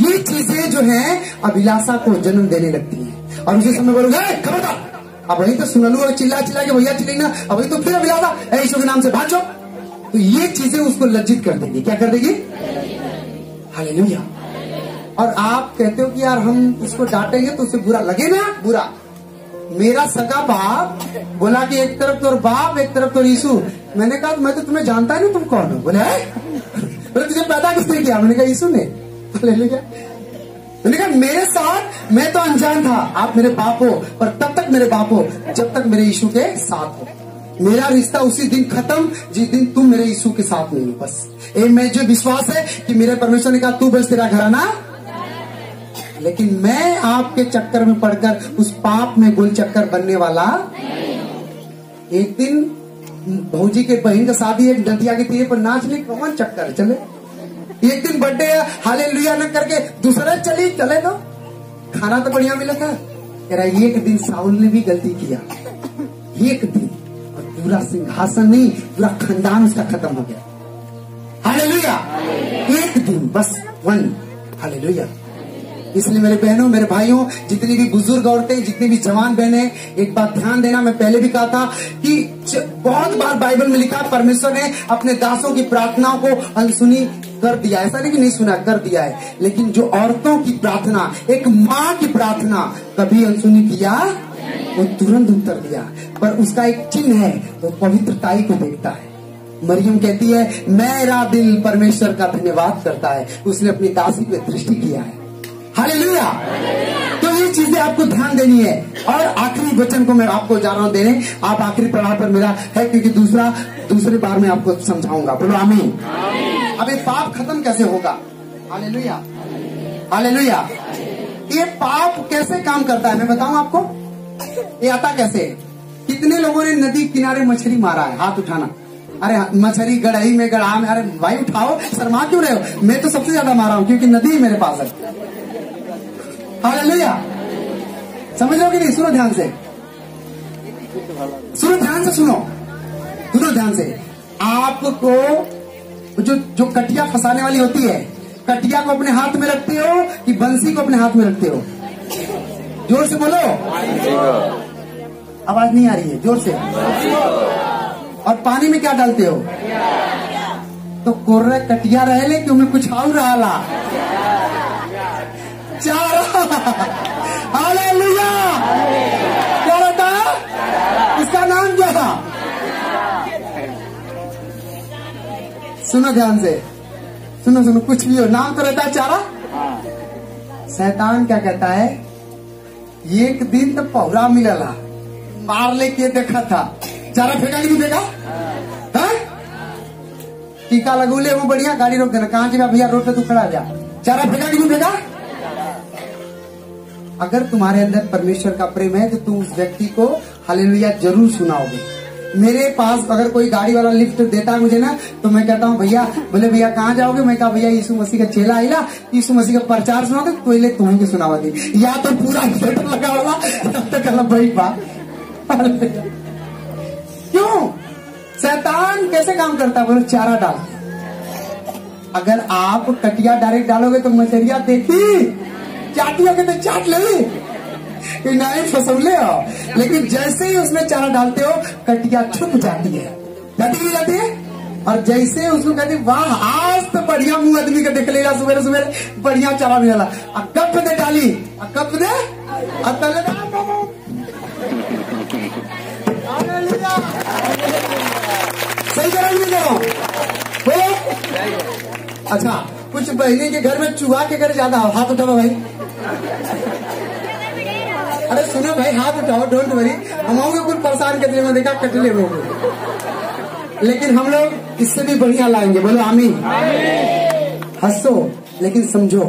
ये चीजें जो है अभिलाषा को जन्म देने लगती है, और उसी समय बोलोगे खबरदार, अब वही तो सुनलू और चिल्ला चिल्ला के भैया चिल्लाई ना, अब वही तो फिर अभिलाषा यीशु के नाम से भाग जाओ। तो ये चीजें उसको लज्जित कर देगी। क्या कर देगी, हालेलुया। और आप कहते हो कि यार हम इसको डांटेंगे तो उसे बुरा लगे ना, बुरा। मेरा सगा बाप बोला कि एक तरफ तो बाप एक तरफ तो यीशु। मैंने कहा मैं तो तुम्हें जानता नहीं, तुम कौन हो। बोले बोले तुझे पैदा किसने किया? मैंने कहा यीशु ने। मैंने कहा मेरे साथ मैं तो अनजान था, आप मेरे बाप हो, पर तब तक मेरे बाप हो जब तक मेरे यीशु के साथ हो। मेरा रिश्ता उसी दिन खत्म जिस दिन तुम मेरे यीशु के साथ नहीं हो। बस ये मैं जो विश्वास है कि मेरे परमेश्वर ने कहा तू बस तेरा घराना, लेकिन मैं आपके चक्कर में पड़कर उस पाप में गोल चक्कर बनने वाला। एक दिन भौजी के बहन का शादी है, डंडिया के तीर पर नाच ली, कौन चक्कर चले। एक दिन बर्थडे है, हालेलुया न करके दूसरा चले तो खाना तो बढ़िया मिला था। कह रहा एक दिन साउल ने भी गलती किया, एक दिन, और पूरा सिंहासन नहीं पूरा खानदान उसका खत्म हो गया। हालेलुया, एक दिन बस, वन। हालेलुया। इसलिए मेरे बहनों, मेरे भाइयों, जितनी भी बुजुर्ग औरतें, जितनी भी जवान बहनें, एक बात ध्यान देना, मैं पहले भी कहा था कि बहुत बार बाइबल में लिखा परमेश्वर ने अपने दासों की प्रार्थनाओं को अनसुनी कर दिया। ऐसा नहीं कि नहीं सुना, कर दिया है, लेकिन जो औरतों की प्रार्थना, एक माँ की प्रार्थना कभी अनसुनी किया, वो तुरंत उत्तर दिया। पर उसका एक चिन्ह है, वो पवित्रताई को देखता है। मरियम कहती है मेरा दिल परमेश्वर का धन्यवाद करता है, उसने अपनी दासी पे दृष्टि किया है। हालेलुया। तो ये चीजें आपको ध्यान देनी है। और आखिरी वचन को मैं आपको जा रहा हूं देने, आप आखिरी पड़ाव पर मेरा है, क्योंकि दूसरे बार में आपको समझाऊंगा। बोलो आमीन। अब ये पाप खत्म कैसे होगा? Hallelujah, hallelujah. ये पाप कैसे काम करता है मैं बताऊं आपको, ये आता कैसे? कितने लोगों ने नदी किनारे मछली मारा है? हाथ उठाना। अरे मछली गड़ही में, गढ़ा में। अरे भाई उठाओ, शर्मा क्यों रहे हो? मैं तो सबसे ज्यादा मारा हूं, क्योंकि नदी मेरे पास है। हालेलुया। समझ लो कि नहीं? सुनो ध्यान से, सुनो ध्यान से, सुनो ध्यान से। आपको जो कटिया फंसाने वाली होती है, कटिया को अपने हाथ में रखते हो कि बंसी को अपने हाथ में रखते हो? जोर से बोलो, आवाज नहीं आ रही है, जोर से। और पानी में क्या डालते हो? तो कोर्रा कटिया रहे ले कि उनमें कुछ और रहा चारा। हालेलुया। क्या रहता है? इसका नाम क्या था? सुनो ध्यान से, सुनो, कुछ भी हो, नाम तो रहता है चारा। शैतान क्या कहता है? एक दिन तो पौरा मिलला, मार लेके देखा था, चारा फेंका कि नहीं फेंका? टीका लगूले वो बढ़िया, गाड़ी रोक देना, कहाँ जा भैया, रोड पे तू खड़ा जा, चारा फेंका कि नहीं फेंका? अगर तुम्हारे अंदर परमेश्वर का प्रेम है तो तुम उस व्यक्ति को हालेलुया जरूर सुनाओगे। मेरे पास अगर कोई गाड़ी वाला लिफ्ट देता है मुझे ना, तो मैं कहता हूँ भैया, बोले भैया कहाँ जाओगे? मैं कहा भैया यीशु मसीह का चेला आइला, यीशु मसीह का प्रचार सुना दे, पहले तुम्हें के सुनावा दी, या तो पूरा थिएटर लगा होगा तब तक भाई बात। क्यों? शैतान कैसे काम करता है? बोलो चारा डाल। अगर आप कटिया डायरेक्ट डालोगे तो मछलियां देखी चाटी होगे तो चाट ले नहीं फसौले हो, लेकिन जैसे ही उसमें चारा डालते हो कटिया छुप जाती है, जाती है। और जैसे उसको कहते वाह आज तो बढ़िया मुंह आदमी का देख लेगा, सुबह सुबह बढ़िया चारा मिला, कप दे डाली, कप दे सही करा नहीं दे रहा। अच्छा, कुछ बहने के घर में चूहा के घर ज्यादा हो, हाथ उठाओ भाई। अरे सुनो भाई, हाथ उठाओ, डोंट वरी। हम होंगे कुछ परेशान करने में देखा कटले होंगे, लेकिन हम लोग इससे भी बढ़िया लाएंगे। बोलो आमीन। हंसो लेकिन समझो।